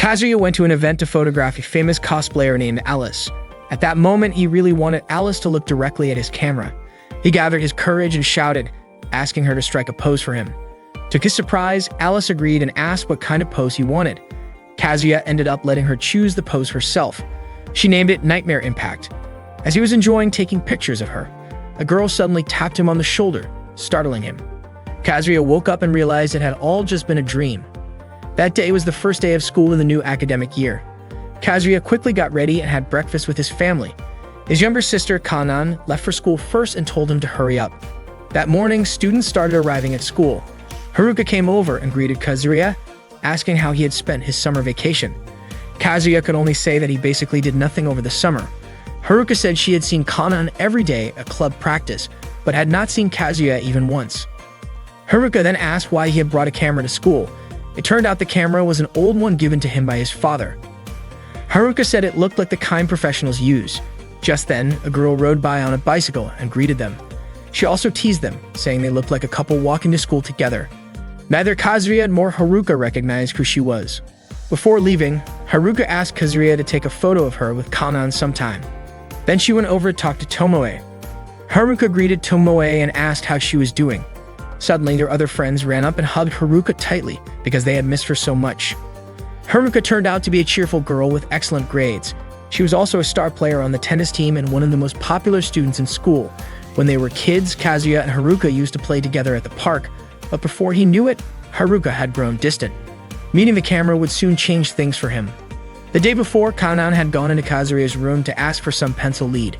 Kazuya went to an event to photograph a famous cosplayer named Alice. At that moment, he really wanted Alice to look directly at his camera. He gathered his courage and shouted, asking her to strike a pose for him. To his surprise, Alice agreed and asked what kind of pose he wanted. Kazuya ended up letting her choose the pose herself. She named it Nightmare Impact. As he was enjoying taking pictures of her, a girl suddenly tapped him on the shoulder, startling him. Kazuya woke up and realized it had all just been a dream. That day was the first day of school in the new academic year. Kazuya quickly got ready and had breakfast with his family. His younger sister, Kanan, left for school first and told him to hurry up. That morning, students started arriving at school. Haruka came over and greeted Kazuya, asking how he had spent his summer vacation. Kazuya could only say that he basically did nothing over the summer. Haruka said she had seen Kanan every day at club practice, but had not seen Kazuya even once. Haruka then asked why he had brought a camera to school. It turned out the camera was an old one given to him by his father. Haruka said it looked like the kind professionals use. Just then, a girl rode by on a bicycle and greeted them. She also teased them, saying they looked like a couple walking to school together. Neither Kazuya nor Haruka recognized who she was. Before leaving, Haruka asked Kazuya to take a photo of her with Kanan sometime. Then she went over to talk to Tomoe. Haruka greeted Tomoe and asked how she was doing. Suddenly, their other friends ran up and hugged Haruka tightly because they had missed her so much. Haruka turned out to be a cheerful girl with excellent grades. She was also a star player on the tennis team and one of the most popular students in school. When they were kids, Kazuya and Haruka used to play together at the park, but before he knew it, Haruka had grown distant. Meeting the camera would soon change things for him. The day before, Kanan had gone into Kazuya's room to ask for some pencil lead.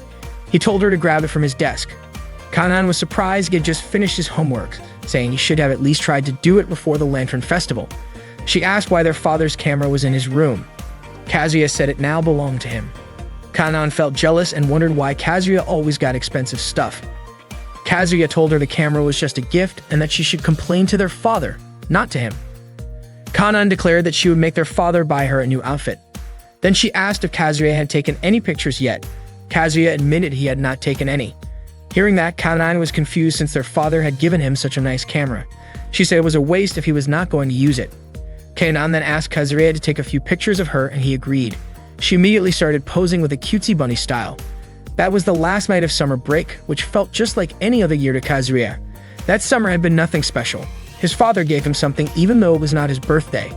He told her to grab it from his desk. Kanan was surprised he had just finished his homework, saying he should have at least tried to do it before the Lantern Festival. She asked why their father's camera was in his room. Kazuya said it now belonged to him. Kanan felt jealous and wondered why Kazuya always got expensive stuff. Kazuya told her the camera was just a gift and that she should complain to their father, not to him. Kanan declared that she would make their father buy her a new outfit. Then she asked if Kazuya had taken any pictures yet. Kazuya admitted he had not taken any. Hearing that, Kanan was confused since their father had given him such a nice camera. She said it was a waste if he was not going to use it. Kanan then asked Kazuya to take a few pictures of her and he agreed. She immediately started posing with a cutesy bunny style. That was the last night of summer break, which felt just like any other year to Kazuya. That summer had been nothing special. His father gave him something even though it was not his birthday.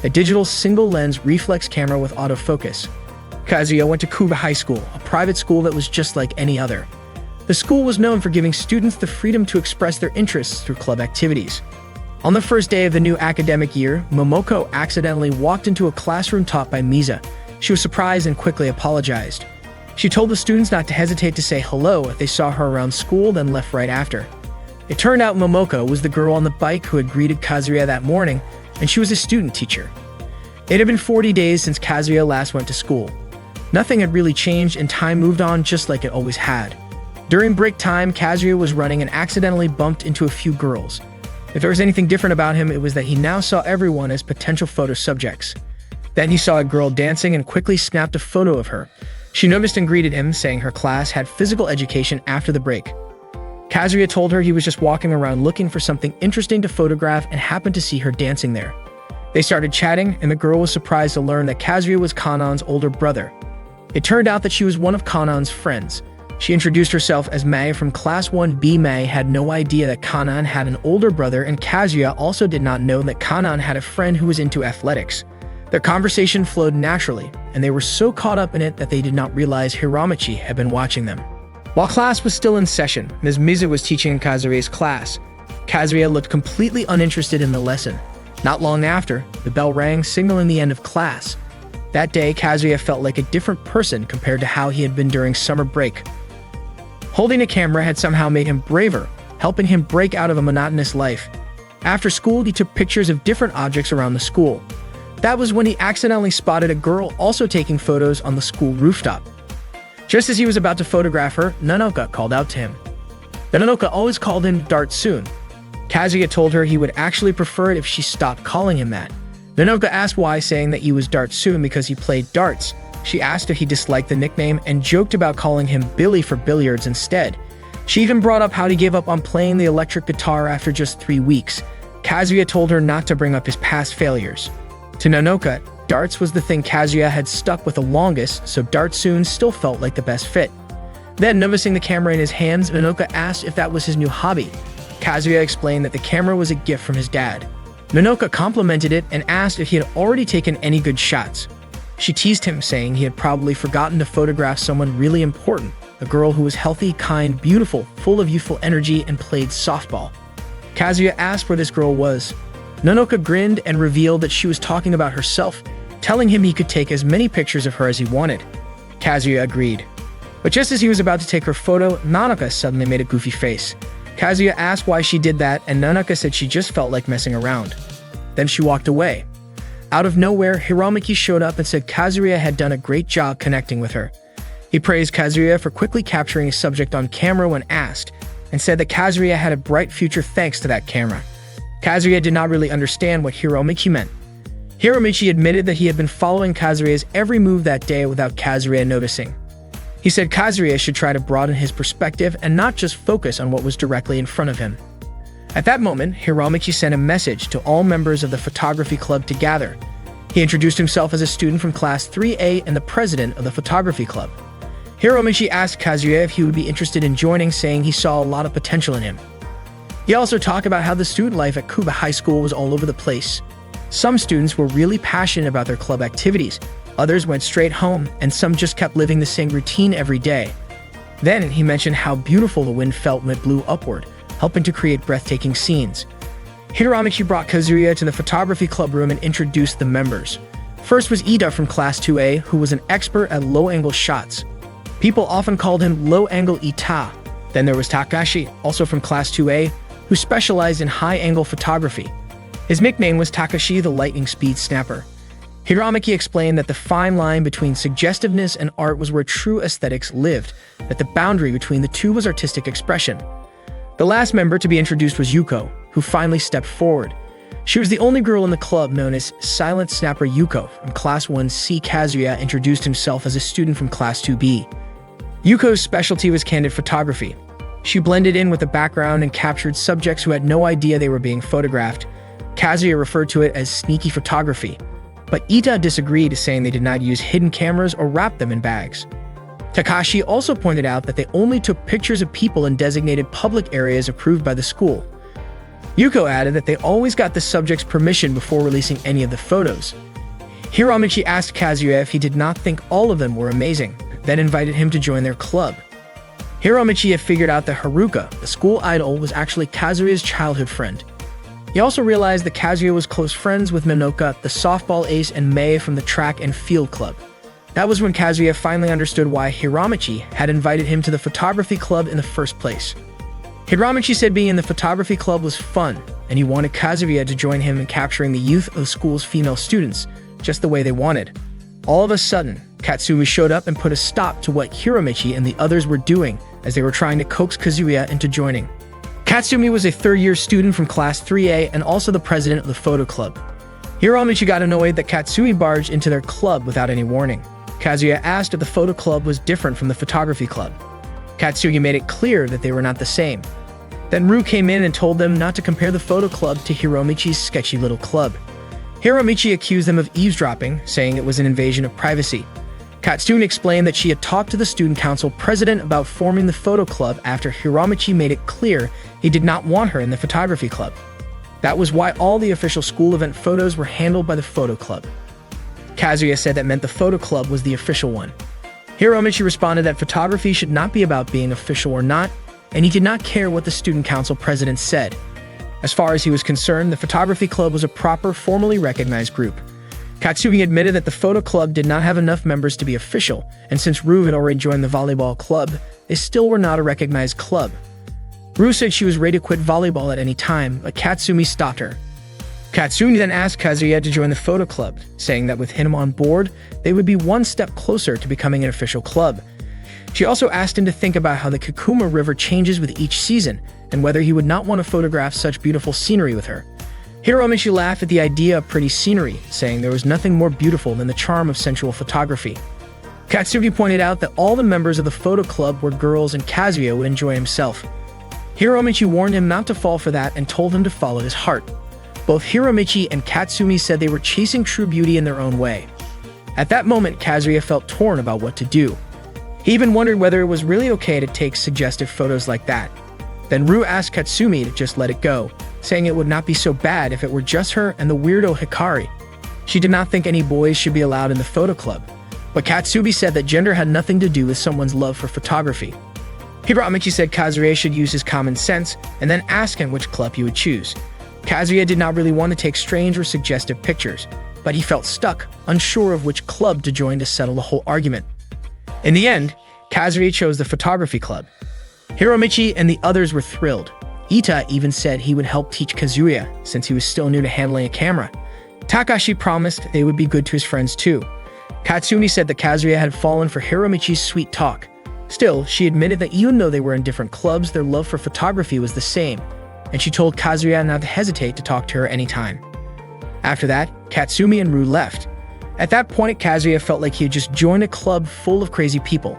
A digital single-lens reflex camera with autofocus. Kazuya went to Kuba High School, a private school that was just like any other. The school was known for giving students the freedom to express their interests through club activities. On the first day of the new academic year, Momoko accidentally walked into a classroom taught by Miza. She was surprised and quickly apologized. She told the students not to hesitate to say hello if they saw her around school, then left right after. It turned out Momoko was the girl on the bike who had greeted Kazuya that morning, and she was a student teacher. It had been 40 days since Kazuya last went to school. Nothing had really changed and time moved on just like it always had. During break time, Kazuya was running and accidentally bumped into a few girls. If there was anything different about him, it was that he now saw everyone as potential photo subjects. Then he saw a girl dancing and quickly snapped a photo of her. She noticed and greeted him, saying her class had physical education after the break. Kazuya told her he was just walking around looking for something interesting to photograph and happened to see her dancing there. They started chatting, and the girl was surprised to learn that Kazuya was Kanan's older brother. It turned out that she was one of Kanan's friends. She introduced herself as Mei from Class 1B. Mei had no idea that Kanan had an older brother, and Kazuya also did not know that Kanan had a friend who was into athletics. Their conversation flowed naturally, and they were so caught up in it that they did not realize Hiramachi had been watching them. While class was still in session, Ms. Mizu was teaching in Kazuya's class. Kazuya looked completely uninterested in the lesson. Not long after, the bell rang, signaling the end of class. That day, Kazuya felt like a different person compared to how he had been during summer break. Holding a camera had somehow made him braver, helping him break out of a monotonous life. After school, he took pictures of different objects around the school. That was when he accidentally spotted a girl also taking photos on the school rooftop. Just as he was about to photograph her, Nanoka called out to him. Nanoka always called him Dartsoon. Kazuya told her he would actually prefer it if she stopped calling him that. Nanoka asked why, saying that he was Dartsoon because he played darts. She asked if he disliked the nickname and joked about calling him Billy for billiards instead. She even brought up how he gave up on playing the electric guitar after just 3 weeks. Kazuya told her not to bring up his past failures. To Nanoka, Darts was the thing Kazuya had stuck with the longest, so darts soon still felt like the best fit. Then, noticing the camera in his hands, Minoka asked if that was his new hobby. Kazuya explained that the camera was a gift from his dad. Minoka complimented it and asked if he had already taken any good shots. She teased him, saying he had probably forgotten to photograph someone really important, a girl who was healthy, kind, beautiful, full of youthful energy, and played softball. Kazuya asked where this girl was. Minoka grinned and revealed that she was talking about herself, telling him he could take as many pictures of her as he wanted. Kazuya agreed. But just as he was about to take her photo, Nanaka suddenly made a goofy face. Kazuya asked why she did that, and Nanaka said she just felt like messing around. Then she walked away. Out of nowhere, Hiramaki showed up and said Kazuya had done a great job connecting with her. He praised Kazuya for quickly capturing his subject on camera when asked, and said that Kazuya had a bright future thanks to that camera. Kazuya did not really understand what Hiramaki meant. Hiramaki admitted that he had been following Kazuya's every move that day without Kazuya noticing. He said Kazuya should try to broaden his perspective and not just focus on what was directly in front of him. At that moment, Hiramaki sent a message to all members of the photography club to gather. He introduced himself as a student from Class 3A and the president of the photography club. Hiramaki asked Kazuya if he would be interested in joining, saying he saw a lot of potential in him. He also talked about how the student life at Kuba High School was all over the place. Some students were really passionate about their club activities, others went straight home, and some just kept living the same routine every day. Then he mentioned how beautiful the wind felt when it blew upward, helping to create breathtaking scenes. Hiramaki brought Kazuya to the photography club room and introduced the members. First was Ida from Class 2A, who was an expert at low-angle shots. People often called him Low-Angle Ita. Then there was Takashi, also from Class 2A, who specialized in high-angle photography. His nickname was Takashi the Lightning Speed Snapper. Hiramaki explained that the fine line between suggestiveness and art was where true aesthetics lived, that the boundary between the two was artistic expression. The last member to be introduced was Yuko, who finally stepped forward. She was the only girl in the club known as Silent Snapper Yuko from Class 1C. Kazuya introduced himself as a student from Class 2B. Yuko's specialty was candid photography. She blended in with the background and captured subjects who had no idea they were being photographed. Kazuya referred to it as sneaky photography, but Ita disagreed, saying they did not use hidden cameras or wrap them in bags. Takashi also pointed out that they only took pictures of people in designated public areas approved by the school. Yuko added that they always got the subject's permission before releasing any of the photos. Hiramaki asked Kazuya if he did not think all of them were amazing, then invited him to join their club. Hiramaki had figured out that Haruka, the school idol, was actually Kazuya's childhood friend. He also realized that Kazuya was close friends with Minoka, the softball ace, and Mei from the track and field club. That was when Kazuya finally understood why Hiramaki had invited him to the photography club in the first place. Hiramaki said being in the photography club was fun, and he wanted Kazuya to join him in capturing the youth of the school's female students, just the way they wanted. All of a sudden, Katsumi showed up and put a stop to what Hiramaki and the others were doing as they were trying to coax Kazuya into joining. Katsumi was a third-year student from Class 3A and also the president of the photo club. Hiramaki got annoyed that Katsumi barged into their club without any warning. Kazuya asked if the photo club was different from the photography club. Katsugi made it clear that they were not the same. Then Ru came in and told them not to compare the photo club to Hiramichi's sketchy little club. Hiramichi accused them of eavesdropping, saying it was an invasion of privacy. Katsumi explained that she had talked to the student council president about forming the photo club after Hiramichi made it clear he did not want her in the photography club. That was why all the official school event photos were handled by the photo club. Kazuya said that meant the photo club was the official one. Hiromichi responded that photography should not be about being official or not, and he did not care what the student council president said. As far as he was concerned, the photography club was a proper, formally recognized group. Katsugi admitted that the photo club did not have enough members to be official, and since Ru had already joined the volleyball club, they still were not a recognized club. Ru said she was ready to quit volleyball at any time, but Katsumi stopped her. Katsumi then asked Kazuya to join the photo club, saying that with him on board, they would be one step closer to becoming an official club. She also asked him to think about how the Kikuma River changes with each season, and whether he would not want to photograph such beautiful scenery with her. Hiromichi laughed at the idea of pretty scenery, saying there was nothing more beautiful than the charm of sensual photography. Katsugi pointed out that all the members of the photo club were girls and Kazuya would enjoy himself. Hiromichi warned him not to fall for that and told him to follow his heart. Both Hiromichi and Katsumi said they were chasing true beauty in their own way. At that moment, Kazuya felt torn about what to do. He even wondered whether it was really okay to take suggestive photos like that. Then Rue asked Katsumi to just let it go, saying it would not be so bad if it were just her and the weirdo Hikari. She did not think any boys should be allowed in the photo club, but Katsumi said that gender had nothing to do with someone's love for photography. Hiromichi said Kazuya should use his common sense and then ask him which club he would choose. Kazuya did not really want to take strange or suggestive pictures, but he felt stuck, unsure of which club to join to settle the whole argument. In the end, Kazuya chose the photography club. Hiromichi and the others were thrilled. Ita even said he would help teach Kazuya since he was still new to handling a camera. Takashi promised they would be good to his friends too. Katsumi said that Kazuya had fallen for Hiromichi's sweet talk. Still, she admitted that even though they were in different clubs, their love for photography was the same, and she told Kazuya not to hesitate to talk to her anytime. After that, Katsumi and Rue left. At that point, Kazuya felt like he had just joined a club full of crazy people.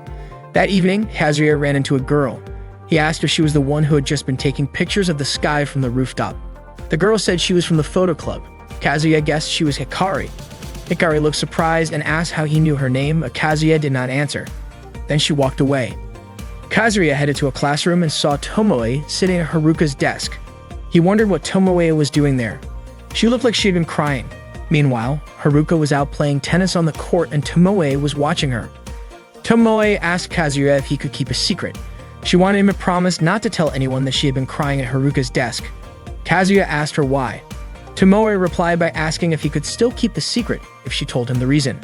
That evening, Kazuya ran into a girl. He asked if she was the one who had just been taking pictures of the sky from the rooftop. The girl said she was from the photo club. Kazuya guessed she was Hikari. Hikari looked surprised and asked how he knew her name, but Kazuya did not answer. Then she walked away. Kazuya headed to a classroom and saw Tomoe sitting at Haruka's desk. He wondered what Tomoe was doing there. She looked like she had been crying. Meanwhile, Haruka was out playing tennis on the court and Tomoe was watching her. Tomoe asked Kazuya if he could keep a secret. She wanted him to promise not to tell anyone that she had been crying at Haruka's desk. Kazuya asked her why. Tomoe replied by asking if he could still keep the secret if she told him the reason.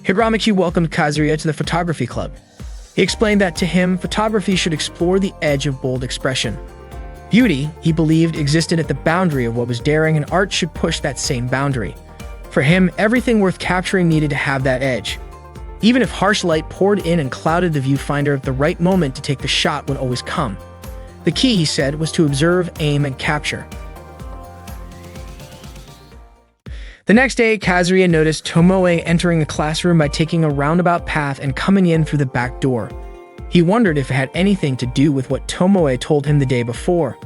Hiromichi welcomed Kazuya to the photography club. He explained that to him, photography should explore the edge of bold expression. Beauty, he believed, existed at the boundary of what was daring, and art should push that same boundary. For him, everything worth capturing needed to have that edge. Even if harsh light poured in and clouded the viewfinder, the right moment to take the shot would always come. The key, he said, was to observe, aim, and capture. The next day, Kazuya noticed Tomoe entering the classroom by taking a roundabout path and coming in through the back door. He wondered if it had anything to do with what Tomoe told him the day before.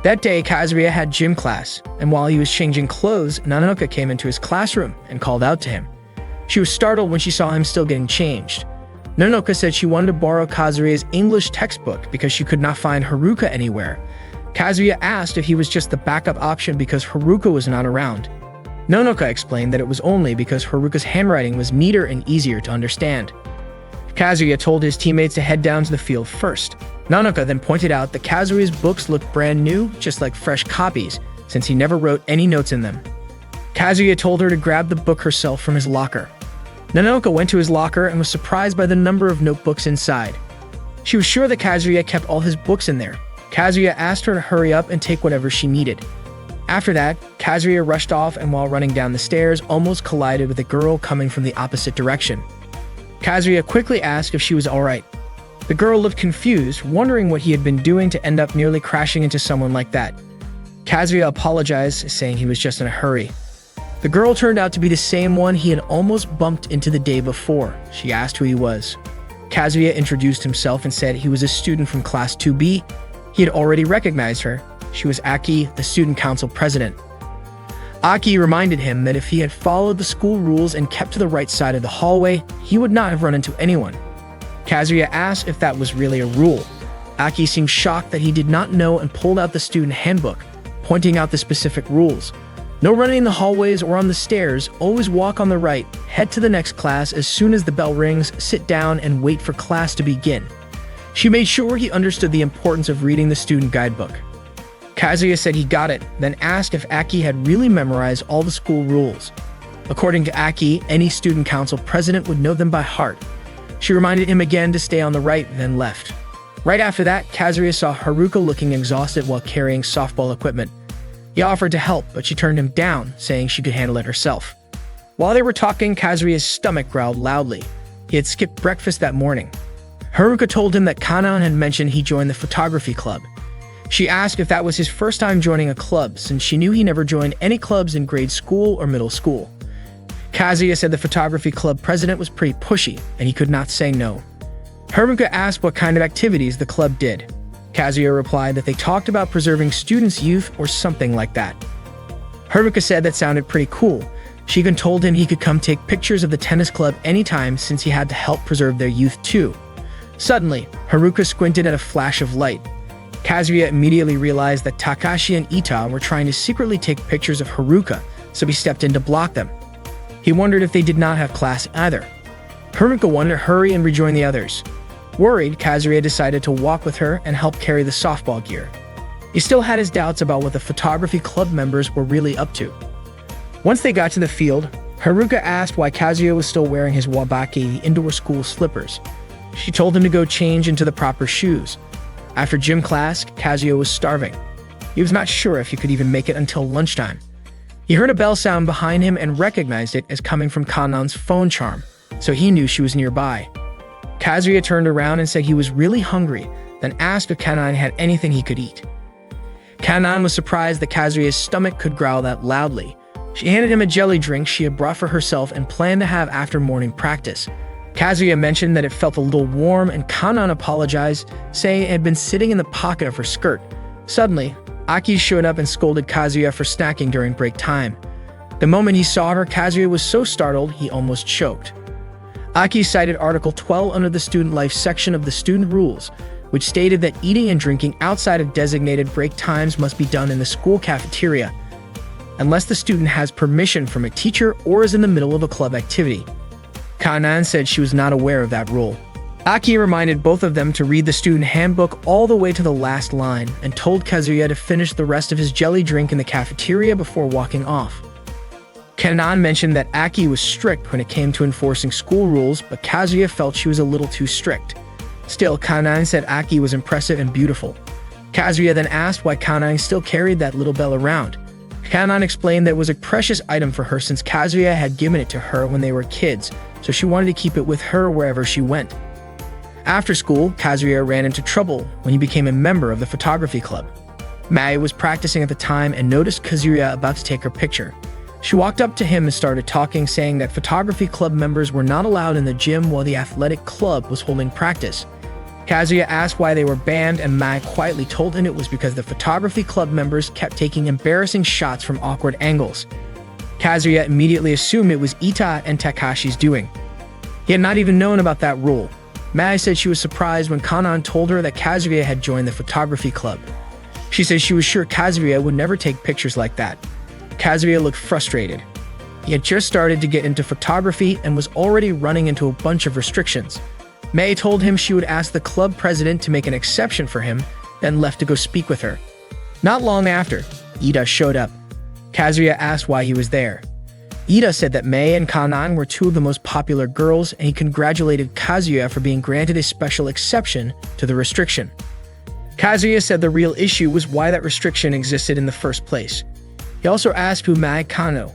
That day, Kazuya had gym class, and while he was changing clothes, Nanoka came into his classroom and called out to him. She was startled when she saw him still getting changed. Nanoka said she wanted to borrow Kazuya's English textbook because she could not find Haruka anywhere. Kazuya asked if he was just the backup option because Haruka was not around. Nanoka explained that it was only because Haruka's handwriting was neater and easier to understand. Kazuya told his teammates to head down to the field first. Nanoka then pointed out that Kazuya's books looked brand new, just like fresh copies, since he never wrote any notes in them. Kazuya told her to grab the book herself from his locker. Nanoka went to his locker and was surprised by the number of notebooks inside. She was sure that Kazuya kept all his books in there. Kazuya asked her to hurry up and take whatever she needed. After that, Kazuya rushed off and while running down the stairs, almost collided with a girl coming from the opposite direction. Kazuya quickly asked if she was alright. The girl looked confused, wondering what he had been doing to end up nearly crashing into someone like that. Kazuya apologized, saying he was just in a hurry. The girl turned out to be the same one he had almost bumped into the day before. She asked who he was. Kazuya introduced himself and said he was a student from Class 2B. He had already recognized her. She was Aki, the student council president. Aki reminded him that if he had followed the school rules and kept to the right side of the hallway, he would not have run into anyone. Kazuya asked if that was really a rule. Aki seemed shocked that he did not know and pulled out the student handbook, pointing out the specific rules. No running in the hallways or on the stairs, always walk on the right, head to the next class as soon as the bell rings, sit down and wait for class to begin. She made sure he understood the importance of reading the student guidebook. Kazuya said he got it, then asked if Aki had really memorized all the school rules. According to Aki, any student council president would know them by heart. She reminded him again to stay on the right, then left. Right after that, Kazuya saw Haruka looking exhausted while carrying softball equipment. He offered to help, but she turned him down, saying she could handle it herself. While they were talking, Kazuya's stomach growled loudly. He had skipped breakfast that morning. Haruka told him that Kanan had mentioned he joined the photography club. She asked if that was his first time joining a club, since she knew he never joined any clubs in grade school or middle school. Kazuya said the photography club president was pretty pushy, and he could not say no. Haruka asked what kind of activities the club did. Kazuya replied that they talked about preserving students' youth or something like that. Haruka said that sounded pretty cool. She even told him he could come take pictures of the tennis club anytime since he had to help preserve their youth too. Suddenly, Haruka squinted at a flash of light. Kazuya immediately realized that Takashi and Ita were trying to secretly take pictures of Haruka, so he stepped in to block them. He wondered if they did not have class either. Haruka wanted to hurry and rejoin the others. Worried, Kazuya decided to walk with her and help carry the softball gear. He still had his doubts about what the photography club members were really up to. Once they got to the field, Haruka asked why Kazuya was still wearing his wabaki, the indoor school slippers. She told him to go change into the proper shoes. After gym class, Kazuya was starving. He was not sure if he could even make it until lunchtime. He heard a bell sound behind him and recognized it as coming from Kanan's phone charm, so he knew she was nearby. Kazuya turned around and said he was really hungry, then asked if Kanan had anything he could eat. Kanan was surprised that Kazuya's stomach could growl that loudly. She handed him a jelly drink she had brought for herself and planned to have after morning practice. Kazuya mentioned that it felt a little warm, and Kanan apologized, saying it had been sitting in the pocket of her skirt. Suddenly, Aki showed up and scolded Kazuya for snacking during break time. The moment he saw her, Kazuya was so startled he almost choked. Aki cited Article 12 under the Student Life section of the Student Rules, which stated that eating and drinking outside of designated break times must be done in the school cafeteria, unless the student has permission from a teacher or is in the middle of a club activity. Kanan said she was not aware of that rule. Aki reminded both of them to read the student handbook all the way to the last line and told Kazuya to finish the rest of his jelly drink in the cafeteria before walking off. Kanan mentioned that Aki was strict when it came to enforcing school rules, but Kazuya felt she was a little too strict. Still, Kanan said Aki was impressive and beautiful. Kazuya then asked why Kanan still carried that little bell around. Kanan explained that it was a precious item for her since Kazuya had given it to her when they were kids, so she wanted to keep it with her wherever she went. After school, Kazuya ran into trouble when he became a member of the photography club. Mai was practicing at the time and noticed Kazuya about to take her picture. She walked up to him and started talking, saying that photography club members were not allowed in the gym while the athletic club was holding practice. Kazuya asked why they were banned, and Mai quietly told him it was because the photography club members kept taking embarrassing shots from awkward angles. Kazuya immediately assumed it was Ita and Takashi's doing. He had not even known about that rule. Mai said she was surprised when Kanan told her that Kazuya had joined the photography club. She said she was sure Kazuya would never take pictures like that. Kazuya looked frustrated. He had just started to get into photography and was already running into a bunch of restrictions. Mai told him she would ask the club president to make an exception for him, then left to go speak with her. Not long after, Ida showed up. Kazuya asked why he was there. Ida said that Mai and Kanan were two of the most popular girls, and he congratulated Kazuya for being granted a special exception to the restriction. Kazuya said the real issue was why that restriction existed in the first place. He also asked who Mai Kano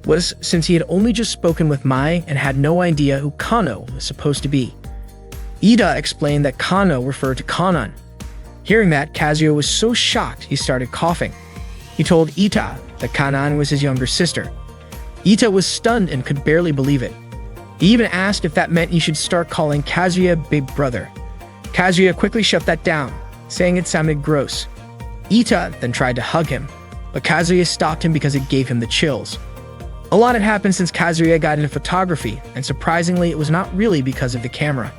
was, since he had only just spoken with Mai and had no idea who Kano was supposed to be. Ida explained that Kano referred to Kanan. Hearing that, Kazuya was so shocked he started coughing. He told Ita that Kanan was his younger sister. Ita was stunned and could barely believe it. He even asked if that meant he should start calling Kazuya Big Brother. Kazuya quickly shut that down, saying it sounded gross. Ita then tried to hug him, but Kazuya stopped him because it gave him the chills. A lot had happened since Kazuya got into photography, and surprisingly, it was not really because of the camera.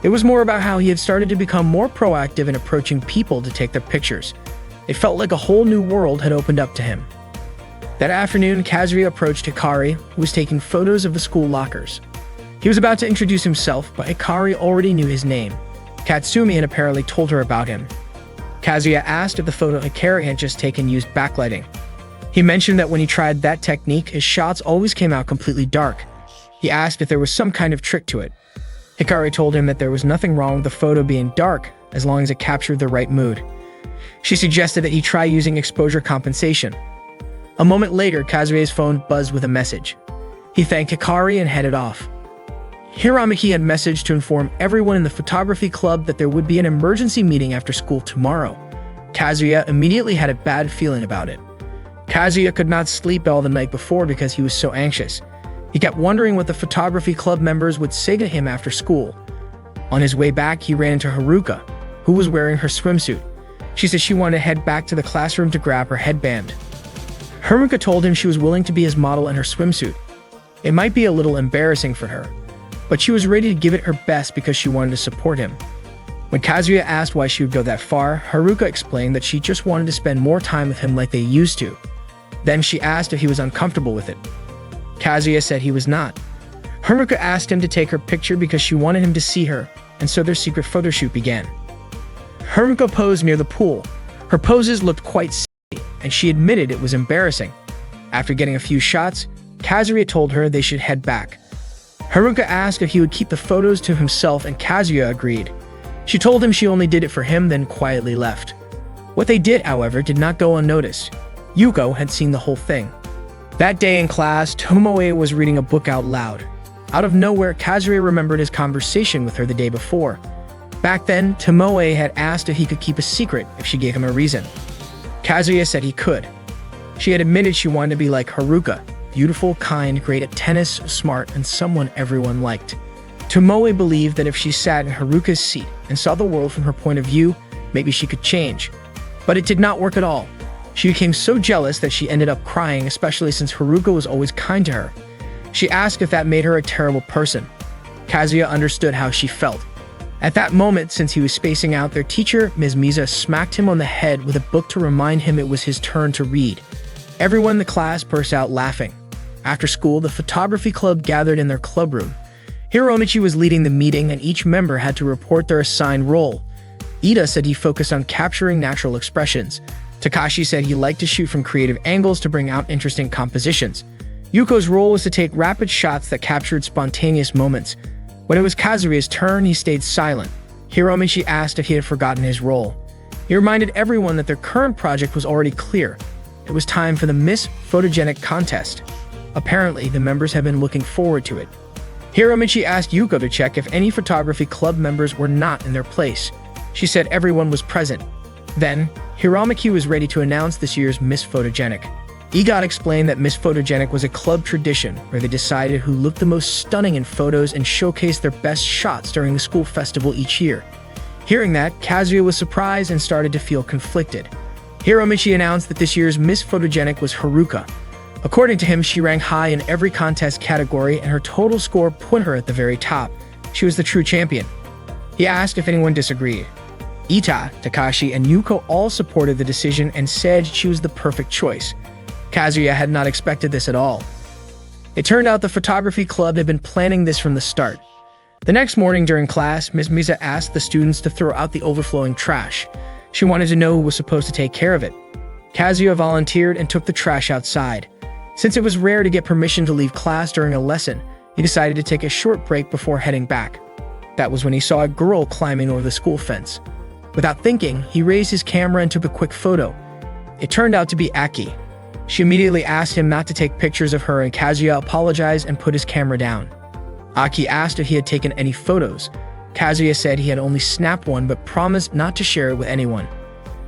It was more about how he had started to become more proactive in approaching people to take their pictures. It felt like a whole new world had opened up to him. That afternoon, Kazuya approached Hikari, who was taking photos of the school lockers. He was about to introduce himself, but Hikari already knew his name. Katsumi had apparently told her about him. Kazuya asked if the photo Hikari had just taken used backlighting. He mentioned that when he tried that technique, his shots always came out completely dark. He asked if there was some kind of trick to it. Hikari told him that there was nothing wrong with the photo being dark as long as it captured the right mood. She suggested that he try using exposure compensation. A moment later, Kazuya's phone buzzed with a message. He thanked Hikari and headed off. Hiramaki had messaged to inform everyone in the photography club that there would be an emergency meeting after school tomorrow. Kazuya immediately had a bad feeling about it. Kazuya could not sleep all the night before because he was so anxious. He kept wondering what the photography club members would say to him after school. On his way back, he ran into Haruka, who was wearing her swimsuit. She said she wanted to head back to the classroom to grab her headband. Haruka told him she was willing to be his model in her swimsuit. It might be a little embarrassing for her, but she was ready to give it her best because she wanted to support him. When Kazuya asked why she would go that far, Haruka explained that she just wanted to spend more time with him like they used to. Then she asked if he was uncomfortable with it. Kazuya said he was not. Haruka asked him to take her picture because she wanted him to see her, and so their secret photo shoot began. Haruka posed near the pool. Her poses looked quite silly, and she admitted it was embarrassing. After getting a few shots, Kazuya told her they should head back. Haruka asked if he would keep the photos to himself, and Kazuya agreed. She told him she only did it for him, then quietly left. What they did, however, did not go unnoticed. Yuko had seen the whole thing. That day in class, Tomoe was reading a book out loud. Out of nowhere, Kazuya remembered his conversation with her the day before. Back then, Tomoe had asked if he could keep a secret if she gave him a reason. Kazuya said he could. She had admitted she wanted to be like Haruka, beautiful, kind, great at tennis, smart, and someone everyone liked. Tomoe believed that if she sat in Haruka's seat and saw the world from her point of view, maybe she could change. But it did not work at all. She became so jealous that she ended up crying, especially since Haruka was always kind to her. She asked if that made her a terrible person. Kazuya understood how she felt. At that moment, since he was spacing out, their teacher, Ms. Miza, smacked him on the head with a book to remind him it was his turn to read. Everyone in the class burst out laughing. After school, the photography club gathered in their club room. Hiromichi was leading the meeting, and each member had to report their assigned role. Ida said he focused on capturing natural expressions. Takashi said he liked to shoot from creative angles to bring out interesting compositions. Yuko's role was to take rapid shots that captured spontaneous moments. When it was Kazuya's turn, he stayed silent. Hiromichi asked if he had forgotten his role. He reminded everyone that their current project was already clear. It was time for the Miss Photogenic contest. Apparently, the members had been looking forward to it. Hiromichi asked Yuko to check if any photography club members were not in their place. She said everyone was present. Then, Hiromichi was ready to announce this year's Miss Photogenic. EGOT explained that Miss Photogenic was a club tradition where they decided who looked the most stunning in photos and showcased their best shots during the school festival each year. Hearing that, Kazuya was surprised and started to feel conflicted. Hiromichi announced that this year's Miss Photogenic was Haruka. According to him, she ranked high in every contest category, and her total score put her at the very top. She was the true champion. He asked if anyone disagreed. Ita, Takashi, and Yuko all supported the decision and said she was the perfect choice. Kazuya had not expected this at all. It turned out the photography club had been planning this from the start. The next morning during class, Ms. Miza asked the students to throw out the overflowing trash. She wanted to know who was supposed to take care of it. Kazuya volunteered and took the trash outside. Since it was rare to get permission to leave class during a lesson, he decided to take a short break before heading back. That was when he saw a girl climbing over the school fence. Without thinking, he raised his camera and took a quick photo. It turned out to be Aki. She immediately asked him not to take pictures of her, and Kazuya apologized and put his camera down. Aki asked if he had taken any photos. Kazuya said he had only snapped one but promised not to share it with anyone.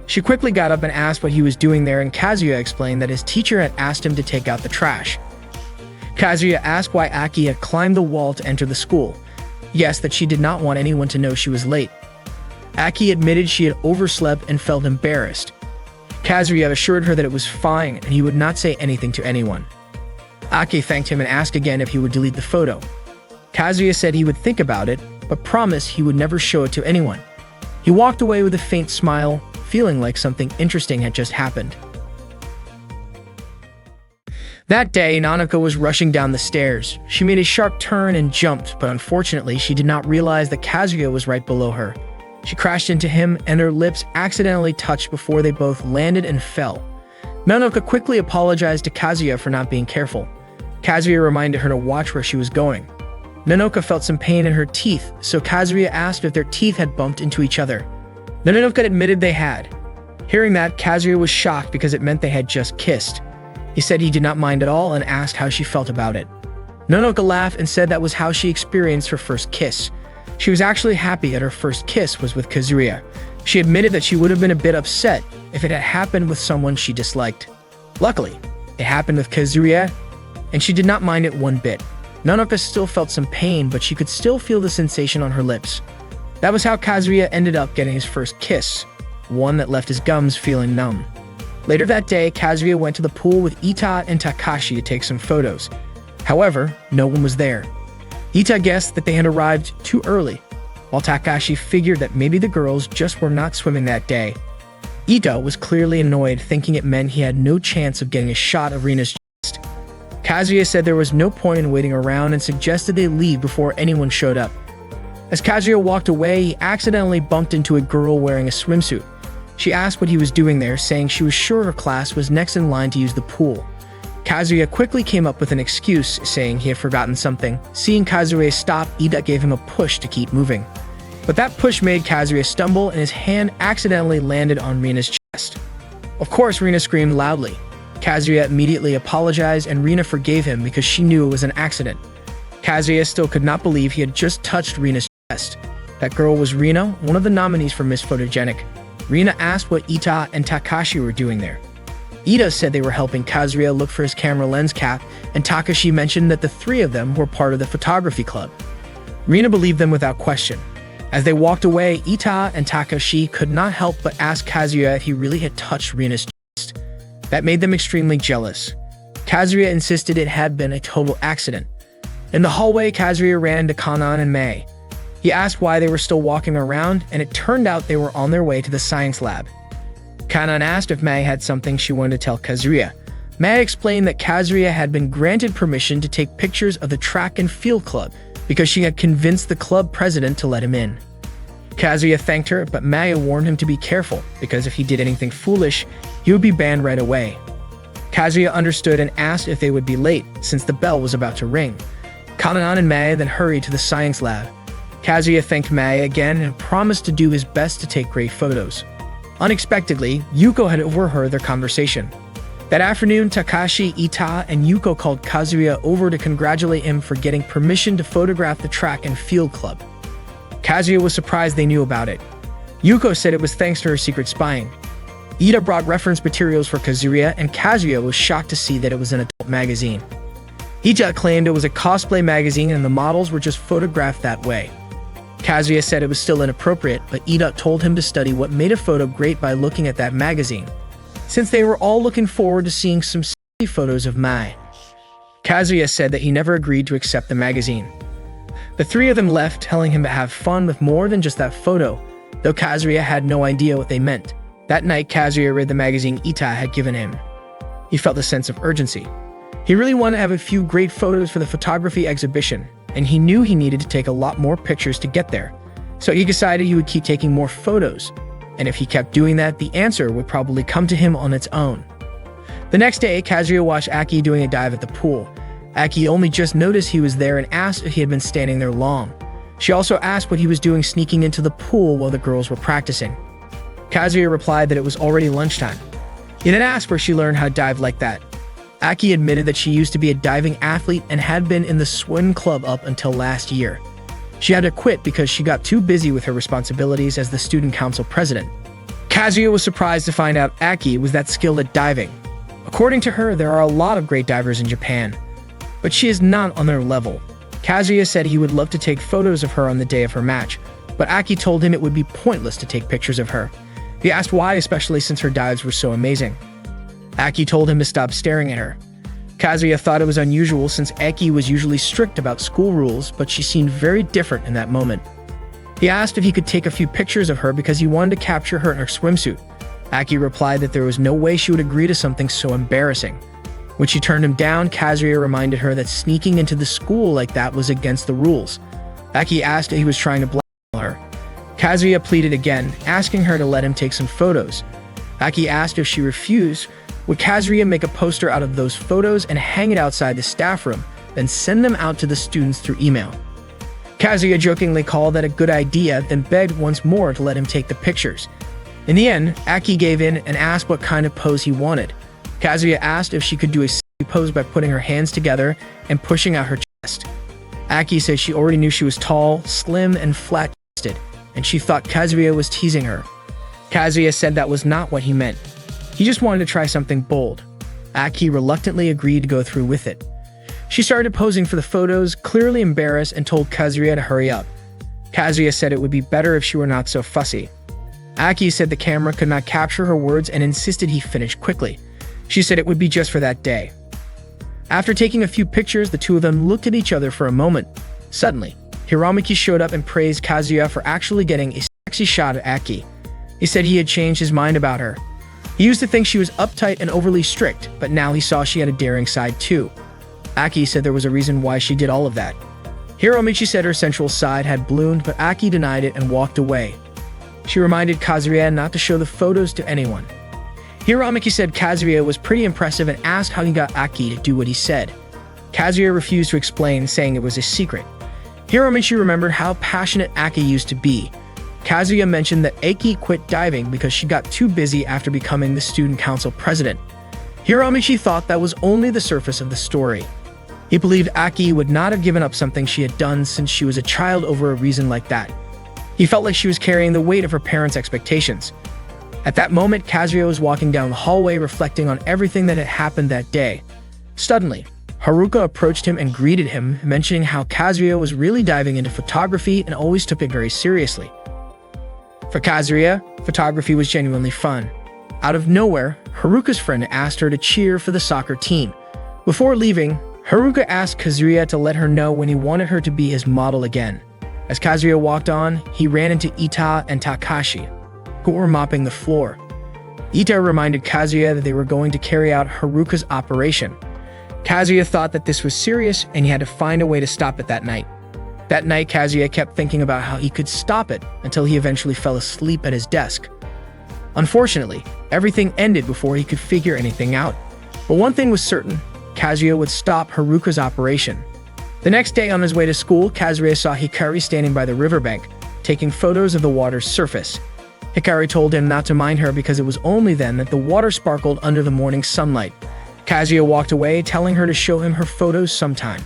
She quickly got up and asked what he was doing there, and Kazuya explained that his teacher had asked him to take out the trash. Kazuya asked why Aki had climbed the wall to enter the school. Yes, that she did not want anyone to know she was late. Aki admitted she had overslept and felt embarrassed. Kazuya assured her that it was fine and he would not say anything to anyone. Aki thanked him and asked again if he would delete the photo. Kazuya said he would think about it, but promised he would never show it to anyone. He walked away with a faint smile, feeling like something interesting had just happened. That day, Nanako was rushing down the stairs. She made a sharp turn and jumped, but unfortunately, she did not realize that Kazuya was right below her. She crashed into him, and their lips accidentally touched before they both landed and fell. Nanako quickly apologized to Kazuya for not being careful. Kazuya reminded her to watch where she was going. Nanoka felt some pain in her teeth, so Kazuya asked if their teeth had bumped into each other. Nanoka admitted they had. Hearing that, Kazuya was shocked because it meant they had just kissed. He said he did not mind at all and asked how she felt about it. Nanoka laughed and said that was how she experienced her first kiss. She was actually happy that her first kiss was with Kazuya. She admitted that she would have been a bit upset if it had happened with someone she disliked. Luckily, it happened with Kazuya, and she did not mind it one bit. Nanoka still felt some pain, but she could still feel the sensation on her lips. That was how Kazuya ended up getting his first kiss, one that left his gums feeling numb. Later that day, Kazuya went to the pool with Ita and Takashi to take some photos. However, no one was there. Ita guessed that they had arrived too early, while Takashi figured that maybe the girls just were not swimming that day. Ita was clearly annoyed, thinking it meant he had no chance of getting a shot of Rina's chest. Kazuya said there was no point in waiting around and suggested they leave before anyone showed up. As Kazuya walked away, he accidentally bumped into a girl wearing a swimsuit. She asked what he was doing there, saying she was sure her class was next in line to use the pool. Kazuya quickly came up with an excuse, saying he had forgotten something. Seeing Kazuya stop, Ida gave him a push to keep moving. But that push made Kazuya stumble and his hand accidentally landed on Rina's chest. Of course, Rina screamed loudly. Kazuya immediately apologized and Rina forgave him because she knew it was an accident. Kazuya still could not believe he had just touched Rina's chest. That girl was Rina, one of the nominees for Miss Photogenic. Rina asked what Ita and Takashi were doing there. Ida said they were helping Kazuya look for his camera lens cap, and Takashi mentioned that the three of them were part of the photography club. Rina believed them without question. As they walked away, Ita and Takashi could not help but ask Kazuya if he really had touched Rina's chest. That made them extremely jealous. Kazuya insisted it had been a total accident. In the hallway, Kazuya ran into Kanan and Mei. He asked why they were still walking around, and it turned out they were on their way to the science lab. Kanan asked if Mei had something she wanted to tell Kazuya. Mei explained that Kazuya had been granted permission to take pictures of the track and field club because she had convinced the club president to let him in. Kazuya thanked her, but Mei warned him to be careful because if he did anything foolish, he would be banned right away. Kazuya understood and asked if they would be late since the bell was about to ring. Kanan and Mei then hurried to the science lab. Kazuya thanked Mei again and promised to do his best to take great photos. Unexpectedly, Yuko had overheard their conversation. That afternoon, Takashi, Ita, and Yuko called Kazuya over to congratulate him for getting permission to photograph the track and field club. Kazuya was surprised they knew about it. Yuko said it was thanks to her secret spying. Ida brought reference materials for Kazuya, and Kazuya was shocked to see that it was an adult magazine. Ita claimed it was a cosplay magazine and the models were just photographed that way. Kazuya said it was still inappropriate, but Ida told him to study what made a photo great by looking at that magazine, since they were all looking forward to seeing some silly photos of Mai. Kazuya said that he never agreed to accept the magazine. The three of them left, telling him to have fun with more than just that photo, though Kazuya had no idea what they meant. That night, Kazuya read the magazine Ita had given him. He felt a sense of urgency. He really wanted to have a few great photos for the photography exhibition, and he knew he needed to take a lot more pictures to get there. So he decided he would keep taking more photos, and if he kept doing that, the answer would probably come to him on its own. The next day, Kazuya watched Aki doing a dive at the pool. Aki only just noticed he was there and asked if he had been standing there long. She also asked what he was doing sneaking into the pool while the girls were practicing. Kazuya replied that it was already lunchtime. He then asked where she learned how to dive like that. Aki admitted that she used to be a diving athlete and had been in the swim club up until last year. She had to quit because she got too busy with her responsibilities as the student council president. Kazuya was surprised to find out Aki was that skilled at diving. According to her, there are a lot of great divers in Japan, but she is not on their level. Kazuya said he would love to take photos of her on the day of her match, but Aki told him it would be pointless to take pictures of her. He asked why, especially since her dives were so amazing. Aki told him to stop staring at her. Kazuya thought it was unusual since Aki was usually strict about school rules, but she seemed very different in that moment. He asked if he could take a few pictures of her because he wanted to capture her in her swimsuit. Aki replied that there was no way she would agree to something so embarrassing. When she turned him down, Kazuya reminded her that sneaking into the school like that was against the rules. Aki asked if he was trying to blackmail her. Kazuya pleaded again, asking her to let him take some photos. Aki asked if she refused, would Kazuya make a poster out of those photos and hang it outside the staff room, then send them out to the students through email. Kazuya jokingly called that a good idea, then begged once more to let him take the pictures. In the end, Aki gave in and asked what kind of pose he wanted. Kazuya asked if she could do a silly pose by putting her hands together and pushing out her chest. Aki said she already knew she was tall, slim, and flat-chested, and she thought Kazuya was teasing her. Kazuya said that was not what he meant. He just wanted to try something bold. Aki reluctantly agreed to go through with it. She started posing for the photos, clearly embarrassed, and told Kazuya to hurry up. Kazuya said it would be better if she were not so fussy. Aki said the camera could not capture her words and insisted he finish quickly. She said it would be just for that day. After taking a few pictures, the two of them looked at each other for a moment. Suddenly, Hiramaki showed up and praised Kazuya for actually getting a sexy shot at Aki. He said he had changed his mind about her. He used to think she was uptight and overly strict, but now he saw she had a daring side too. Aki said there was a reason why she did all of that. Hiromichi said her sensual side had bloomed, but Aki denied it and walked away. She reminded Kazuya not to show the photos to anyone. Hiromichi said Kazuya was pretty impressive and asked how he got Aki to do what he said. Kazuya refused to explain, saying it was a secret. Hiromichi remembered how passionate Aki used to be. Kazuya mentioned that Aki quit diving because she got too busy after becoming the student council president. Hiromichi thought that was only the surface of the story. He believed Aki would not have given up something she had done since she was a child over a reason like that. He felt like she was carrying the weight of her parents' expectations. At that moment, Kazuya was walking down the hallway reflecting on everything that had happened that day. Suddenly, Haruka approached him and greeted him, mentioning how Kazuya was really diving into photography and always took it very seriously. For Kazuya, photography was genuinely fun. Out of nowhere, Haruka's friend asked her to cheer for the soccer team. Before leaving, Haruka asked Kazuya to let her know when he wanted her to be his model again. As Kazuya walked on, he ran into Ita and Takashi, who were mopping the floor. Ita reminded Kazuya that they were going to carry out Haruka's operation. Kazuya thought that this was serious and he had to find a way to stop it that night. That night, Kazuya kept thinking about how he could stop it until he eventually fell asleep at his desk. Unfortunately, everything ended before he could figure anything out. But one thing was certain, Kazuya would stop Haruka's operation. The next day on his way to school, Kazuya saw Hikari standing by the riverbank, taking photos of the water's surface. Hikari told him not to mind her because it was only then that the water sparkled under the morning sunlight. Kazuya walked away, telling her to show him her photos sometime.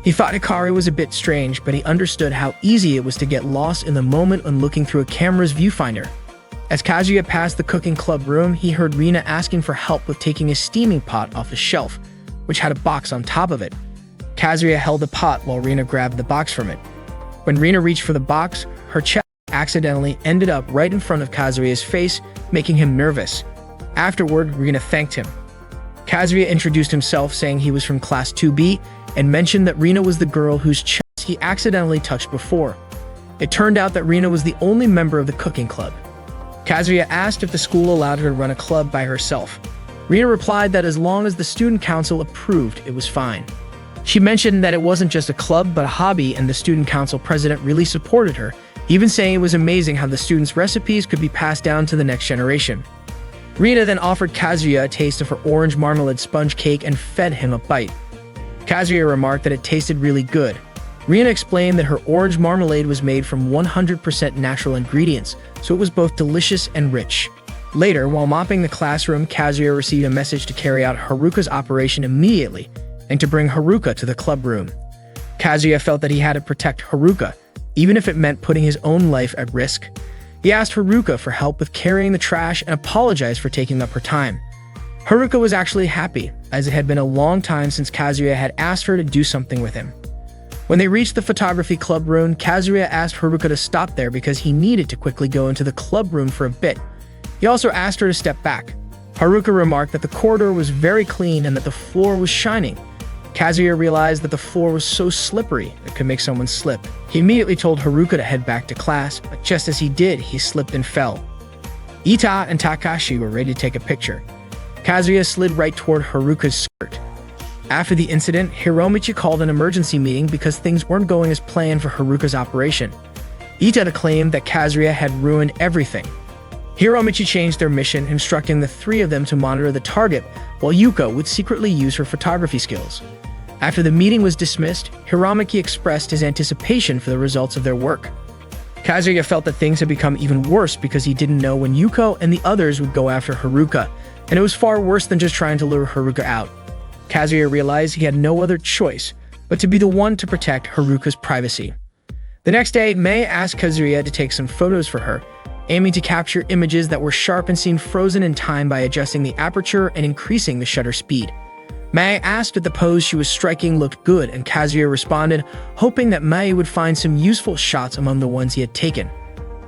He thought Hikari was a bit strange, but he understood how easy it was to get lost in the moment when looking through a camera's viewfinder. As Kazuya passed the cooking club room, he heard Rina asking for help with taking a steaming pot off the shelf, which had a box on top of it. Kazuya held the pot while Rina grabbed the box from it. When Rina reached for the box, her chest accidentally ended up right in front of Kazuya's face, making him nervous. Afterward, Rina thanked him. Kazuya introduced himself, saying he was from Class 2B, and mentioned that Rina was the girl whose chest he accidentally touched before. It turned out that Rina was the only member of the cooking club. Kazuya asked if the school allowed her to run a club by herself. Rina replied that as long as the student council approved, it was fine. She mentioned that it wasn't just a club but a hobby, and the student council president really supported her, even saying it was amazing how the students' recipes could be passed down to the next generation. Rina then offered Kazuya a taste of her orange marmalade sponge cake and fed him a bite. Kazuya remarked that it tasted really good. Rina explained that her orange marmalade was made from 100% natural ingredients, so it was both delicious and rich. Later, while mopping the classroom, Kazuya received a message to carry out Haruka's operation immediately and to bring Haruka to the club room. Kazuya felt that he had to protect Haruka, even if it meant putting his own life at risk. He asked Haruka for help with carrying the trash and apologized for taking up her time. Haruka was actually happy, as it had been a long time since Kazuya had asked her to do something with him. When they reached the photography club room, Kazuya asked Haruka to stop there because he needed to quickly go into the club room for a bit. He also asked her to step back. Haruka remarked that the corridor was very clean and that the floor was shining. Kazuya realized that the floor was so slippery it could make someone slip. He immediately told Haruka to head back to class, but just as he did, he slipped and fell. Ita and Takashi were ready to take a picture. Kazuya slid right toward Haruka's skirt. After the incident, Hiromichi called an emergency meeting because things weren't going as planned for Haruka's operation. Ita claimed that Kazuya had ruined everything. Hiromichi changed their mission, instructing the three of them to monitor the target, while Yuko would secretly use her photography skills. After the meeting was dismissed, Hiromichi expressed his anticipation for the results of their work. Kazuya felt that things had become even worse because he didn't know when Yuko and the others would go after Haruka, and it was far worse than just trying to lure Haruka out. Kazuya realized he had no other choice but to be the one to protect Haruka's privacy. The next day, Mei asked Kazuya to take some photos for her, aiming to capture images that were sharp and seemed frozen in time by adjusting the aperture and increasing the shutter speed. Mei asked if the pose she was striking looked good, and Kazuya responded, hoping that Mei would find some useful shots among the ones he had taken.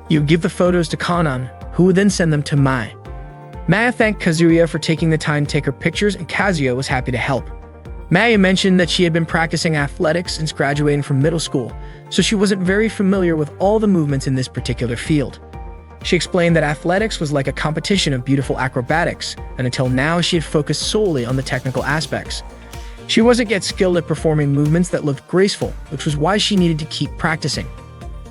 He would give the photos to Kanan, who would then send them to Mai. Maya thanked Kazuya for taking the time to take her pictures, and Kazuya was happy to help. Maya mentioned that she had been practicing athletics since graduating from middle school, so she wasn't very familiar with all the movements in this particular field. She explained that athletics was like a competition of beautiful acrobatics, and until now she had focused solely on the technical aspects. She wasn't yet skilled at performing movements that looked graceful, which was why she needed to keep practicing.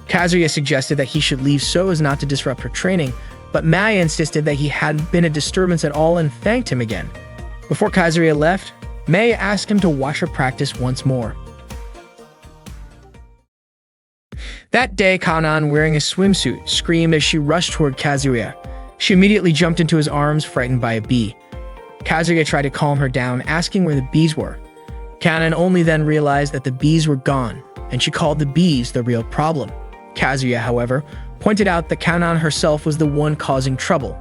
Kazuya suggested that he should leave so as not to disrupt her training, but Maya insisted that he hadn't been a disturbance at all and thanked him again. Before Kazuya left, Maya asked him to watch her practice once more. That day, Kanan, wearing a swimsuit, screamed as she rushed toward Kazuya. She immediately jumped into his arms, frightened by a bee. Kazuya tried to calm her down, asking where the bees were. Kanan only then realized that the bees were gone, and she called the bees the real problem. Kazuya, however, pointed out that Kanan herself was the one causing trouble.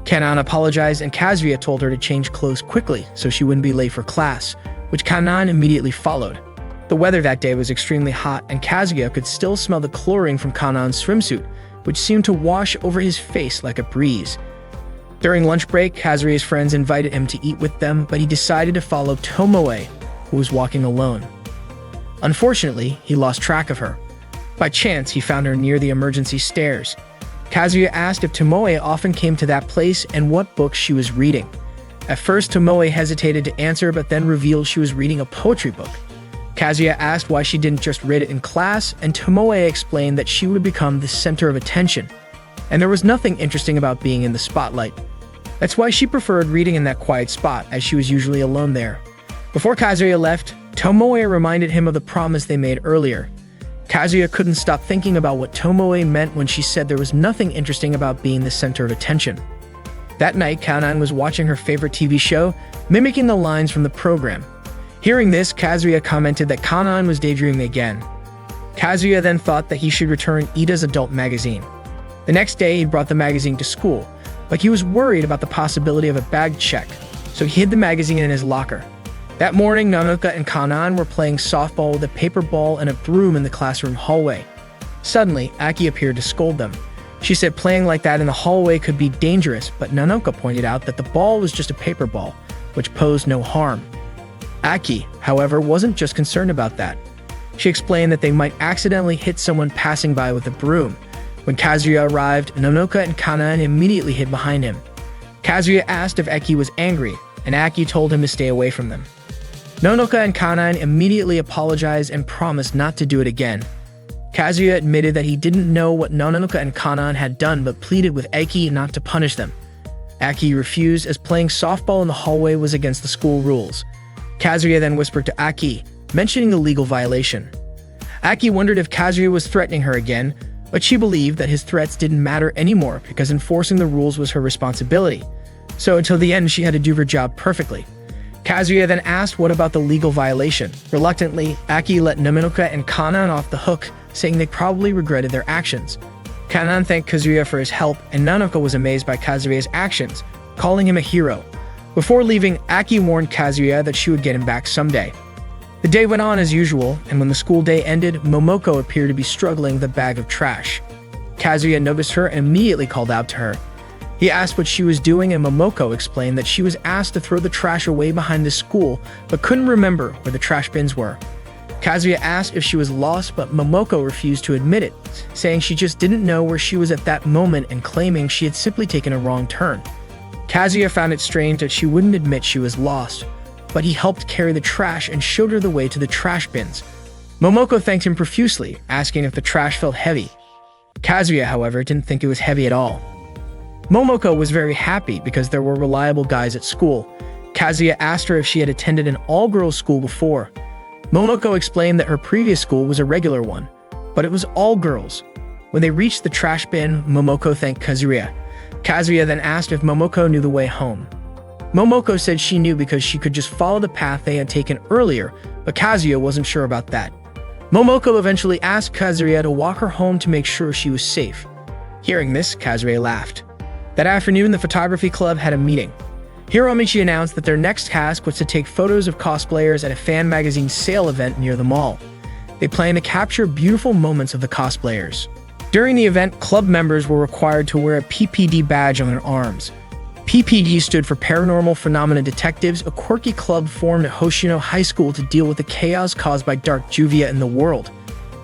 Kanan apologized, and Kazuya told her to change clothes quickly so she wouldn't be late for class, which Kanan immediately followed. The weather that day was extremely hot, and Kazuya could still smell the chlorine from Kanan's swimsuit, which seemed to wash over his face like a breeze. During lunch break, Kazuya's friends invited him to eat with them, but he decided to follow Tomoe, who was walking alone. Unfortunately, he lost track of her. By chance, he found her near the emergency stairs. Kazuya asked if Tomoe often came to that place and what books she was reading. At first, Tomoe hesitated to answer, but then revealed she was reading a poetry book. Kazuya asked why she didn't just read it in class, and Tomoe explained that she would become the center of attention, and there was nothing interesting about being in the spotlight. That's why she preferred reading in that quiet spot, as she was usually alone there. Before Kazuya left, Tomoe reminded him of the promise they made earlier. Kazuya couldn't stop thinking about what Tomoe meant when she said there was nothing interesting about being the center of attention. That night, Kanan was watching her favorite TV show, mimicking the lines from the program. Hearing this, Kazuya commented that Kanan was daydreaming again. Kazuya then thought that he should return Ida's adult magazine. The next day, he brought the magazine to school, but he was worried about the possibility of a bag check, so he hid the magazine in his locker. That morning, Nanoka and Kanan were playing softball with a paper ball and a broom in the classroom hallway. Suddenly, Aki appeared to scold them. She said playing like that in the hallway could be dangerous, but Nanoka pointed out that the ball was just a paper ball, which posed no harm. Aki, however, wasn't just concerned about that. She explained that they might accidentally hit someone passing by with a broom. When Kazuya arrived, Nanoka and Kanan immediately hid behind him. Kazuya asked if Aki was angry, and Aki told him to stay away from them. Nanoka and Kanan immediately apologized and promised not to do it again. Kazuya admitted that he didn't know what Nanoka and Kanan had done, but pleaded with Aki not to punish them. Aki refused, as playing softball in the hallway was against the school rules. Kazuya then whispered to Aki, mentioning the legal violation. Aki wondered if Kazuya was threatening her again, but she believed that his threats didn't matter anymore because enforcing the rules was her responsibility. So until the end, she had to do her job perfectly. Kazuya then asked what about the legal violation. Reluctantly, Aki let Nanoka and Kanan off the hook, saying they probably regretted their actions. Kanan thanked Kazuya for his help, and Nanoka was amazed by Kazuya's actions, calling him a hero. Before leaving, Aki warned Kazuya that she would get him back someday. The day went on as usual, and when the school day ended, Momoko appeared to be struggling with a bag of trash. Kazuya noticed her and immediately called out to her. He asked what she was doing, and Momoko explained that she was asked to throw the trash away behind the school, but couldn't remember where the trash bins were. Kazuya asked if she was lost, but Momoko refused to admit it, saying she just didn't know where she was at that moment and claiming she had simply taken a wrong turn. Kazuya found it strange that she wouldn't admit she was lost, but he helped carry the trash and showed her the way to the trash bins. Momoko thanked him profusely, asking if the trash felt heavy. Kazuya, however, didn't think it was heavy at all. Momoko was very happy because there were reliable guys at school. Kazuya asked her if she had attended an all-girls school before. Momoko explained that her previous school was a regular one, but it was all girls. When they reached the trash bin, Momoko thanked Kazuya. Kazuya then asked if Momoko knew the way home. Momoko said she knew because she could just follow the path they had taken earlier, but Kazuya wasn't sure about that. Momoko eventually asked Kazuya to walk her home to make sure she was safe. Hearing this, Kazuya laughed. That afternoon, the photography club had a meeting. Hiromichi announced that their next task was to take photos of cosplayers at a fan magazine sale event near the mall. They planned to capture beautiful moments of the cosplayers. During the event, club members were required to wear a PPD badge on their arms. PPD stood for Paranormal Phenomena Detectives, a quirky club formed at Hoshino High School to deal with the chaos caused by dark juvia in the world.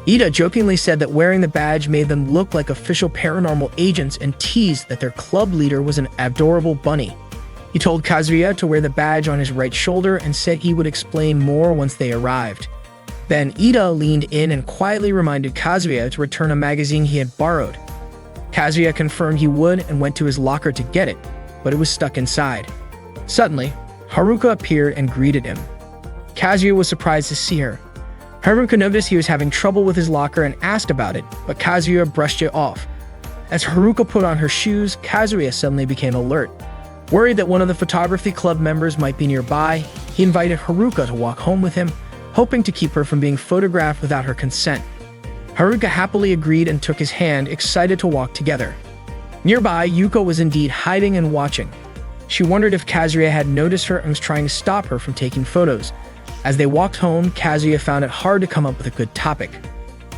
Ida jokingly said that wearing the badge made them look like official paranormal agents and teased that their club leader was an adorable bunny. He told Kazuya to wear the badge on his right shoulder and said he would explain more once they arrived. Then Ida leaned in and quietly reminded Kazuya to return a magazine he had borrowed. Kazuya confirmed he would and went to his locker to get it, but it was stuck inside. Suddenly, Haruka appeared and greeted him. Kazuya was surprised to see her. Haruka noticed he was having trouble with his locker and asked about it, but Kazuya brushed it off. As Haruka put on her shoes, Kazuya suddenly became alert. Worried that one of the photography club members might be nearby, he invited Haruka to walk home with him, hoping to keep her from being photographed without her consent. Haruka happily agreed and took his hand, excited to walk together. Nearby, Yuko was indeed hiding and watching. She wondered if Kazuya had noticed her and was trying to stop her from taking photos. As they walked home, Kazuya found it hard to come up with a good topic.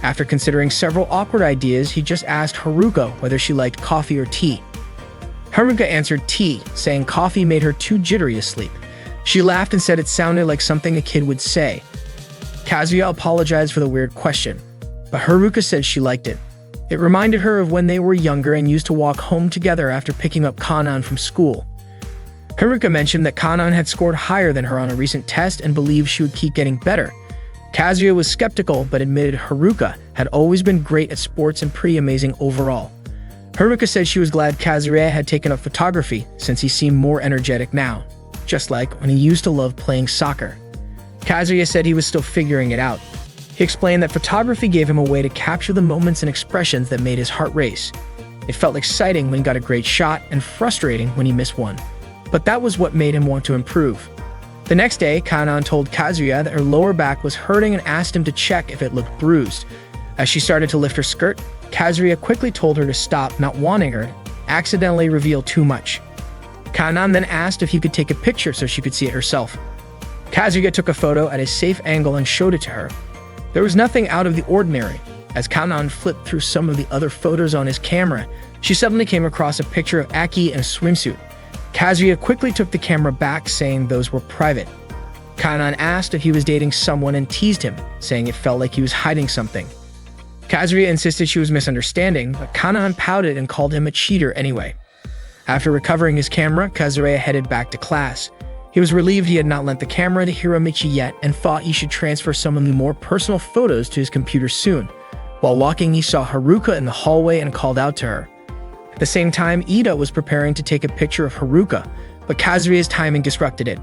After considering several awkward ideas, he just asked Haruka whether she liked coffee or tea. Haruka answered tea, saying coffee made her too jittery to sleep. She laughed and said it sounded like something a kid would say. Kazuya apologized for the weird question, but Haruka said she liked it. It reminded her of when they were younger and used to walk home together after picking up Kanan from school. Haruka mentioned that Kanan had scored higher than her on a recent test and believed she would keep getting better. Kazuya was skeptical but admitted Haruka had always been great at sports and pretty amazing overall. Haruka said she was glad Kazuya had taken up photography since he seemed more energetic now, just like when he used to love playing soccer. Kazuya said he was still figuring it out. He explained that photography gave him a way to capture the moments and expressions that made his heart race. It felt exciting when he got a great shot and frustrating when he missed one. But that was what made him want to improve. The next day, Kanan told Kazuya that her lower back was hurting and asked him to check if it looked bruised. As she started to lift her skirt, Kazuya quickly told her to stop, not wanting her to accidentally reveal too much. Kanan then asked if he could take a picture so she could see it herself. Kazuya took a photo at a safe angle and showed it to her. There was nothing out of the ordinary. As Kanan flipped through some of the other photos on his camera, she suddenly came across a picture of Aki in a swimsuit. Kazuya quickly took the camera back, saying those were private. Kanan asked if he was dating someone and teased him, saying it felt like he was hiding something. Kazuya insisted she was misunderstanding, but Kanan pouted and called him a cheater anyway. After recovering his camera, Kazuya headed back to class. He was relieved he had not lent the camera to Hiromichi yet and thought he should transfer some of the more personal photos to his computer soon. While walking, he saw Haruka in the hallway and called out to her. At the same time, Ida was preparing to take a picture of Haruka, but Kazuya's timing disrupted it.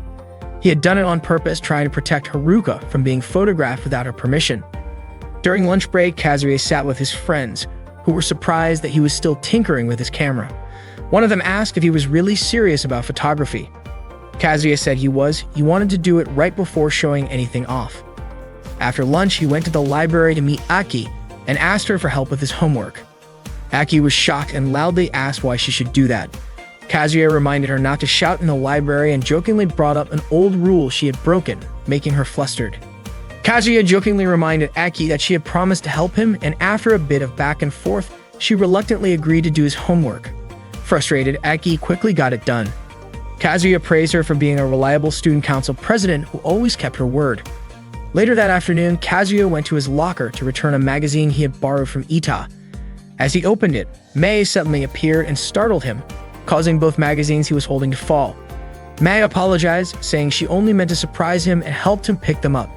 He had done it on purpose, trying to protect Haruka from being photographed without her permission. During lunch break, Kazuya sat with his friends, who were surprised that he was still tinkering with his camera. One of them asked if he was really serious about photography. Kazuya said he wanted to do it right before showing anything off. After lunch, he went to the library to meet Aki and asked her for help with his homework. Aki was shocked and loudly asked why she should do that. Kazuya reminded her not to shout in the library and jokingly brought up an old rule she had broken, making her flustered. Kazuya jokingly reminded Aki that she had promised to help him, and after a bit of back and forth, she reluctantly agreed to do his homework. Frustrated, Aki quickly got it done. Kazuya praised her for being a reliable student council president who always kept her word. Later that afternoon, Kazuya went to his locker to return a magazine he had borrowed from Ita. As he opened it, Mei suddenly appeared and startled him, causing both magazines he was holding to fall. Mei apologized, saying she only meant to surprise him and helped him pick them up.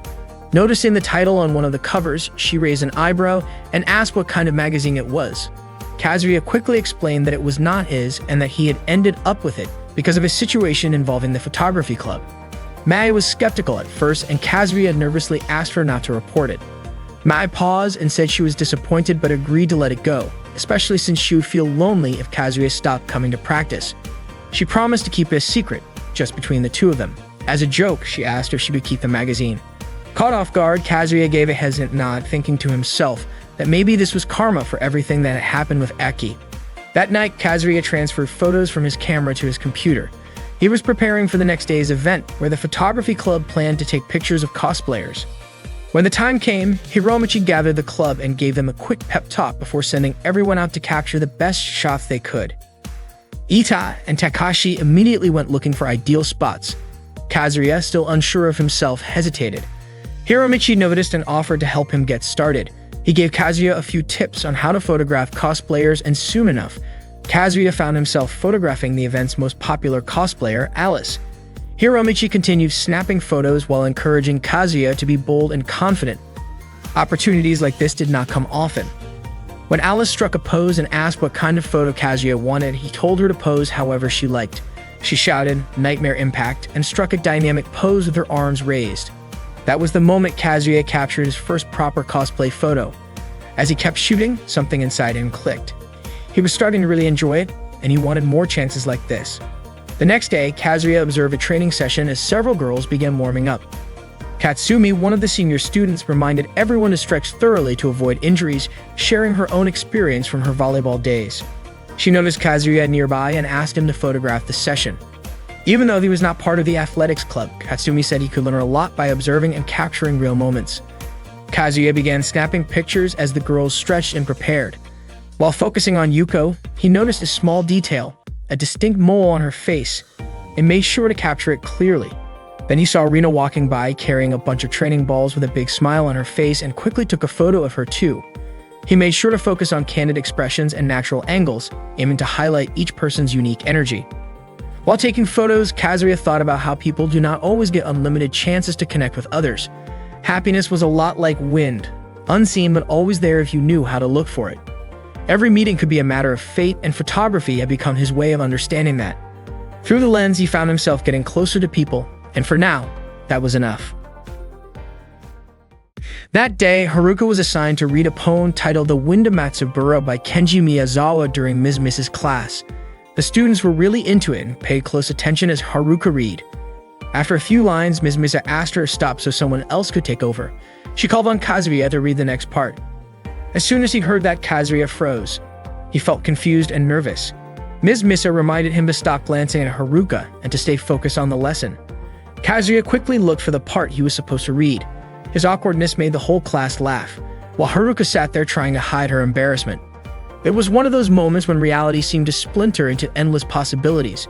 Noticing the title on one of the covers, she raised an eyebrow and asked what kind of magazine it was. Kazuya quickly explained that it was not his and that he had ended up with it because of a situation involving the photography club. Mei was skeptical at first, and Kazuya nervously asked her not to report it. Mei paused and said she was disappointed but agreed to let it go, especially since she would feel lonely if Kazuya stopped coming to practice. She promised to keep it a secret, just between the two of them. As a joke, she asked if she could keep the magazine. Caught off guard, Kazuya gave a hesitant nod, thinking to himself that maybe this was karma for everything that had happened with Aki. That night, Kazuya transferred photos from his camera to his computer. He was preparing for the next day's event, where the photography club planned to take pictures of cosplayers. When the time came, Hiromichi gathered the club and gave them a quick pep talk before sending everyone out to capture the best shots they could. Ita and Takashi immediately went looking for ideal spots. Kazuya, still unsure of himself, hesitated. Hiromichi noticed and offered to help him get started. He gave Kazuya a few tips on how to photograph cosplayers, and soon enough, Kazuya found himself photographing the event's most popular cosplayer, Alice. Hiromichi continued snapping photos while encouraging Kazuya to be bold and confident. Opportunities like this did not come often. When Alice struck a pose and asked what kind of photo Kazuya wanted, he told her to pose however she liked. She shouted, "Nightmare Impact," and struck a dynamic pose with her arms raised. That was the moment Kazuya captured his first proper cosplay photo. As he kept shooting, something inside him clicked. He was starting to really enjoy it, and he wanted more chances like this. The next day, Kazuya observed a training session as several girls began warming up. Katsumi, one of the senior students, reminded everyone to stretch thoroughly to avoid injuries, sharing her own experience from her volleyball days. She noticed Kazuya nearby and asked him to photograph the session. Even though he was not part of the athletics club, Katsumi said he could learn a lot by observing and capturing real moments. Kazuya began snapping pictures as the girls stretched and prepared. While focusing on Yuko, he noticed a small detail, a distinct mole on her face, and made sure to capture it clearly. Then he saw Rina walking by carrying a bunch of training balls with a big smile on her face and quickly took a photo of her too. He made sure to focus on candid expressions and natural angles, aiming to highlight each person's unique energy. While taking photos, Kazuya thought about how people do not always get unlimited chances to connect with others. Happiness was a lot like wind, unseen but always there if you knew how to look for it. Every meeting could be a matter of fate, and photography had become his way of understanding that. Through the lens, he found himself getting closer to people, and for now, that was enough. That day, Haruka was assigned to read a poem titled The Wind of Matsubura by Kenji Miyazawa during Ms. Mrs. class. The students were really into it and paid close attention as Haruka read. After a few lines, Ms. Misa asked her to stop so someone else could take over. She called on Kazuya to read the next part. As soon as he heard that, Kazuya froze. He felt confused and nervous. Ms. Misa reminded him to stop glancing at Haruka and to stay focused on the lesson. Kazuya quickly looked for the part he was supposed to read. His awkwardness made the whole class laugh, while Haruka sat there trying to hide her embarrassment. It was one of those moments when reality seemed to splinter into endless possibilities,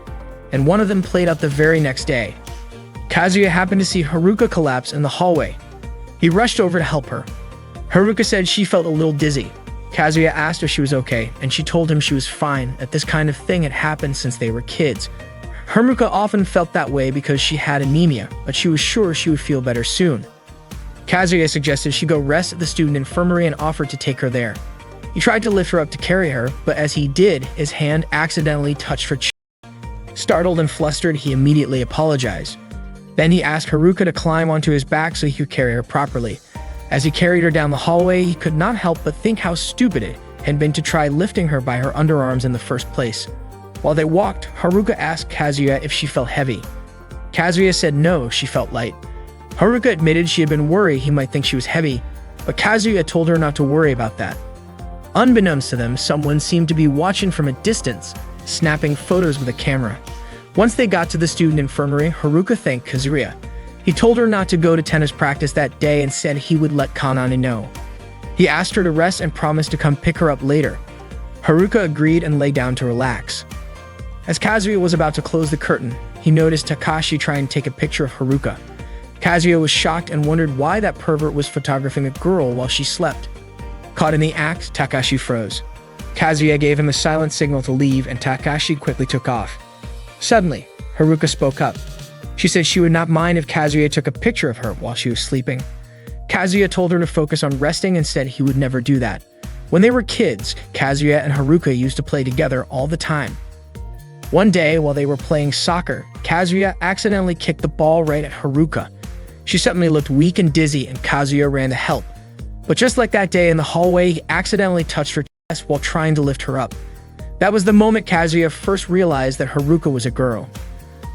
and one of them played out the very next day. Kazuya happened to see Haruka collapse in the hallway. He rushed over to help her. Haruka said she felt a little dizzy. Kazuya asked if she was okay, and she told him she was fine, that this kind of thing had happened since they were kids. Haruka often felt that way because she had anemia, but she was sure she would feel better soon. Kazuya suggested she go rest at the student infirmary and offered to take her there. He tried to lift her up to carry her, but as he did, his hand accidentally touched her chin. Startled and flustered, he immediately apologized. Then he asked Haruka to climb onto his back so he could carry her properly. As he carried her down the hallway, he could not help but think how stupid it had been to try lifting her by her underarms in the first place. While they walked, Haruka asked Kazuya if she felt heavy. Kazuya said no, she felt light. Haruka admitted she had been worried he might think she was heavy, but Kazuya told her not to worry about that. Unbeknownst to them, someone seemed to be watching from a distance, snapping photos with a camera. Once they got to the student infirmary, Haruka thanked Kazuya. He told her not to go to tennis practice that day and said he would let Kanane know. He asked her to rest and promised to come pick her up later. Haruka agreed and lay down to relax. As Kazuya was about to close the curtain, he noticed Takashi trying to take a picture of Haruka. Kazuya was shocked and wondered why that pervert was photographing a girl while she slept. Caught in the act, Takashi froze. Kazuya gave him a silent signal to leave, and Takashi quickly took off. Suddenly, Haruka spoke up. She said she would not mind if Kazuya took a picture of her while she was sleeping. Kazuya told her to focus on resting and said he would never do that. When they were kids, Kazuya and Haruka used to play together all the time. One day, while they were playing soccer, Kazuya accidentally kicked the ball right at Haruka. She suddenly looked weak and dizzy, and Kazuya ran to help. But just like that day in the hallway, he accidentally touched her chest while trying to lift her up. That was the moment Kazuya first realized that Haruka was a girl.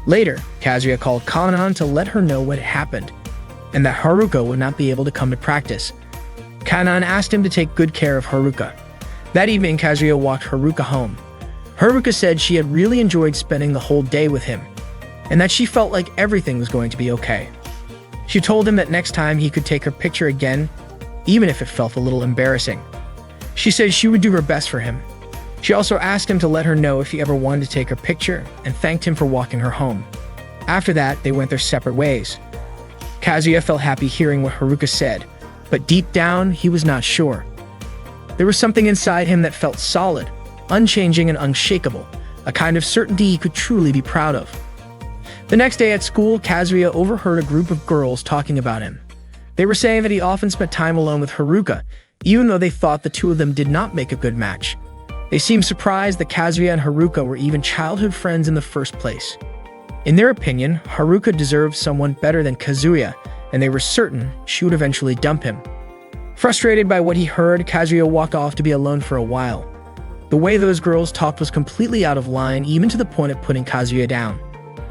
Later, Kazuya called Kanan to let her know what had happened, and that Haruka would not be able to come to practice. Kanan asked him to take good care of Haruka. That evening, Kazuya walked Haruka home. Haruka said she had really enjoyed spending the whole day with him, and that she felt like everything was going to be okay. She told him that next time he could take her picture again, even if it felt a little embarrassing. She said she would do her best for him. She also asked him to let her know if he ever wanted to take her picture and thanked him for walking her home. After that, they went their separate ways. Kazuya felt happy hearing what Haruka said, but deep down, he was not sure. There was something inside him that felt solid, unchanging and unshakable, a kind of certainty he could truly be proud of. The next day at school, Kazuya overheard a group of girls talking about him. They were saying that he often spent time alone with Haruka, even though they thought the two of them did not make a good match. They seemed surprised that Kazuya and Haruka were even childhood friends in the first place. In their opinion, Haruka deserved someone better than Kazuya, and they were certain she would eventually dump him. Frustrated by what he heard, Kazuya walked off to be alone for a while. The way those girls talked was completely out of line, even to the point of putting Kazuya down.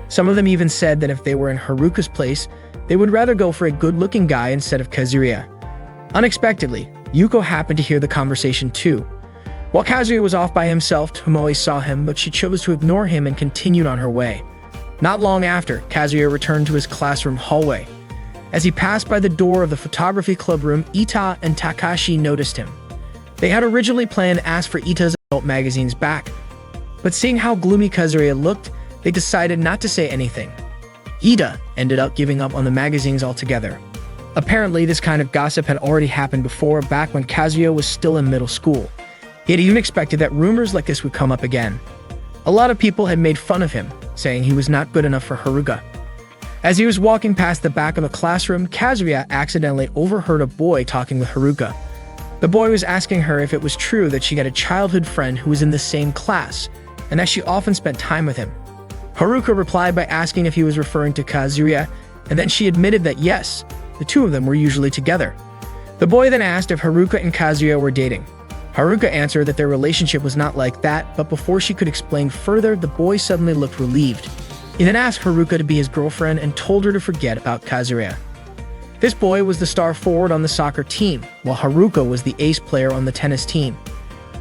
Some of them even said that if they were in Haruka's place, they would rather go for a good-looking guy instead of Kazuya. Unexpectedly, Yuko happened to hear the conversation too. While Kazuya was off by himself, Tomoe saw him, but she chose to ignore him and continued on her way. Not long after, Kazuya returned to his classroom hallway. As he passed by the door of the photography club room, Ita and Takashi noticed him. They had originally planned to ask for Ita's adult magazines back, but seeing how gloomy Kazuya looked, they decided not to say anything. Ida ended up giving up on the magazines altogether. Apparently, this kind of gossip had already happened before, back when Kazuya was still in middle school. He had even expected that rumors like this would come up again. A lot of people had made fun of him, saying he was not good enough for Haruka. As he was walking past the back of the classroom, Kazuya accidentally overheard a boy talking with Haruka. The boy was asking her if it was true that she had a childhood friend who was in the same class, and that she often spent time with him. Haruka replied by asking if he was referring to Kazuya, and then she admitted that yes, the two of them were usually together. The boy then asked if Haruka and Kazuya were dating. Haruka answered that their relationship was not like that, but before she could explain further, the boy suddenly looked relieved. He then asked Haruka to be his girlfriend and told her to forget about Kazuya. This boy was the star forward on the soccer team, while Haruka was the ace player on the tennis team.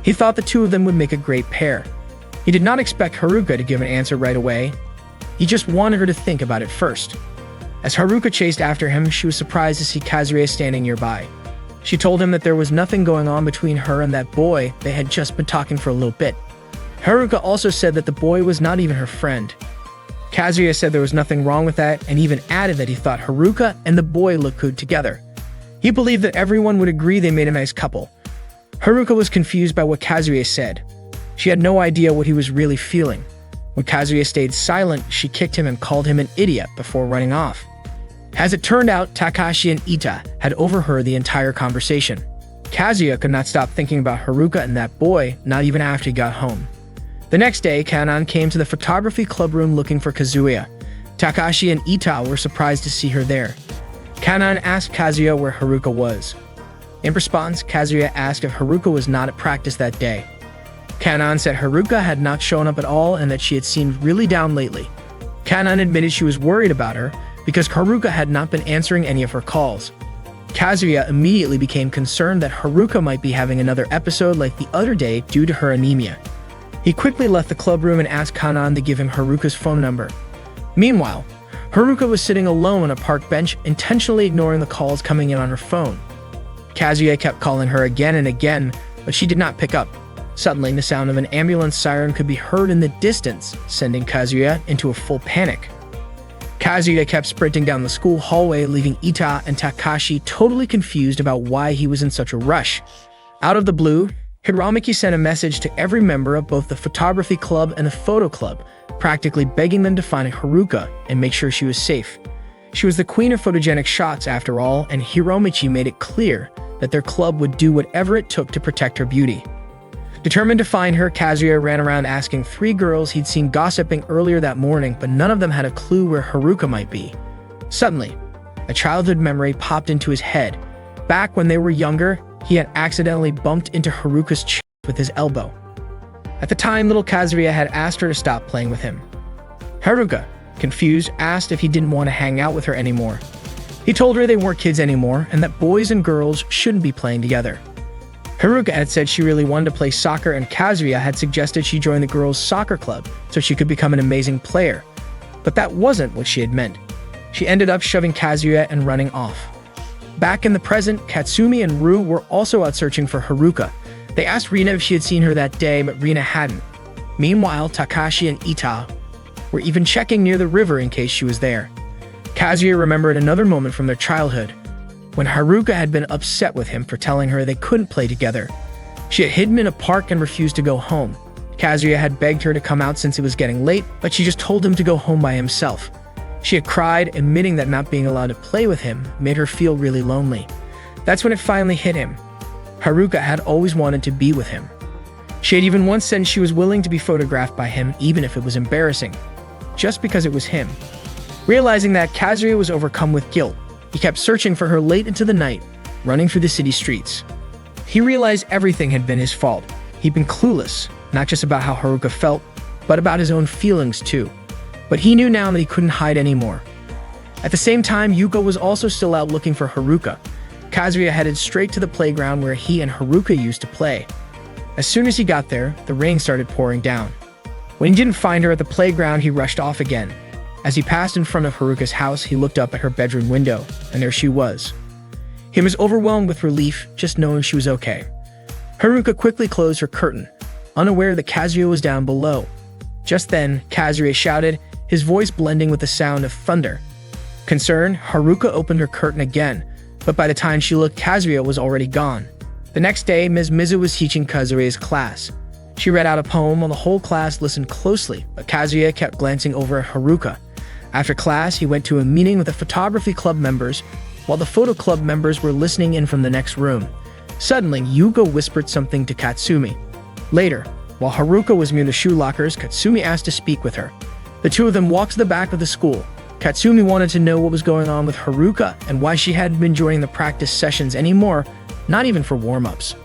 He thought the two of them would make a great pair. He did not expect Haruka to give an answer right away. He just wanted her to think about it first. As Haruka chased after him, she was surprised to see Kazuya standing nearby. She told him that there was nothing going on between her and that boy. They had just been talking for a little bit. Haruka also said that the boy was not even her friend. Kazuya said there was nothing wrong with that and even added that he thought Haruka and the boy looked good together. He believed that everyone would agree they made a nice couple. Haruka was confused by what Kazuya said. She had no idea what he was really feeling. When Kazuya stayed silent, she kicked him and called him an idiot before running off. As it turned out, Takashi and Ita had overheard the entire conversation. Kazuya could not stop thinking about Haruka and that boy, not even after he got home. The next day, Kanan came to the photography club room looking for Kazuya. Takashi and Ita were surprised to see her there. Kanan asked Kazuya where Haruka was. In response, Kazuya asked if Haruka was not at practice that day. Kanan said Haruka had not shown up at all and that she had seemed really down lately. Kanan admitted she was worried about her because Haruka had not been answering any of her calls. Kazuya immediately became concerned that Haruka might be having another episode like the other day due to her anemia. He quickly left the club room and asked Kanan to give him Haruka's phone number. Meanwhile, Haruka was sitting alone on a park bench, intentionally ignoring the calls coming in on her phone. Kazuya kept calling her again and again, but she did not pick up. Suddenly, the sound of an ambulance siren could be heard in the distance, sending Kazuya into a full panic. Kazuya kept sprinting down the school hallway, leaving Ita and Takashi totally confused about why he was in such a rush. Out of the blue, Hiramaki sent a message to every member of both the photography club and the photo club, practically begging them to find Haruka and make sure she was safe. She was the queen of photogenic shots after all, and Hiromichi made it clear that their club would do whatever it took to protect her beauty. Determined to find her, Kazuya ran around asking 3 girls he'd seen gossiping earlier that morning, but none of them had a clue where Haruka might be. Suddenly, a childhood memory popped into his head. Back when they were younger, he had accidentally bumped into Haruka's chest with his elbow. At the time, little Kazuya had asked her to stop playing with him. Haruka, confused, asked if he didn't want to hang out with her anymore. He told her they weren't kids anymore and that boys and girls shouldn't be playing together. Haruka had said she really wanted to play soccer, and Kazuya had suggested she join the girls' soccer club so she could become an amazing player. But that wasn't what she had meant. She ended up shoving Kazuya and running off. Back in the present, Katsumi and Rue were also out searching for Haruka. They asked Rina if she had seen her that day, but Rina hadn't. Meanwhile, Takashi and Ita were even checking near the river in case she was there. Kazuya remembered another moment from their childhood, when Haruka had been upset with him for telling her they couldn't play together. She had hidden in a park and refused to go home. Kazuya had begged her to come out since it was getting late, but she just told him to go home by himself. She had cried, admitting that not being allowed to play with him made her feel really lonely. That's when it finally hit him. Haruka had always wanted to be with him. She had even once said she was willing to be photographed by him even if it was embarrassing, just because it was him. Realizing that, Kazuya was overcome with guilt. He kept searching for her late into the night, running through the city streets. He realized everything had been his fault. He'd been clueless, not just about how Haruka felt, but about his own feelings too. But he knew now that he couldn't hide anymore. At the same time, Yuko was also still out looking for Haruka. Kazuya headed straight to the playground where he and Haruka used to play. As soon as he got there, the rain started pouring down. When he didn't find her at the playground, he rushed off again. As he passed in front of Haruka's house, he looked up at her bedroom window, and there she was. He was overwhelmed with relief, just knowing she was okay. Haruka quickly closed her curtain, unaware that Kazuya was down below. Just then, Kazuya shouted, his voice blending with the sound of thunder. Concerned, Haruka opened her curtain again, but by the time she looked, Kazuya was already gone. The next day, Ms. Mizu was teaching Kazuya's class. She read out a poem while the whole class listened closely, but Kazuya kept glancing over at Haruka. After class, he went to a meeting with the photography club members, while the photo club members were listening in from the next room. Suddenly, Yuko whispered something to Katsumi. Later, while Haruka was near the shoe lockers, Katsumi asked to speak with her. The two of them walked to the back of the school. Katsumi wanted to know what was going on with Haruka and why she hadn't been joining the practice sessions anymore, not even for warm-ups.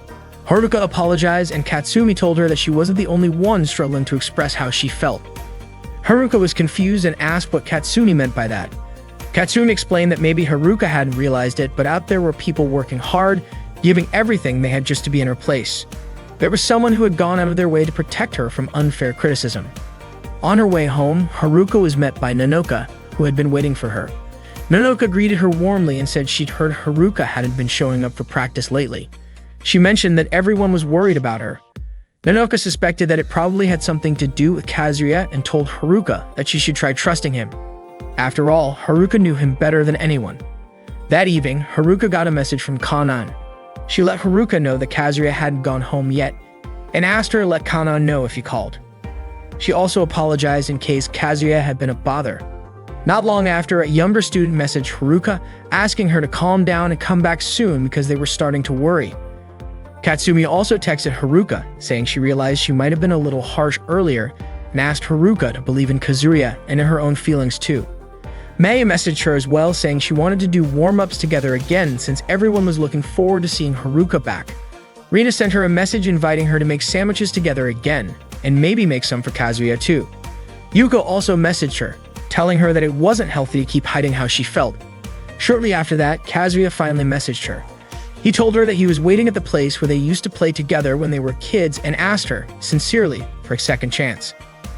Haruka apologized, and Katsumi told her that she wasn't the only one struggling to express how she felt. Haruka was confused and asked what Katsumi meant by that. Katsumi explained that maybe Haruka hadn't realized it, but out there were people working hard, giving everything they had just to be in her place. There was someone who had gone out of their way to protect her from unfair criticism. On her way home, Haruka was met by Nanoka, who had been waiting for her. Nanoka greeted her warmly and said she'd heard Haruka hadn't been showing up for practice lately. She mentioned that everyone was worried about her. Nanoka suspected that it probably had something to do with Kazuya and told Haruka that she should try trusting him. After all, Haruka knew him better than anyone. That evening, Haruka got a message from Kanan. She let Haruka know that Kazuya hadn't gone home yet, and asked her to let Kanan know if he called. She also apologized in case Kazuya had been a bother. Not long after, a younger student messaged Haruka, asking her to calm down and come back soon because they were starting to worry. Katsumi also texted Haruka, saying she realized she might have been a little harsh earlier, and asked Haruka to believe in Kazuya and in her own feelings too. Mei messaged her as well, saying she wanted to do warm-ups together again since everyone was looking forward to seeing Haruka back. Rina sent her a message inviting her to make sandwiches together again, and maybe make some for Kazuya too. Yuko also messaged her, telling her that it wasn't healthy to keep hiding how she felt. Shortly after that, Kazuya finally messaged her. He told her that he was waiting at the place where they used to play together when they were kids and asked her, sincerely, for a second chance.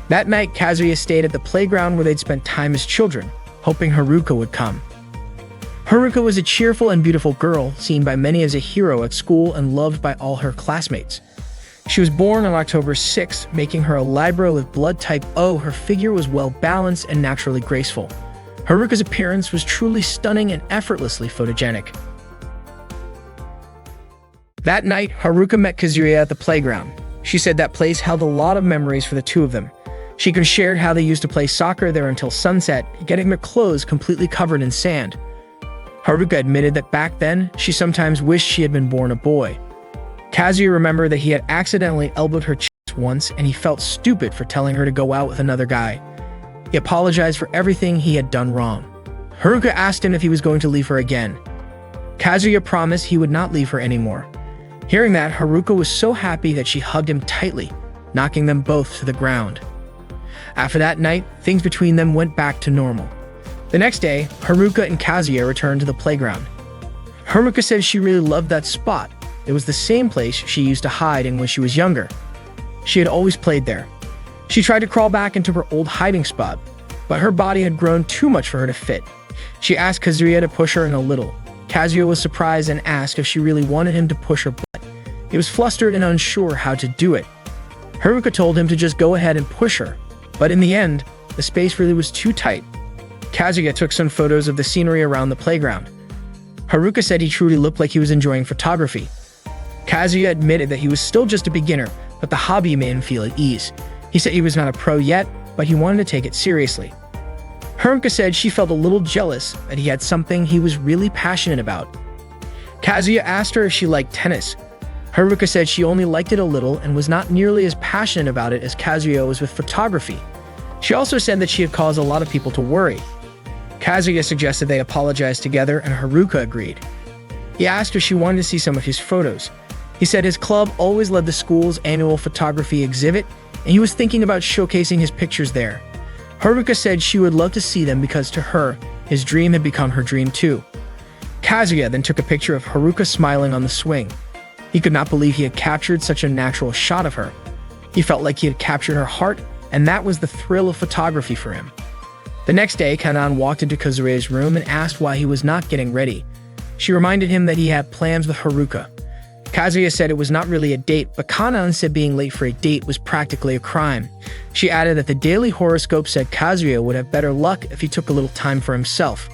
That night, Kazuya stayed at the playground where they'd spent time as children, hoping Haruka would come. Haruka was a cheerful and beautiful girl, seen by many as a hero at school and loved by all her classmates. She was born on October 6th, making her a Libra with blood type O. Her figure was well-balanced and naturally graceful. Haruka's appearance was truly stunning and effortlessly photogenic. That night, Haruka met Kazuya at the playground. She said that place held a lot of memories for the two of them. She shared how they used to play soccer there until sunset, getting their clothes completely covered in sand. Haruka admitted that back then, she sometimes wished she had been born a boy. Kazuya remembered that he had accidentally elbowed her chest once, and he felt stupid for telling her to go out with another guy. He apologized for everything he had done wrong. Haruka asked him if he was going to leave her again. Kazuya promised he would not leave her anymore. Hearing that, Haruka was so happy that she hugged him tightly, knocking them both to the ground. After that night, things between them went back to normal. The next day, Haruka and Kazuya returned to the playground. Haruka said she really loved that spot. It was the same place she used to hide in when she was younger. She had always played there. She tried to crawl back into her old hiding spot, but her body had grown too much for her to fit. She asked Kazuya to push her in a little. Kazuya was surprised and asked if she really wanted him to push her butt. He was flustered and unsure how to do it. Haruka told him to just go ahead and push her, but in the end, the space really was too tight. Kazuya took some photos of the scenery around the playground. Haruka said he truly looked like he was enjoying photography. Kazuya admitted that he was still just a beginner, but the hobby made him feel at ease. He said he was not a pro yet, but he wanted to take it seriously. Haruka said she felt a little jealous that he had something he was really passionate about. Kazuya asked her if she liked tennis. Haruka said she only liked it a little and was not nearly as passionate about it as Kazuya was with photography. She also said that she had caused a lot of people to worry. Kazuya suggested they apologize together and Haruka agreed. He asked if she wanted to see some of his photos. He said his club always led the school's annual photography exhibit and he was thinking about showcasing his pictures there. Haruka said she would love to see them because to her, his dream had become her dream too. Kazuya then took a picture of Haruka smiling on the swing. He could not believe he had captured such a natural shot of her. He felt like he had captured her heart, and that was the thrill of photography for him. The next day, Kanan walked into Kazuya's room and asked why he was not getting ready. She reminded him that he had plans with Haruka. Kazuya said it was not really a date, but Kanan said being late for a date was practically a crime. She added that the daily horoscope said Kazuya would have better luck if he took a little time for himself.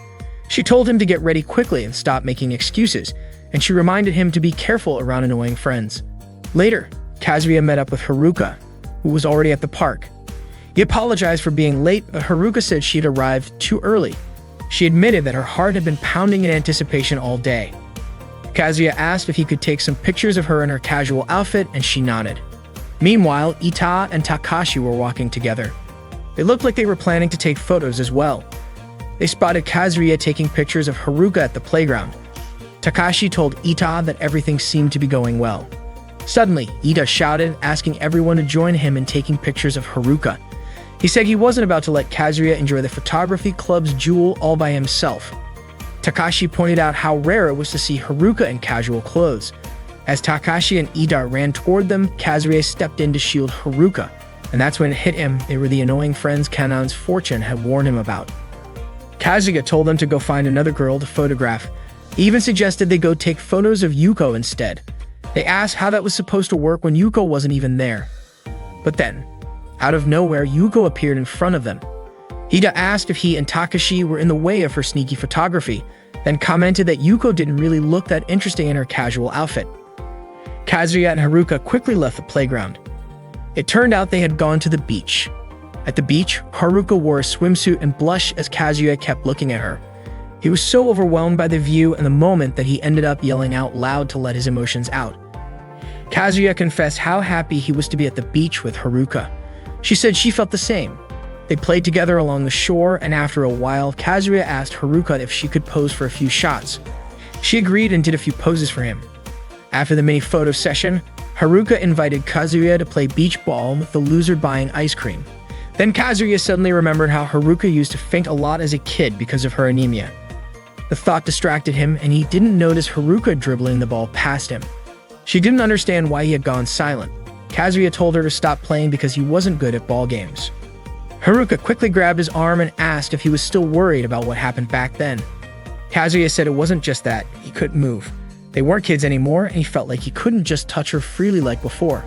She told him to get ready quickly and stop making excuses, and she reminded him to be careful around annoying friends. Later, Kazuya met up with Haruka, who was already at the park. He apologized for being late, but Haruka said she had arrived too early. She admitted that her heart had been pounding in anticipation all day. Kazuya asked if he could take some pictures of her in her casual outfit, and she nodded. Meanwhile, Ita and Takashi were walking together. They looked like they were planning to take photos as well. They spotted Kazuya taking pictures of Haruka at the playground. Takashi told Ita that everything seemed to be going well. Suddenly, Ita shouted, asking everyone to join him in taking pictures of Haruka. He said he wasn't about to let Kazuya enjoy the photography club's jewel all by himself. Takashi pointed out how rare it was to see Haruka in casual clothes. As Takashi and Ida ran toward them, Kazuya stepped in to shield Haruka, and that's when it hit him they were the annoying friends Kanan's fortune had warned him about. Kazuya told them to go find another girl to photograph. He even suggested they go take photos of Yuko instead. They asked how that was supposed to work when Yuko wasn't even there. But then, out of nowhere, Yuko appeared in front of them. Ida asked if he and Takashi were in the way of her sneaky photography, then commented that Yuko didn't really look that interesting in her casual outfit. Kazuya and Haruka quickly left the playground. It turned out they had gone to the beach. At the beach, Haruka wore a swimsuit and blushed as Kazuya kept looking at her. He was so overwhelmed by the view and the moment that he ended up yelling out loud to let his emotions out. Kazuya confessed how happy he was to be at the beach with Haruka. She said she felt the same. They played together along the shore, and after a while, Kazuya asked Haruka if she could pose for a few shots. She agreed and did a few poses for him. After the mini photo session, Haruka invited Kazuya to play beach ball with the loser buying ice cream. Then Kazuya suddenly remembered how Haruka used to faint a lot as a kid because of her anemia. The thought distracted him, and he didn't notice Haruka dribbling the ball past him. She didn't understand why he had gone silent. Kazuya told her to stop playing because he wasn't good at ball games. Haruka quickly grabbed his arm and asked if he was still worried about what happened back then. Kazuya said it wasn't just that, he couldn't move. They weren't kids anymore, and he felt like he couldn't just touch her freely like before.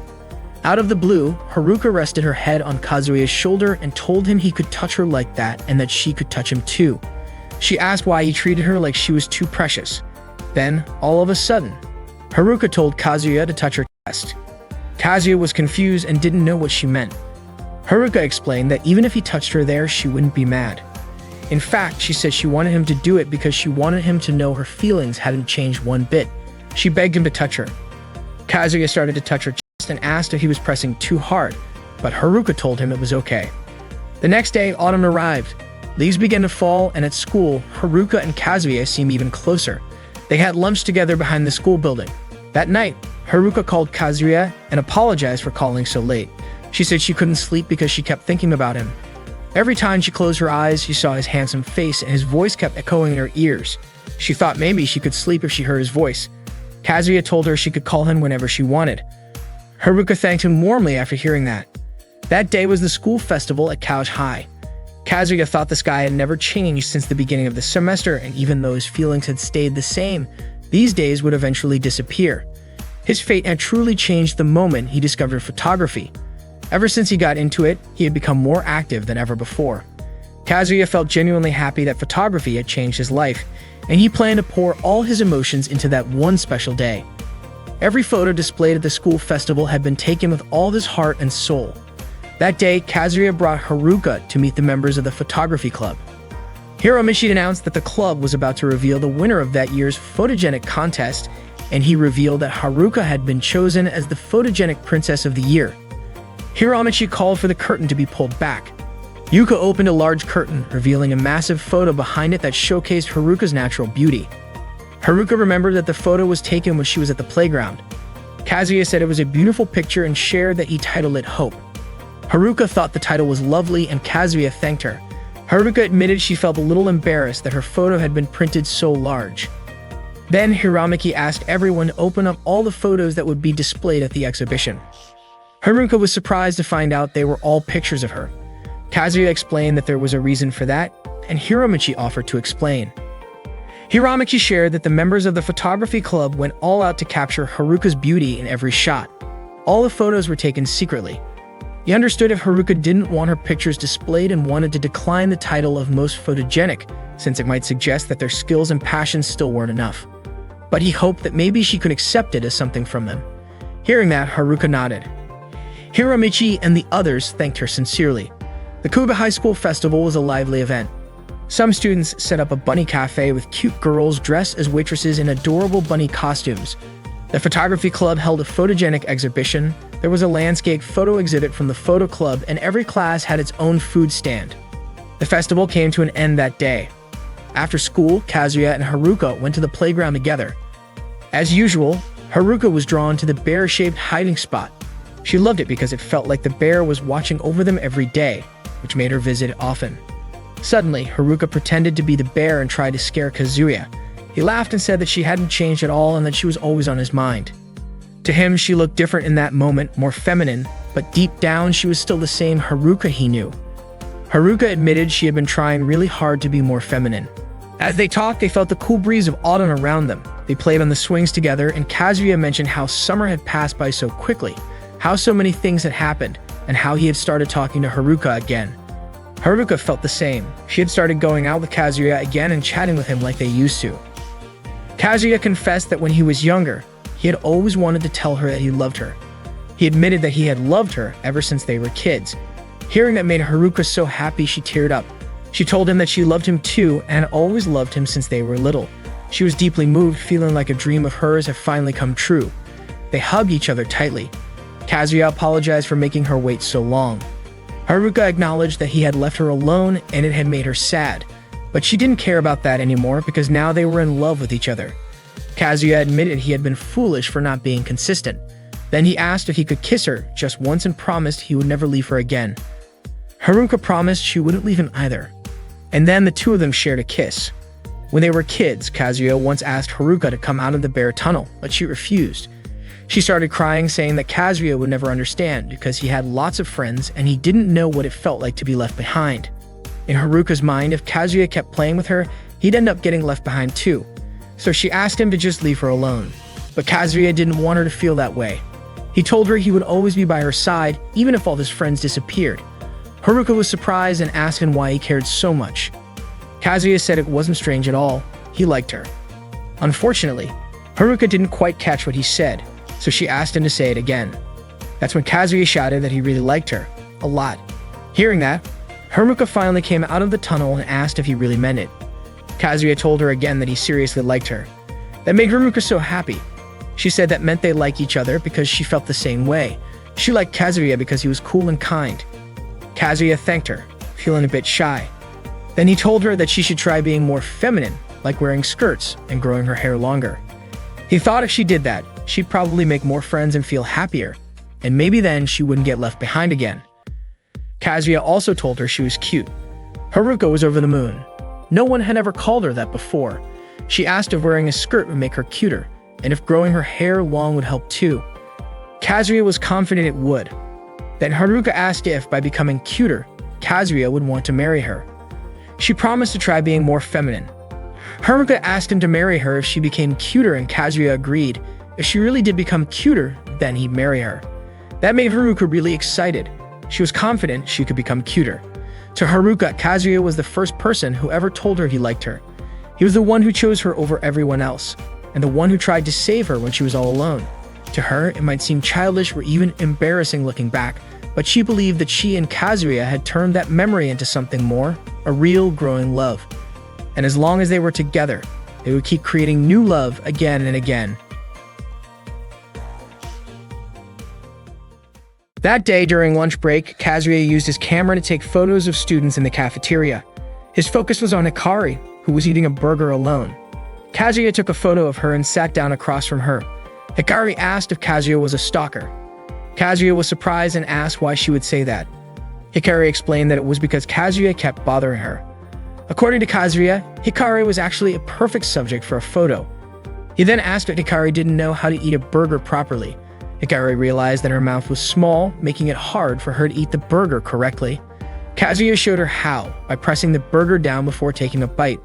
Out of the blue, Haruka rested her head on Kazuya's shoulder and told him he could touch her like that and that she could touch him too. She asked why he treated her like she was too precious. Then, all of a sudden, Haruka told Kazuya to touch her chest. Kazuya was confused and didn't know what she meant. Haruka explained that even if he touched her there, she wouldn't be mad. In fact, she said she wanted him to do it because she wanted him to know her feelings hadn't changed one bit. She begged him to touch her. Kazuya started to touch her chest and asked if he was pressing too hard, but Haruka told him it was okay. The next day, autumn arrived. Leaves began to fall, and at school, Haruka and Kazuya seemed even closer. They had lunch together behind the school building. That night, Haruka called Kazuya and apologized for calling so late. She said she couldn't sleep because she kept thinking about him. Every time she closed her eyes, she saw his handsome face and his voice kept echoing in her ears. She thought maybe she could sleep if she heard his voice. Kazuya told her she could call him whenever she wanted. Haruka thanked him warmly after hearing that. That day was the school festival at Couch High. Kazuya thought this guy had never changed since the beginning of the semester, and even though his feelings had stayed the same, these days would eventually disappear. His fate had truly changed the moment he discovered photography. Ever since he got into it, he had become more active than ever before. Kazuya felt genuinely happy that photography had changed his life, and he planned to pour all his emotions into that one special day. Every photo displayed at the school festival had been taken with all his heart and soul. That day, Kazuya brought Haruka to meet the members of the photography club. Hiromichi announced that the club was about to reveal the winner of that year's photogenic contest, and he revealed that Haruka had been chosen as the photogenic princess of the year. Hiromichi called for the curtain to be pulled back. Yuka opened a large curtain, revealing a massive photo behind it that showcased Haruka's natural beauty. Haruka remembered that the photo was taken when she was at the playground. Kazuya said it was a beautiful picture and shared that he titled it Hope. Haruka thought the title was lovely and Kazuya thanked her. Haruka admitted she felt a little embarrassed that her photo had been printed so large. Then Hiromichi asked everyone to open up all the photos that would be displayed at the exhibition. Haruka was surprised to find out they were all pictures of her. Kazuya explained that there was a reason for that, and Hiromichi offered to explain. Hiromichi shared that the members of the photography club went all out to capture Haruka's beauty in every shot. All the photos were taken secretly. He understood if Haruka didn't want her pictures displayed and wanted to decline the title of most photogenic, since it might suggest that their skills and passions still weren't enough. But he hoped that maybe she could accept it as something from them. Hearing that, Haruka nodded. Hiromichi and the others thanked her sincerely. The Kuba High School Festival was a lively event. Some students set up a bunny cafe with cute girls dressed as waitresses in adorable bunny costumes. The photography club held a photogenic exhibition. There was a landscape photo exhibit from the photo club, and every class had its own food stand. The festival came to an end that day. After school, Kazuya and Haruka went to the playground together. As usual, Haruka was drawn to the bear-shaped hiding spot. She loved it because it felt like the bear was watching over them every day, which made her visit it often. Suddenly, Haruka pretended to be the bear and tried to scare Kazuya. He laughed and said that she hadn't changed at all and that she was always on his mind. To him, she looked different in that moment, more feminine, but deep down, she was still the same Haruka he knew. Haruka admitted she had been trying really hard to be more feminine. As they talked, they felt the cool breeze of autumn around them. They played on the swings together, and Kazuya mentioned how summer had passed by so quickly, how so many things had happened, and how he had started talking to Haruka again. Haruka felt the same. She had started going out with Kazuya again and chatting with him like they used to. Kazuya confessed that when he was younger, he had always wanted to tell her that he loved her. He admitted that he had loved her ever since they were kids. Hearing that made Haruka so happy she teared up. She told him that she loved him too and had always loved him since they were little. She was deeply moved, feeling like a dream of hers had finally come true. They hugged each other tightly. Kazuya apologized for making her wait so long. Haruka acknowledged that he had left her alone and it had made her sad, but she didn't care about that anymore because now they were in love with each other. Kazuya admitted he had been foolish for not being consistent. Then he asked if he could kiss her just once and promised he would never leave her again. Haruka promised she wouldn't leave him either. And then the two of them shared a kiss. When they were kids, Kazuya once asked Haruka to come out of the bear tunnel, but she refused. She started crying, saying that Kazuya would never understand because he had lots of friends and he didn't know what it felt like to be left behind. In Haruka's mind, if Kazuya kept playing with her, he'd end up getting left behind too. So she asked him to just leave her alone. But Kazuya didn't want her to feel that way. He told her he would always be by her side, even if all his friends disappeared. Haruka was surprised and asked him why he cared so much. Kazuya said it wasn't strange at all. He liked her. Unfortunately, Haruka didn't quite catch what he said, so she asked him to say it again. That's when Kazuya shouted that he really liked her. A lot. Hearing that, Haruka finally came out of the tunnel and asked if he really meant it. Kazuya told her again that he seriously liked her. That made Haruka so happy. She said that meant they liked each other because she felt the same way. She liked Kazuya because he was cool and kind. Kazuya thanked her, feeling a bit shy. Then he told her that she should try being more feminine, like wearing skirts and growing her hair longer. He thought if she did that, she'd probably make more friends and feel happier, and maybe then she wouldn't get left behind again. Kazuya also told her she was cute. Haruka was over the moon. No one had ever called her that before. She asked if wearing a skirt would make her cuter, and if growing her hair long would help too. Kazuya was confident it would. Then Haruka asked if, by becoming cuter, Kazuya would want to marry her. She promised to try being more feminine. Haruka asked him to marry her if she became cuter, and Kazuya agreed. If she really did become cuter, then he'd marry her. That made Haruka really excited. She was confident she could become cuter. To Haruka, Kazuya was the first person who ever told her he liked her. He was the one who chose her over everyone else, and the one who tried to save her when she was all alone. To her, it might seem childish or even embarrassing looking back, but she believed that she and Kazuya had turned that memory into something more, a real growing love. And as long as they were together, they would keep creating new love again and again. That day during lunch break, Kazuya used his camera to take photos of students in the cafeteria. His focus was on Hikari, who was eating a burger alone. Kazuya took a photo of her and sat down across from her. Hikari asked if Kazuya was a stalker. Kazuya was surprised and asked why she would say that. Hikari explained that it was because Kazuya kept bothering her. According to Kazuya, Hikari was actually a perfect subject for a photo. He then asked if Hikari didn't know how to eat a burger properly. Hikari realized that her mouth was small, making it hard for her to eat the burger correctly. Kazuya showed her how, by pressing the burger down before taking a bite.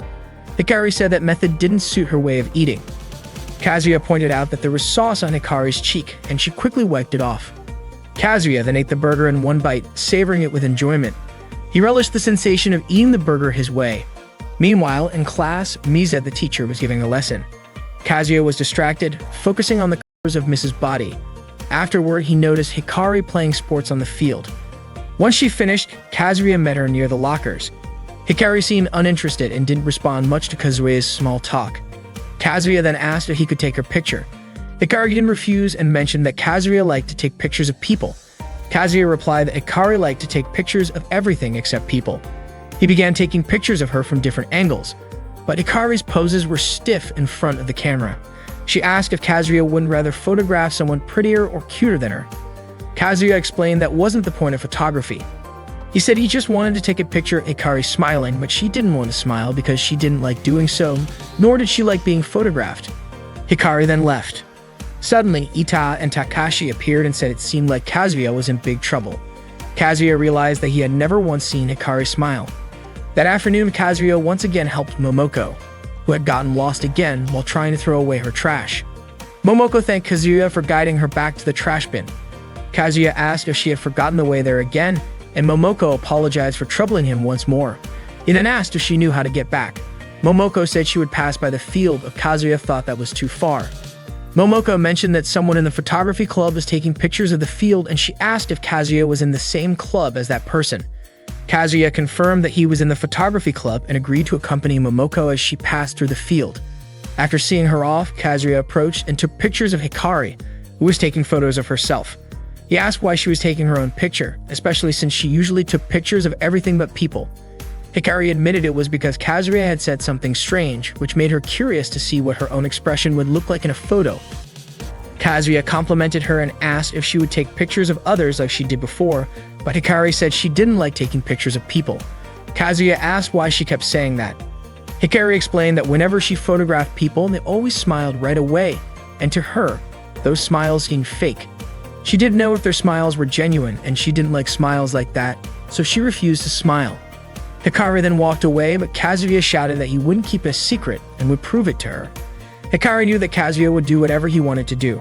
Hikari said that method didn't suit her way of eating. Kazuya pointed out that there was sauce on Hikari's cheek, and she quickly wiped it off. Kazuya then ate the burger in one bite, savoring it with enjoyment. He relished the sensation of eating the burger his way. Meanwhile, in class, Miza, the teacher, was giving a lesson. Kazuya was distracted, focusing on the colors of Mrs. Body. Afterward, he noticed Hikari playing sports on the field. Once she finished, Kazuya met her near the lockers. Hikari seemed uninterested and didn't respond much to Kazuya's small talk. Kazuya then asked if he could take her picture. Hikari didn't refuse and mentioned that Kazuya liked to take pictures of people. Kazuya replied that Hikari liked to take pictures of everything except people. He began taking pictures of her from different angles, but Hikari's poses were stiff in front of the camera. She asked if Kazuya wouldn't rather photograph someone prettier or cuter than her. Kazuya explained that wasn't the point of photography. He said he just wanted to take a picture of Hikari smiling, but she didn't want to smile because she didn't like doing so, nor did she like being photographed. Hikari then left. Suddenly, Ita and Takashi appeared and said it seemed like Kazuya was in big trouble. Kazuya realized that he had never once seen Hikari smile. That afternoon, Kazuya once again helped Momoko, who had gotten lost again while trying to throw away her trash. Momoko thanked Kazuya for guiding her back to the trash bin. Kazuya asked if she had forgotten the way there again, and Momoko apologized for troubling him once more. He then asked if she knew how to get back. Momoko said she would pass by the field, but Kazuya thought that was too far. Momoko mentioned that someone in the photography club was taking pictures of the field, and she asked if Kazuya was in the same club as that person. Kazuya confirmed that he was in the photography club and agreed to accompany Momoko as she passed through the field. After seeing her off, Kazuya approached and took pictures of Hikari, who was taking photos of herself. He asked why she was taking her own picture, especially since she usually took pictures of everything but people. Hikari admitted it was because Kazuya had said something strange, which made her curious to see what her own expression would look like in a photo. Kazuya complimented her and asked if she would take pictures of others like she did before, but Hikari said she didn't like taking pictures of people. Kazuya asked why she kept saying that. Hikari explained that whenever she photographed people, they always smiled right away, and to her, those smiles seemed fake. She didn't know if their smiles were genuine, and she didn't like smiles like that, so she refused to smile. Hikari then walked away, but Kazuya shouted that he wouldn't keep it a secret and would prove it to her. Hikari knew that Kazuya would do whatever he wanted to do.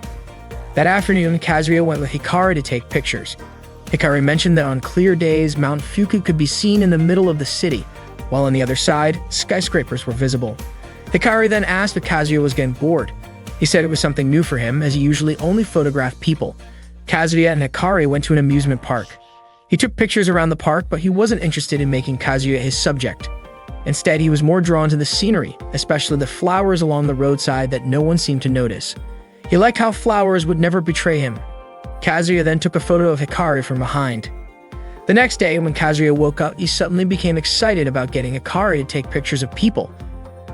That afternoon, Kazuya went with Hikari to take pictures. Hikari mentioned that on clear days, Mount Fuku could be seen in the middle of the city, while on the other side, skyscrapers were visible. Hikari then asked if Kazuya was getting bored. He said it was something new for him, as he usually only photographed people. Kazuya and Hikari went to an amusement park. He took pictures around the park, but he wasn't interested in making Kazuya his subject. Instead, he was more drawn to the scenery, especially the flowers along the roadside that no one seemed to notice. He liked how flowers would never betray him. Kazuya then took a photo of Hikari from behind. The next day, when Kazuya woke up, he suddenly became excited about getting Hikari to take pictures of people.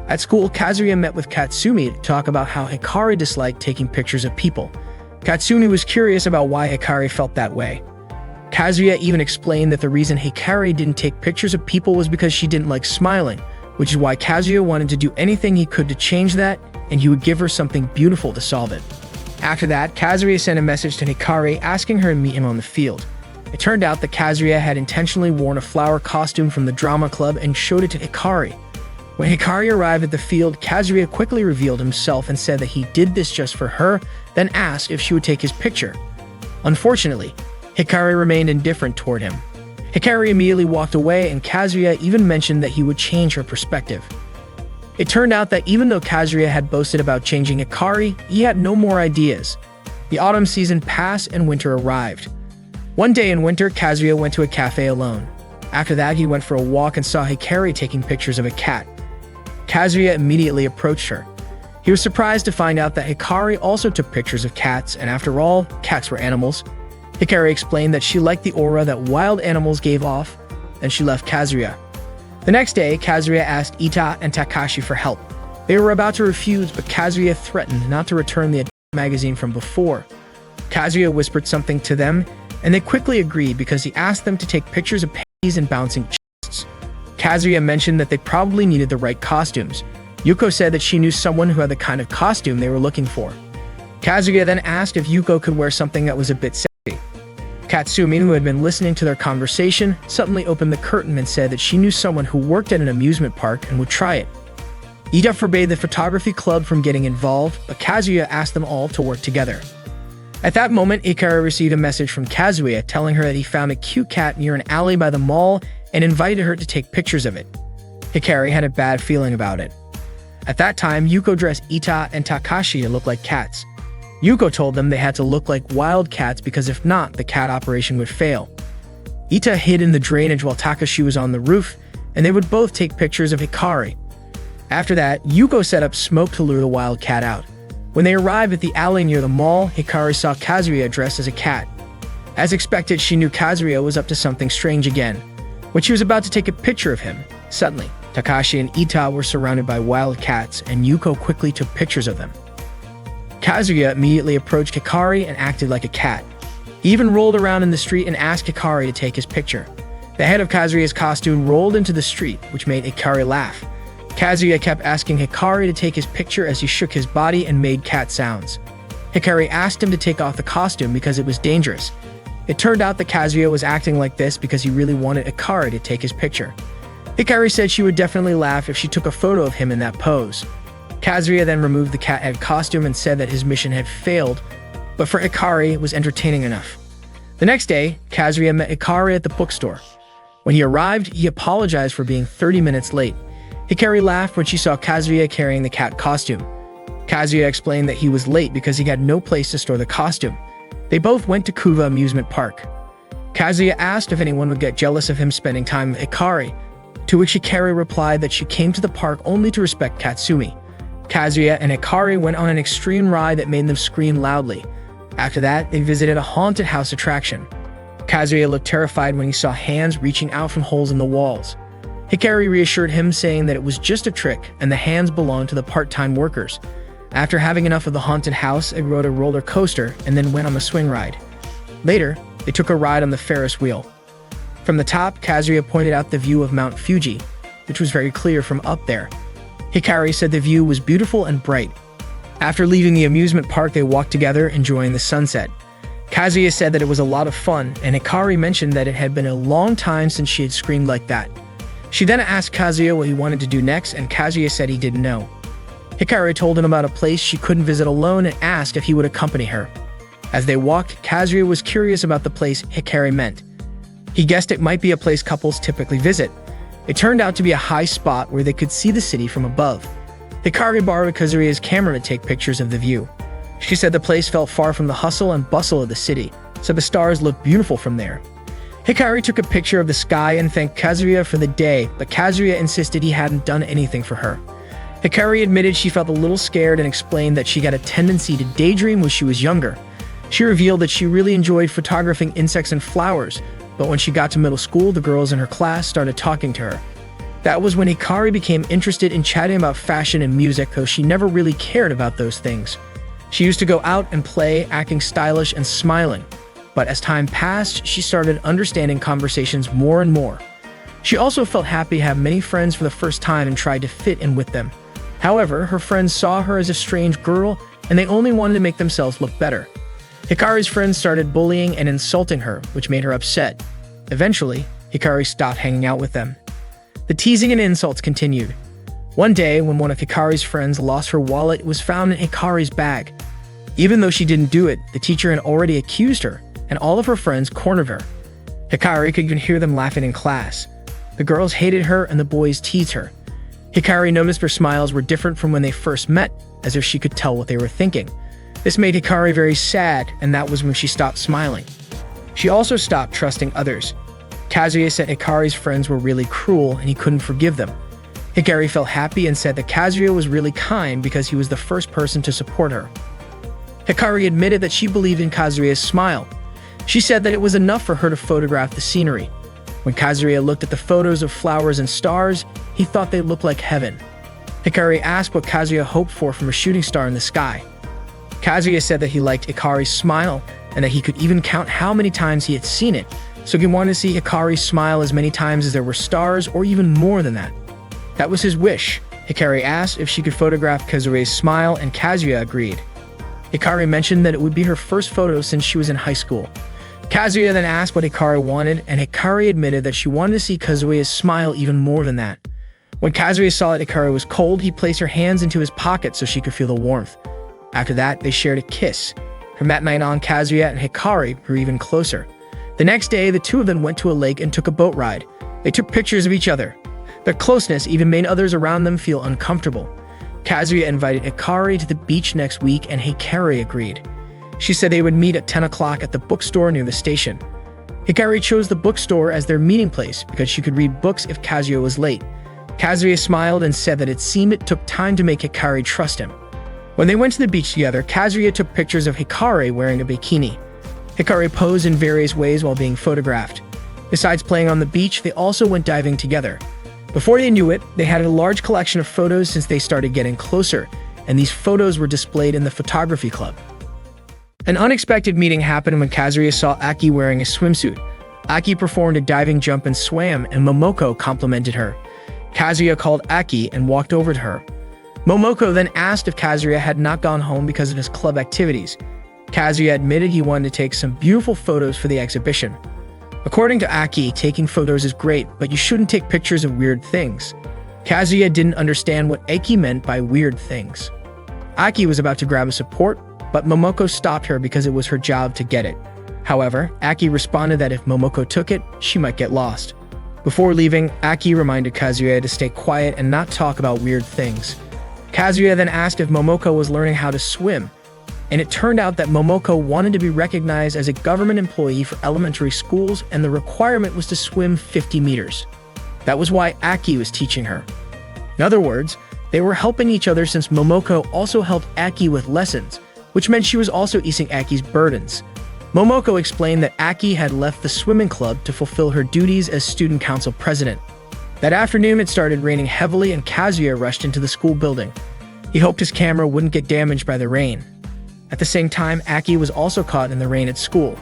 At school, Kazuya met with Katsumi to talk about how Hikari disliked taking pictures of people. Katsumi was curious about why Hikari felt that way. Kazuya even explained that the reason Hikari didn't take pictures of people was because she didn't like smiling, which is why Kazuya wanted to do anything he could to change that, and he would give her something beautiful to solve it. After that, Kazuya sent a message to Hikari asking her to meet him on the field. It turned out that Kazuya had intentionally worn a flower costume from the drama club and showed it to Hikari. When Hikari arrived at the field, Kazuya quickly revealed himself and said that he did this just for her, then asked if she would take his picture. Unfortunately, Hikari remained indifferent toward him. Hikari immediately walked away, and Kazuya even mentioned that he would change her perspective. It turned out that even though Kazuya had boasted about changing Hikari, he had no more ideas. The autumn season passed and winter arrived. One day in winter, Kazuya went to a cafe alone. After that, he went for a walk and saw Hikari taking pictures of a cat. Kazuya immediately approached her. He was surprised to find out that Hikari also took pictures of cats, and after all, cats were animals. Hikari explained that she liked the aura that wild animals gave off, and she left Kazuya. The next day, Kazuya asked Ita and Takashi for help. They were about to refuse, but Kazuya threatened not to return the magazine from before. Kazuya whispered something to them, and they quickly agreed because he asked them to take pictures of panties and bouncing chests. Kazuya mentioned that they probably needed the right costumes. Yuko said that she knew someone who had the kind of costume they were looking for. Kazuya then asked if Yuko could wear something that was a bit sexy. Katsumi, who had been listening to their conversation, suddenly opened the curtain and said that she knew someone who worked at an amusement park and would try it. Ida forbade the photography club from getting involved, but Kazuya asked them all to work together. At that moment, Hikari received a message from Kazuya telling her that he found a cute cat near an alley by the mall and invited her to take pictures of it. Hikari had a bad feeling about it. At that time, Yuko dressed Ita and Takashi to look like cats. Yuko told them they had to look like wild cats because if not, the cat operation would fail. Ita hid in the drainage while Takashi was on the roof, and they would both take pictures of Hikari. After that, Yuko set up smoke to lure the wild cat out. When they arrived at the alley near the mall, Hikari saw Kazuya dressed as a cat. As expected, she knew Kazuya was up to something strange again. When she was about to take a picture of him, suddenly, Takashi and Ita were surrounded by wild cats, and Yuko quickly took pictures of them. Kazuya immediately approached Hikari and acted like a cat. He even rolled around in the street and asked Hikari to take his picture. The head of Kazuya's costume rolled into the street, which made Hikari laugh. Kazuya kept asking Hikari to take his picture as he shook his body and made cat sounds. Hikari asked him to take off the costume because it was dangerous. It turned out that Kazuya was acting like this because he really wanted Hikari to take his picture. Hikari said she would definitely laugh if she took a photo of him in that pose. Kazuya then removed the cat head costume and said that his mission had failed, but for Hikari, it was entertaining enough. The next day, Kazuya met Hikari at the bookstore. When he arrived, he apologized for being 30 minutes late. Hikari laughed when she saw Kazuya carrying the cat costume. Kazuya explained that he was late because he had no place to store the costume. They both went to Kuva Amusement Park. Kazuya asked if anyone would get jealous of him spending time with Hikari, to which Hikari replied that she came to the park only to respect Katsumi. Kazuya and Hikari went on an extreme ride that made them scream loudly. After that, they visited a haunted house attraction. Kazuya looked terrified when he saw hands reaching out from holes in the walls. Hikari reassured him, saying that it was just a trick and the hands belonged to the part-time workers. After having enough of the haunted house, they rode a roller coaster and then went on a swing ride. Later, they took a ride on the Ferris wheel. From the top, Kazuya pointed out the view of Mount Fuji, which was very clear from up there. Hikari said the view was beautiful and bright. After leaving the amusement park, they walked together, enjoying the sunset. Kazuya said that it was a lot of fun, and Hikari mentioned that it had been a long time since she had screamed like that. She then asked Kazuya what he wanted to do next, and Kazuya said he didn't know. Hikari told him about a place she couldn't visit alone and asked if he would accompany her. As they walked, Kazuya was curious about the place Hikari meant. He guessed it might be a place couples typically visit. It turned out to be a high spot where they could see the city from above. Hikari borrowed Kazuya's camera to take pictures of the view. She said the place felt far from the hustle and bustle of the city, so the stars looked beautiful from there. Hikari took a picture of the sky and thanked Kazuya for the day, but Kazuya insisted he hadn't done anything for her. Hikari admitted she felt a little scared and explained that she had a tendency to daydream when she was younger. She revealed that she really enjoyed photographing insects and flowers, but when she got to middle school, the girls in her class started talking to her. That was when Hikari became interested in chatting about fashion and music, though she never really cared about those things. She used to go out and play, acting stylish and smiling. But as time passed, she started understanding conversations more and more. She also felt happy to have many friends for the first time and tried to fit in with them. However, her friends saw her as a strange girl, and they only wanted to make themselves look better. Hikari's friends started bullying and insulting her, which made her upset. Eventually, Hikari stopped hanging out with them. The teasing and insults continued. One day, when one of Hikari's friends lost her wallet, it was found in Hikari's bag. Even though she didn't do it, the teacher had already accused her, and all of her friends cornered her. Hikari could even hear them laughing in class. The girls hated her and the boys teased her. Hikari noticed her smiles were different from when they first met, as if she could tell what they were thinking. This made Hikari very sad, and that was when she stopped smiling. She also stopped trusting others. Kazuya said Hikari's friends were really cruel and he couldn't forgive them. Hikari felt happy and said that Kazuya was really kind because he was the first person to support her. Hikari admitted that she believed in Kazuya's smile. She said that it was enough for her to photograph the scenery. When Kazuya looked at the photos of flowers and stars, he thought they looked like heaven. Hikari asked what Kazuya hoped for from a shooting star in the sky. Kazuya said that he liked Hikari's smile and that he could even count how many times he had seen it, so he wanted to see Hikari smile as many times as there were stars or even more than that. That was his wish. Hikari asked if she could photograph Kazuya's smile and Kazuya agreed. Hikari mentioned that it would be her first photo since she was in high school. Kazuya then asked what Hikari wanted, and Hikari admitted that she wanted to see Kazuya's smile even more than that. When Kazuya saw that Hikari was cold, he placed her hands into his pocket so she could feel the warmth. After that, they shared a kiss. From that night on, Kazuya and Hikari grew even closer. The next day, the two of them went to a lake and took a boat ride. They took pictures of each other. Their closeness even made others around them feel uncomfortable. Kazuya invited Hikari to the beach next week, and Hikari agreed. She said they would meet at 10 o'clock at the bookstore near the station. Hikari chose the bookstore as their meeting place because she could read books if Kazuya was late. Kazuya smiled and said that it seemed it took time to make Hikari trust him. When they went to the beach together, Kazuya took pictures of Hikari wearing a bikini. Hikari posed in various ways while being photographed. Besides playing on the beach, they also went diving together. Before they knew it, they had a large collection of photos since they started getting closer, and these photos were displayed in the photography club. An unexpected meeting happened when Kazuya saw Aki wearing a swimsuit. Aki performed a diving jump and swam, and Momoko complimented her. Kazuya called Aki and walked over to her. Momoko then asked if Kazuya had not gone home because of his club activities. Kazuya admitted he wanted to take some beautiful photos for the exhibition. According to Aki, taking photos is great, but you shouldn't take pictures of weird things. Kazuya didn't understand what Aki meant by weird things. Aki was about to grab a support, but Momoko stopped her because it was her job to get it. However, Aki responded that if Momoko took it, she might get lost. Before leaving, Aki reminded Kazuya to stay quiet and not talk about weird things. Kazuya then asked if Momoko was learning how to swim, and it turned out that Momoko wanted to be recognized as a government employee for elementary schools, and the requirement was to swim 50 meters. That was why Aki was teaching her. In other words, they were helping each other since Momoko also helped Aki with lessons, which meant she was also easing Aki's burdens. Momoko explained that Aki had left the swimming club to fulfill her duties as student council president. That afternoon, it started raining heavily and Kazuya rushed into the school building. He hoped his camera wouldn't get damaged by the rain. At the same time, Aki was also caught in the rain at school.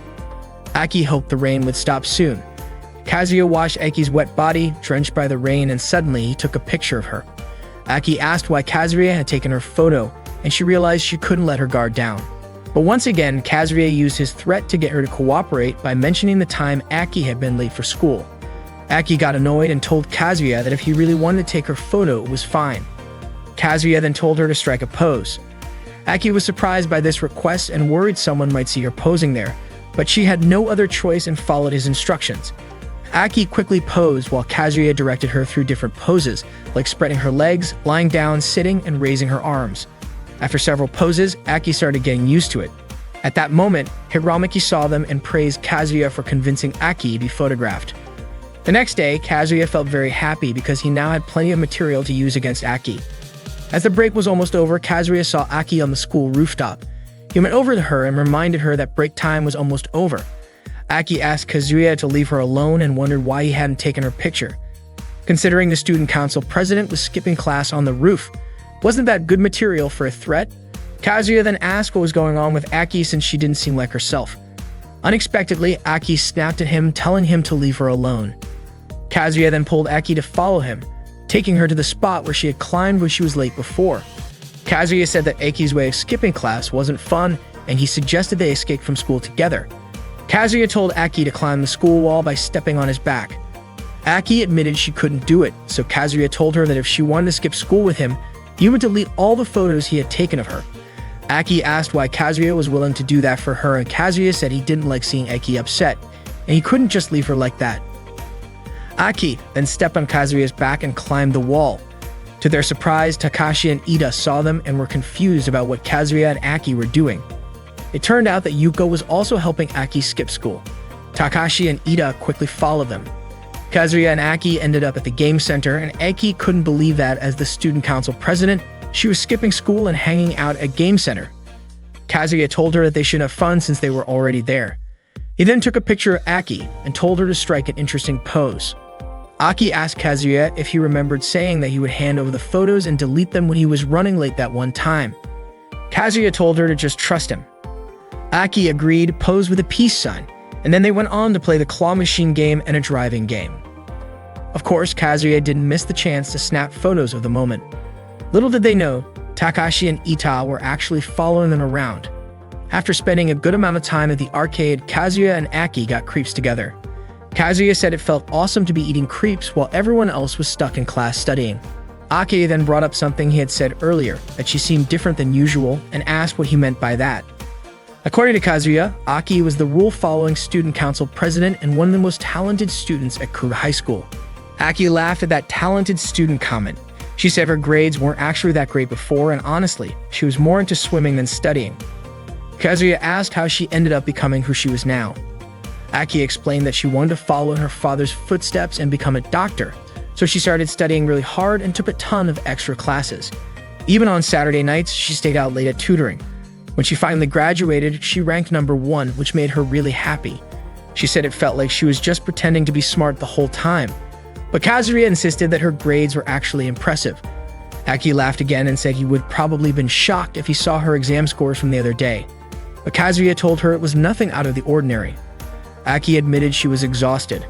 Aki hoped the rain would stop soon. Kazuya watched Aki's wet body, drenched by the rain, and suddenly he took a picture of her. Aki asked why Kazuya had taken her photo, and she realized she couldn't let her guard down. But once again, Kazuya used his threat to get her to cooperate by mentioning the time Aki had been late for school. Aki got annoyed and told Kazuya that if he really wanted to take her photo, it was fine. Kazuya then told her to strike a pose. Aki was surprised by this request and worried someone might see her posing there, but she had no other choice and followed his instructions. Aki quickly posed while Kazuya directed her through different poses, like spreading her legs, lying down, sitting, and raising her arms. After several poses, Aki started getting used to it. At that moment, Hiramaki saw them and praised Kazuya for convincing Aki to be photographed. The next day, Kazuya felt very happy because he now had plenty of material to use against Aki. As the break was almost over, Kazuya saw Aki on the school rooftop. He went over to her and reminded her that break time was almost over. Aki asked Kazuya to leave her alone and wondered why he hadn't taken her picture. Considering the student council president was skipping class on the roof, wasn't that good material for a threat? Kazuya then asked what was going on with Aki since she didn't seem like herself. Unexpectedly, Aki snapped at him, telling him to leave her alone. Kazuya then pulled Aki to follow him, taking her to the spot where she had climbed when she was late before. Kazuya said that Aki's way of skipping class wasn't fun and he suggested they escape from school together. Kazuya told Aki to climb the school wall by stepping on his back. Aki admitted she couldn't do it, so Kazuya told her that if she wanted to skip school with him, he would delete all the photos he had taken of her. Aki asked why Kazuya was willing to do that for her, and Kazuya said he didn't like seeing Aki upset, and he couldn't just leave her like that. Aki then stepped on Kazuya's back and climbed the wall. To their surprise, Takashi and Ida saw them and were confused about what Kazuya and Aki were doing. It turned out that Yuko was also helping Aki skip school. Takashi and Ida quickly followed them. Kazuya and Aki ended up at the game center, and Aki couldn't believe that as the student council president, she was skipping school and hanging out at game center. Kazuya told her that they should have fun since they were already there. He then took a picture of Aki and told her to strike an interesting pose. Aki asked Kazuya if he remembered saying that he would hand over the photos and delete them when he was running late that one time. Kazuya told her to just trust him. Aki agreed, posed with a peace sign, and then they went on to play the claw machine game and a driving game. Of course, Kazuya didn't miss the chance to snap photos of the moment. Little did they know, Takashi and Ita were actually following them around. After spending a good amount of time at the arcade, Kazuya and Aki got creeps together. Kazuya said it felt awesome to be eating creeps while everyone else was stuck in class studying. Aki then brought up something he had said earlier, that she seemed different than usual, and asked what he meant by that. According to Kazuya, Aki was the rule-following student council president and one of the most talented students at Kuru High School. Aki laughed at that talented student comment. She said her grades weren't actually that great before, and honestly, she was more into swimming than studying. Kazuya asked how she ended up becoming who she was now. Aki explained that she wanted to follow in her father's footsteps and become a doctor, so she started studying really hard and took a ton of extra classes. Even on Saturday nights, she stayed out late at tutoring. When she finally graduated, she ranked #1, which made her really happy. She said it felt like she was just pretending to be smart the whole time. But Kazuya insisted that her grades were actually impressive. Aki laughed again and said he would probably been shocked if he saw her exam scores from the other day. But Kazuya told her it was nothing out of the ordinary. Aki admitted she was exhausted.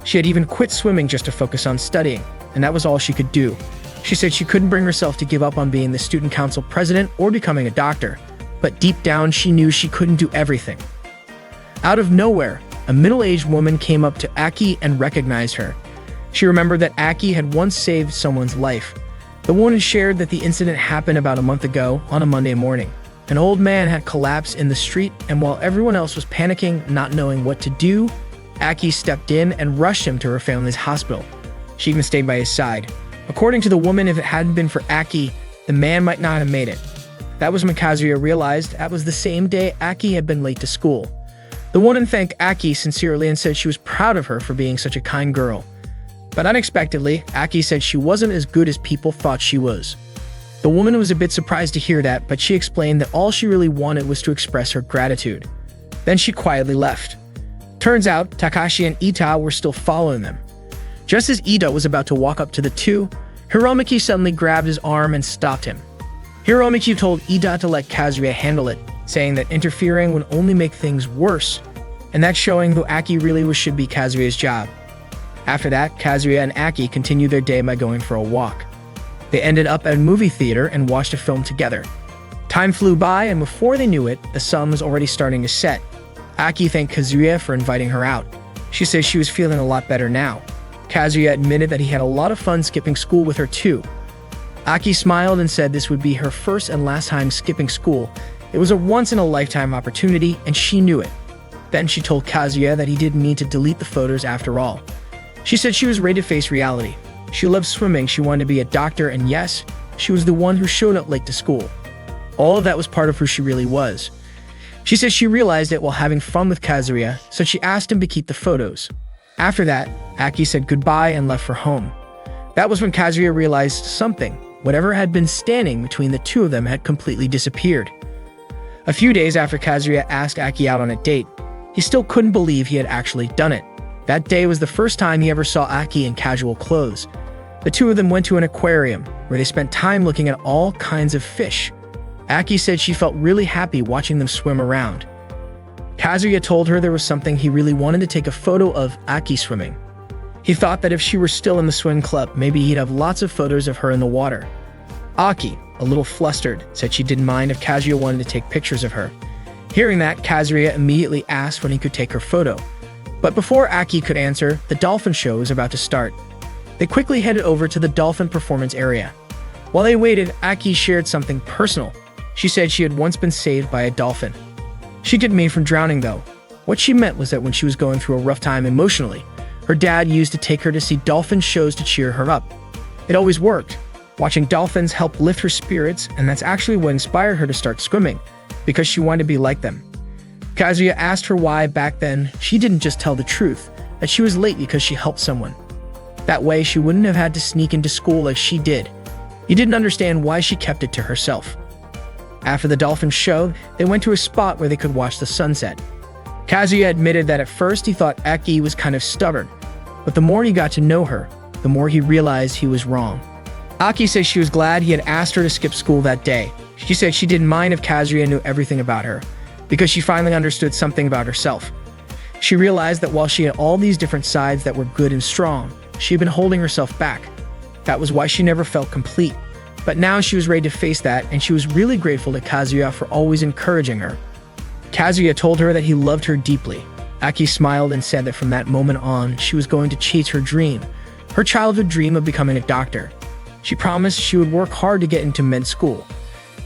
She had even quit swimming just to focus on studying, and that was all she could do. She said she couldn't bring herself to give up on being the student council president or becoming a doctor, but deep down she knew she couldn't do everything. Out of nowhere, a middle-aged woman came up to Aki and recognized her. She remembered that Aki had once saved someone's life. The woman shared that the incident happened about a month ago on a Monday morning. An old man had collapsed in the street, and while everyone else was panicking, not knowing what to do, Aki stepped in and rushed him to her family's hospital. She even stayed by his side. According to the woman, if it hadn't been for Aki, the man might not have made it. That was when Kazuya realized that was the same day Aki had been late to school. The woman thanked Aki sincerely and said she was proud of her for being such a kind girl. But unexpectedly, Aki said she wasn't as good as people thought she was. The woman was a bit surprised to hear that, but she explained that all she really wanted was to express her gratitude. Then she quietly left. Turns out, Takashi and Ita were still following them. Just as Ida was about to walk up to the two, Hiromiki suddenly grabbed his arm and stopped him. Hiromiki told Ida to let Kazuya handle it, saying that interfering would only make things worse, and that showing who Aki really was should be Kazuya's job. After that, Kazuya and Aki continued their day by going for a walk. They ended up at a movie theater and watched a film together. Time flew by, and before they knew it, the sun was already starting to set. Aki thanked Kazuya for inviting her out. She said she was feeling a lot better now. Kazuya admitted that he had a lot of fun skipping school with her too. Aki smiled and said this would be her first and last time skipping school. It was a once-in-a-lifetime opportunity, and she knew it. Then she told Kazuya that he didn't need to delete the photos after all. She said she was ready to face reality. She loved swimming, she wanted to be a doctor, and yes, she was the one who showed up late to school. All of that was part of who she really was. She said she realized it while having fun with Kazuya, so she asked him to keep the photos. After that, Aki said goodbye and left for home. That was when Kazuya realized something. Whatever had been standing between the two of them had completely disappeared. A few days after Kazuya asked Aki out on a date, he still couldn't believe he had actually done it. That day was the first time he ever saw Aki in casual clothes. The two of them went to an aquarium, where they spent time looking at all kinds of fish. Aki said she felt really happy watching them swim around. Kazuya told her there was something he really wanted to take a photo of Aki swimming. He thought that if she were still in the swim club, maybe he'd have lots of photos of her in the water. Aki, a little flustered, said she didn't mind if Kazuya wanted to take pictures of her. Hearing that, Kazuya immediately asked when he could take her photo. But before Aki could answer, the dolphin show was about to start. They quickly headed over to the dolphin performance area. While they waited, Aki shared something personal. She said she had once been saved by a dolphin. She didn't mean from drowning though. What she meant was that when she was going through a rough time emotionally, her dad used to take her to see dolphin shows to cheer her up. It always worked. Watching dolphins helped lift her spirits, and that's actually what inspired her to start swimming, because she wanted to be like them. Kazuya asked her why back then she didn't just tell the truth, that she was late because she helped someone. That way she wouldn't have had to sneak into school like she did. He didn't understand why she kept it to herself. After the dolphin show, they went to a spot where they could watch the sunset. Kazuya admitted that at first he thought Aki was kind of stubborn, but the more he got to know her, the more he realized he was wrong. Aki says she was glad he had asked her to skip school that day. She said she didn't mind if Kazuya knew everything about her, because she finally understood something about herself. She realized that while she had all these different sides that were good and strong, she had been holding herself back. That was why she never felt complete. But now she was ready to face that, and she was really grateful to Kazuya for always encouraging her. Kazuya told her that he loved her deeply. Aki smiled and said that from that moment on, she was going to chase her dream, her childhood dream of becoming a doctor. She promised she would work hard to get into med school.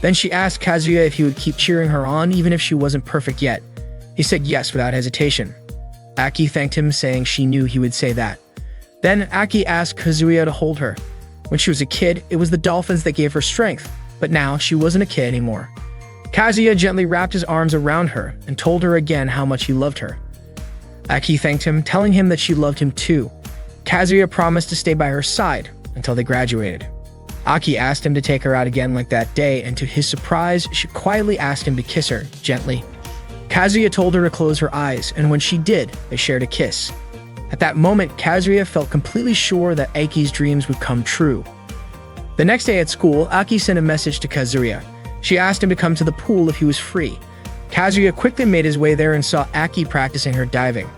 Then she asked Kazuya if he would keep cheering her on even if she wasn't perfect yet. He said yes without hesitation. Aki thanked him, saying she knew he would say that. Then Aki asked Kazuya to hold her. When she was a kid, it was the dolphins that gave her strength, but now she wasn't a kid anymore. Kazuya gently wrapped his arms around her and told her again how much he loved her. Aki thanked him, telling him that she loved him too. Kazuya promised to stay by her side until they graduated. Aki asked him to take her out again like that day, and to his surprise, she quietly asked him to kiss her, gently. Kazuya told her to close her eyes, and when she did, they shared a kiss. At that moment, Kazuya felt completely sure that Aki's dreams would come true. The next day at school, Aki sent a message to Kazuya. She asked him to come to the pool if he was free. Kazuya quickly made his way there and saw Aki practicing her diving.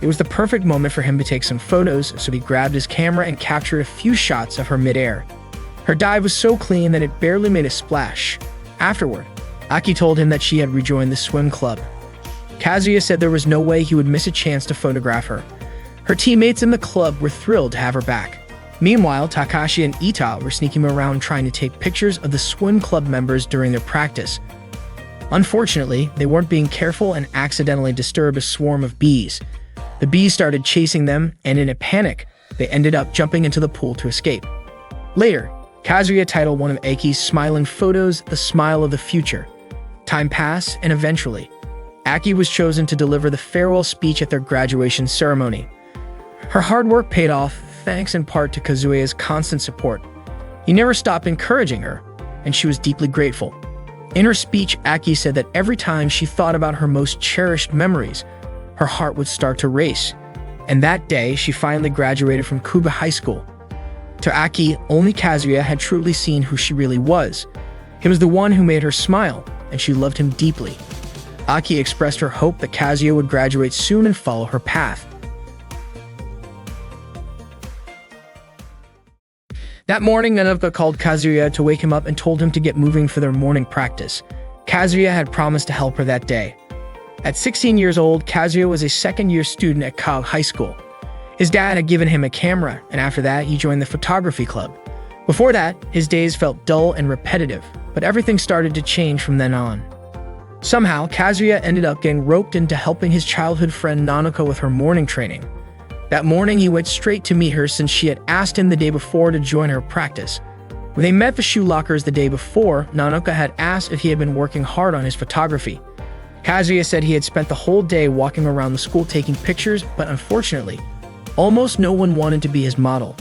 It was the perfect moment for him to take some photos, so he grabbed his camera and captured a few shots of her midair. Her dive was so clean that it barely made a splash. Afterward, Aki told him that she had rejoined the swim club. Kazuya said there was no way he would miss a chance to photograph her. Her teammates in the club were thrilled to have her back. Meanwhile, Takashi and Ita were sneaking around trying to take pictures of the swim club members during their practice. Unfortunately, they weren't being careful and accidentally disturbed a swarm of bees. The bees started chasing them, and in a panic, they ended up jumping into the pool to escape. Later, Kazuya titled one of Aki's smiling photos "The Smile of the Future." Time passed, and eventually, Aki was chosen to deliver the farewell speech at their graduation ceremony. Her hard work paid off, thanks in part to Kazuya's constant support. He never stopped encouraging her, and she was deeply grateful. In her speech, Aki said that every time she thought about her most cherished memories, her heart would start to race. And that day, she finally graduated from Kuba High School. To Aki, only Kazuya had truly seen who she really was. He was the one who made her smile, and she loved him deeply. Aki expressed her hope that Kazuya would graduate soon and follow her path. That morning, Nanoka called Kazuya to wake him up and told him to get moving for their morning practice. Kazuya had promised to help her that day. At 16 years old, Kazuya was a second-year student at Kog High School. His dad had given him a camera, and after that, he joined the photography club. Before that, his days felt dull and repetitive, but everything started to change from then on. Somehow, Kazuya ended up getting roped into helping his childhood friend Nanoka with her morning training. That morning, he went straight to meet her since she had asked him the day before to join her practice. When they met the shoe lockers the day before, Nanoka had asked if he had been working hard on his photography. Kazuya said he had spent the whole day walking around the school taking pictures, but unfortunately, almost no one wanted to be his model.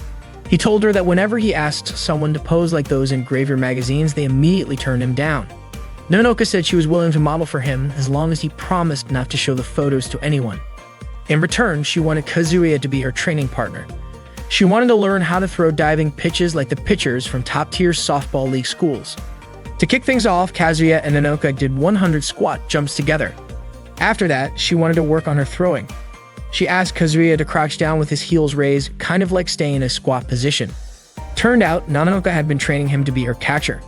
He told her that whenever he asked someone to pose like those in Graver magazines, they immediately turned him down. Nanoka said she was willing to model for him as long as he promised not to show the photos to anyone. In return, she wanted Kazuya to be her training partner. She wanted to learn how to throw diving pitches like the pitchers from top-tier softball league schools. To kick things off, Kazuya and Nanoka did 100 squat jumps together. After that, she wanted to work on her throwing. She asked Kazuya to crouch down with his heels raised, kind of like staying in a squat position. Turned out, Nanoka had been training him to be her catcher.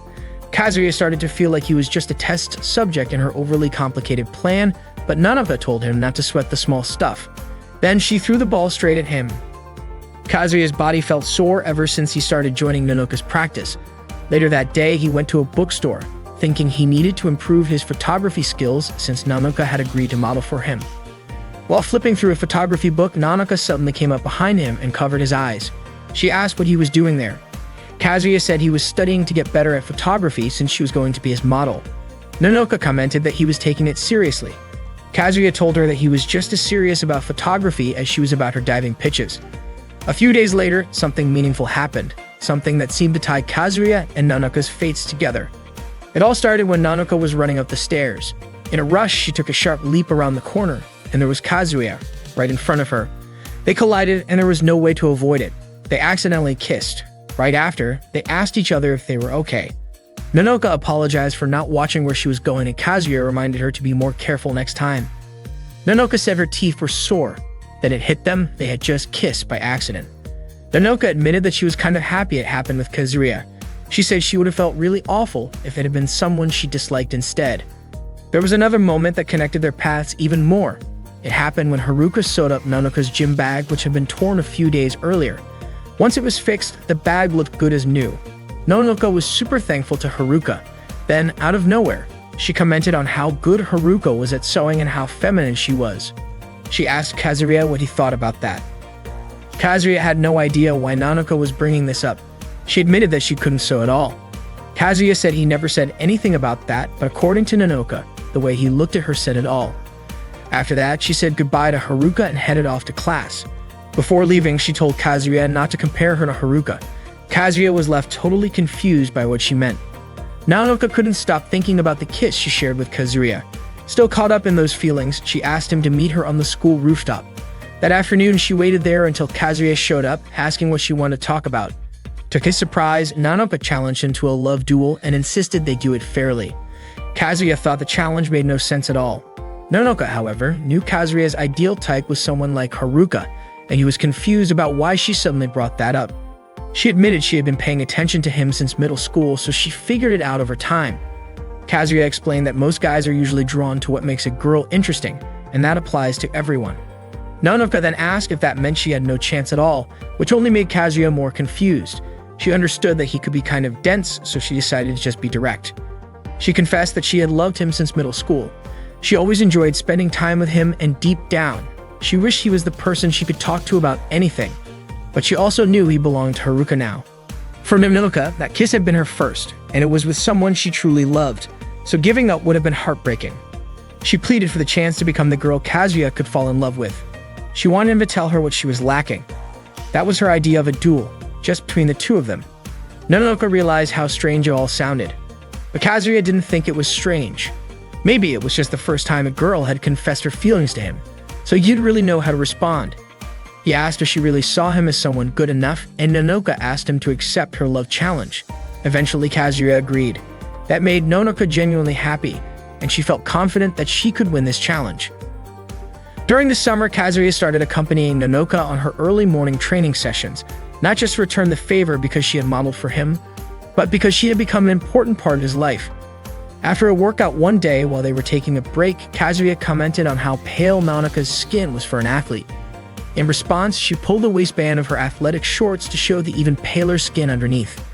Kazuya started to feel like he was just a test subject in her overly complicated plan, but Nanoka told him not to sweat the small stuff. Then she threw the ball straight at him. Kazuya's body felt sore ever since he started joining Nanoka's practice. Later that day, he went to a bookstore, thinking he needed to improve his photography skills since Nanoka had agreed to model for him. While flipping through a photography book, Nanoka suddenly came up behind him and covered his eyes. She asked what he was doing there. Kazuya said he was studying to get better at photography since she was going to be his model. Nanoka commented that he was taking it seriously. Kazuya told her that he was just as serious about photography as she was about her diving pitches. A few days later, something meaningful happened, something that seemed to tie Kazuya and Nanoka's fates together. It all started when Nanoka was running up the stairs. In a rush, she took a sharp leap around the corner, and there was Kazuya right in front of her. They collided, and there was no way to avoid it. They accidentally kissed. Right after, they asked each other if they were okay. Nanoka apologized for not watching where she was going, and Kazuya reminded her to be more careful next time. Nanoka said her teeth were sore, that it hit them they had just kissed by accident. Nanoka admitted that she was kind of happy it happened with Kazuya. She said she would have felt really awful if it had been someone she disliked instead. There was another moment that connected their paths even more. It happened when Haruka sewed up Nanoka's gym bag, which had been torn a few days earlier. Once it was fixed, the bag looked good as new. Nanoka was super thankful to Haruka. Then, out of nowhere, she commented on how good Haruka was at sewing and how feminine she was. She asked Kazuya what he thought about that. Kazuya had no idea why Nanoka was bringing this up. She admitted that she couldn't sew at all. Kazuya said he never said anything about that, but according to Nanoka, the way he looked at her said it all. After that, she said goodbye to Haruka and headed off to class. Before leaving, she told Kazuya not to compare her to Haruka. Kazuya was left totally confused by what she meant. Nanoka couldn't stop thinking about the kiss she shared with Kazuya. Still caught up in those feelings, she asked him to meet her on the school rooftop. That afternoon, she waited there until Kazuya showed up, asking what she wanted to talk about. To his surprise, Nanoka challenged him to a love duel and insisted they do it fairly. Kazuya thought the challenge made no sense at all. Nanoka, however, knew Kazuya's ideal type was someone like Haruka, and he was confused about why she suddenly brought that up. She admitted she had been paying attention to him since middle school, so she figured it out over time. Kazuya explained that most guys are usually drawn to what makes a girl interesting, and that applies to everyone. Nanoka then asked if that meant she had no chance at all, which only made Kazuya more confused. She understood that he could be kind of dense, so she decided to just be direct. She confessed that she had loved him since middle school. She always enjoyed spending time with him, and deep down, she wished he was the person she could talk to about anything. But she also knew he belonged to Haruka now. For Nanoka, that kiss had been her first, and it was with someone she truly loved, so giving up would have been heartbreaking. She pleaded for the chance to become the girl Kazuya could fall in love with. She wanted him to tell her what she was lacking. That was her idea of a duel, just between the two of them. Nanoka realized how strange it all sounded. But Kazuya didn't think it was strange. Maybe it was just the first time a girl had confessed her feelings to him, so he didn't really know how to respond. He asked if she really saw him as someone good enough, and Nanoka asked him to accept her love challenge. Eventually, Kazuya agreed. That made Nanoka genuinely happy, and she felt confident that she could win this challenge. During the summer, Kazuya started accompanying Nanoka on her early morning training sessions, not just to return the favor because she had modeled for him, but because she had become an important part of his life. After a workout one day while they were taking a break, Kazuya commented on how pale Nanoka's skin was for an athlete. In response, she pulled the waistband of her athletic shorts to show the even paler skin underneath.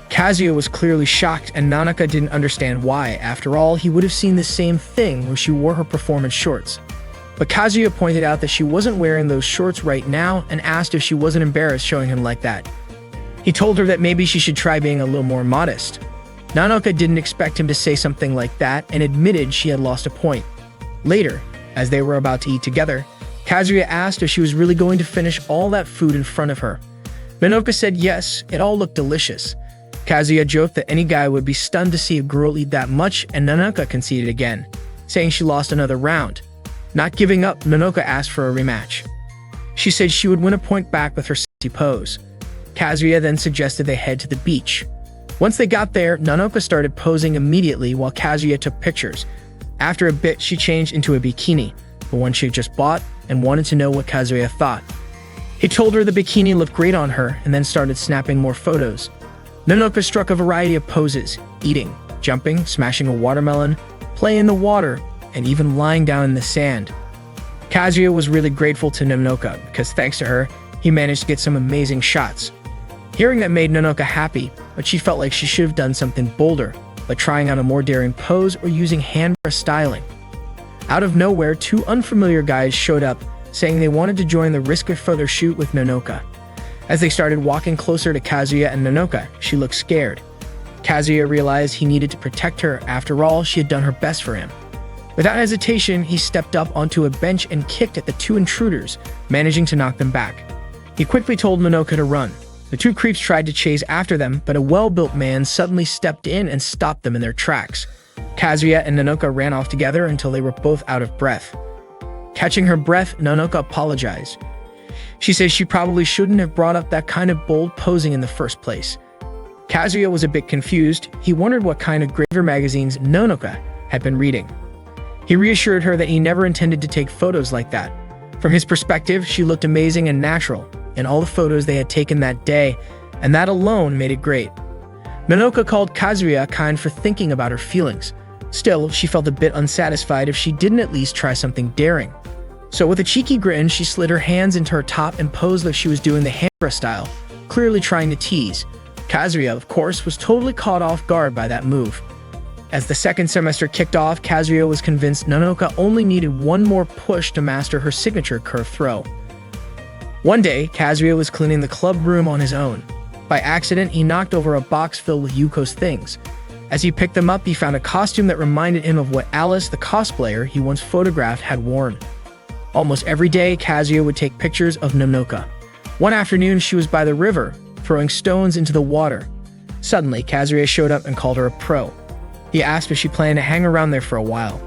Kazuya was clearly shocked, and Nanoka didn't understand why. After all, he would have seen the same thing when she wore her performance shorts. But Kazuya pointed out that she wasn't wearing those shorts right now and asked if she wasn't embarrassed showing him like that. He told her that maybe she should try being a little more modest. Nanoka didn't expect him to say something like that and admitted she had lost a point. Later, as they were about to eat together, Kazuya asked if she was really going to finish all that food in front of her. Nanoka said yes, it all looked delicious. Kazuya joked that any guy would be stunned to see a girl eat that much, and Nanoka conceded again, saying she lost another round. Not giving up, Nanoka asked for a rematch. She said she would win a point back with her sexy pose. Kazuya then suggested they head to the beach. Once they got there, Nanoka started posing immediately while Kazuya took pictures. After a bit, she changed into a bikini, the one she had just bought, and wanted to know what Kazuya thought. He told her the bikini looked great on her and then started snapping more photos. Nanoka struck a variety of poses. eating, jumping, smashing a watermelon, playing in the water, and even lying down in the sand. Kazuya was really grateful to Nonoka because thanks to her, he managed to get some amazing shots. Hearing that made Nonoka happy, but she felt like she should have done something bolder, like trying out a more daring pose or using hand brush styling. Out of nowhere, two unfamiliar guys showed up, saying they wanted to join the risk of photo shoot with Nonoka. As they started walking closer to Kazuya and Nonoka, she looked scared. Kazuya realized he needed to protect her. After all, she had done her best for him. Without hesitation, he stepped up onto a bench and kicked at the two intruders, managing to knock them back. He quickly told Nonoka to run. The two creeps tried to chase after them, but a well-built man suddenly stepped in and stopped them in their tracks. Kazuya and Nonoka ran off together until they were both out of breath. Catching her breath, Nonoka apologized. She said she probably shouldn't have brought up that kind of bold posing in the first place. Kazuya was a bit confused. He wondered what kind of graver magazines Nonoka had been reading. He reassured her that he never intended to take photos like that. From his perspective, she looked amazing and natural in all the photos they had taken that day, and that alone made it great. Nonoka called Kazuya kind for thinking about her feelings. Still, she felt a bit unsatisfied if she didn't at least try something daring. So with a cheeky grin, she slid her hands into her top and posed like she was doing the Hambra style, clearly trying to tease. Kazuya, of course, was totally caught off guard by that move. As the second semester kicked off, Kazuya was convinced Nonoka only needed one more push to master her signature curve throw. One day, Kazuya was cleaning the club room on his own. By accident, he knocked over a box filled with Yuko's things. As he picked them up, he found a costume that reminded him of what Alice, the cosplayer he once photographed, had worn. Almost every day, Kazuya would take pictures of Nonoka. One afternoon, she was by the river, throwing stones into the water. Suddenly, Kazuya showed up and called her a pro. He asked if she planned to hang around there for a while.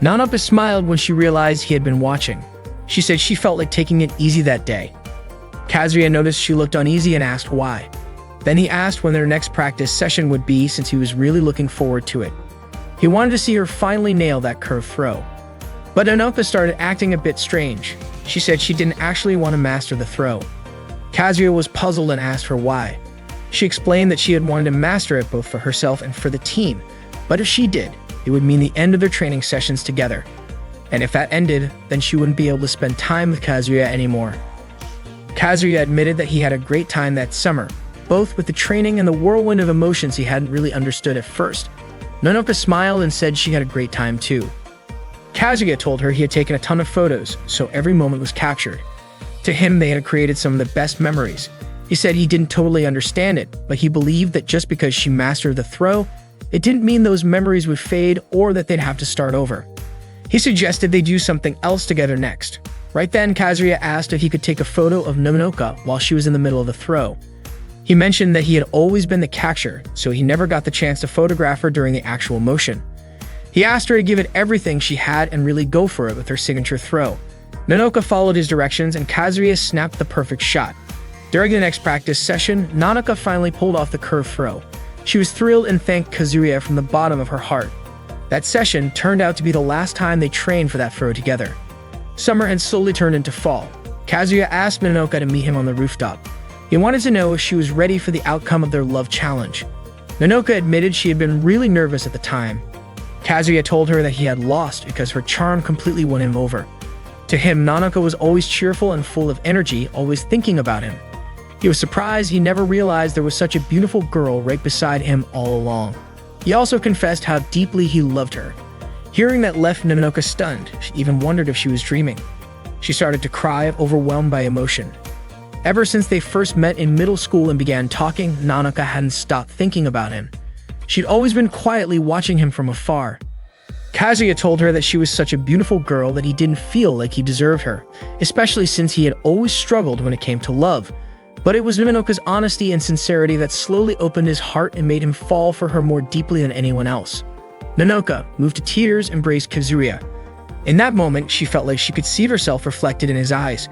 Nonoka smiled when she realized he had been watching. She said she felt like taking it easy that day. Kazuya noticed she looked uneasy and asked why. Then he asked when their next practice session would be since he was really looking forward to it. He wanted to see her finally nail that curve throw. But Nonoka started acting a bit strange. She said she didn't actually want to master the throw. Kazuya was puzzled and asked her why. She explained that she had wanted to master it both for herself and for the team, but if she did, it would mean the end of their training sessions together. And if that ended, then she wouldn't be able to spend time with Kazuya anymore. Kazuya admitted that he had a great time that summer, both with the training and the whirlwind of emotions he hadn't really understood at first. Nonoka smiled and said she had a great time too. Kazuya told her he had taken a ton of photos, so every moment was captured. To him, they had created some of the best memories. He said he didn't totally understand it, but he believed that just because she mastered the throw, it didn't mean those memories would fade or that they'd have to start over. He suggested they do something else together next. Right then, Kazuya asked if he could take a photo of Nonoka while she was in the middle of the throw. He mentioned that he had always been the catcher, so he never got the chance to photograph her during the actual motion. He asked her to give it everything she had and really go for it with her signature throw. Nonoka followed his directions and Kazuya snapped the perfect shot. During the next practice session, Nonoka finally pulled off the curve throw. She was thrilled and thanked Kazuya from the bottom of her heart. That session turned out to be the last time they trained for that throw together. Summer had slowly turned into fall. Kazuya asked Nonoka to meet him on the rooftop. He wanted to know if she was ready for the outcome of their love challenge. Nonoka admitted she had been really nervous at the time. Kazuya told her that he had lost because her charm completely won him over. To him, Nonoka was always cheerful and full of energy, always thinking about him. He was surprised he never realized there was such a beautiful girl right beside him all along. He also confessed how deeply he loved her. Hearing that left Nonoka stunned. She even wondered if she was dreaming. She started to cry, overwhelmed by emotion. Ever since they first met in middle school and began talking, Nonoka hadn't stopped thinking about him. She'd always been quietly watching him from afar. Kazuya told her that she was such a beautiful girl that he didn't feel like he deserved her, especially since he had always struggled when it came to love. But it was Nonoka's honesty and sincerity that slowly opened his heart and made him fall for her more deeply than anyone else. Nonoka, moved to tears, embraced Kazuya. In that moment, she felt like she could see herself reflected in his eyes.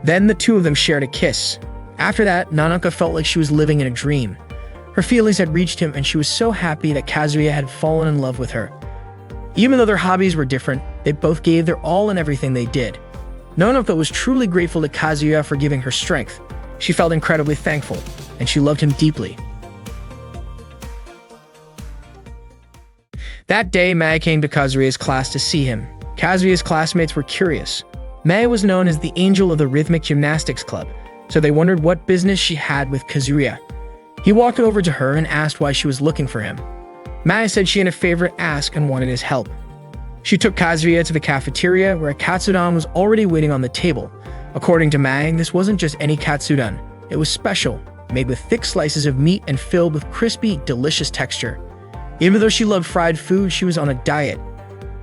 Then the two of them shared a kiss. After that, Nonoka felt like she was living in a dream. Her feelings had reached him and she was so happy that Kazuya had fallen in love with her. Even though their hobbies were different, they both gave their all in everything they did. Nonoka was truly grateful to Kazuya for giving her strength. She felt incredibly thankful, and she loved him deeply. That day, Mae came to Kazuya's class to see him. Kazuya's classmates were curious. Mae was known as the angel of the rhythmic gymnastics club, so they wondered what business she had with Kazuya. He walked over to her and asked why she was looking for him. Mae said she had a favor to ask and wanted his help. She took Kazuya to the cafeteria where a katsudon was already waiting on the table. According to Mae, this wasn't just any katsudon. It was special, made with thick slices of meat and filled with crispy, delicious texture. Even though she loved fried food, she was on a diet.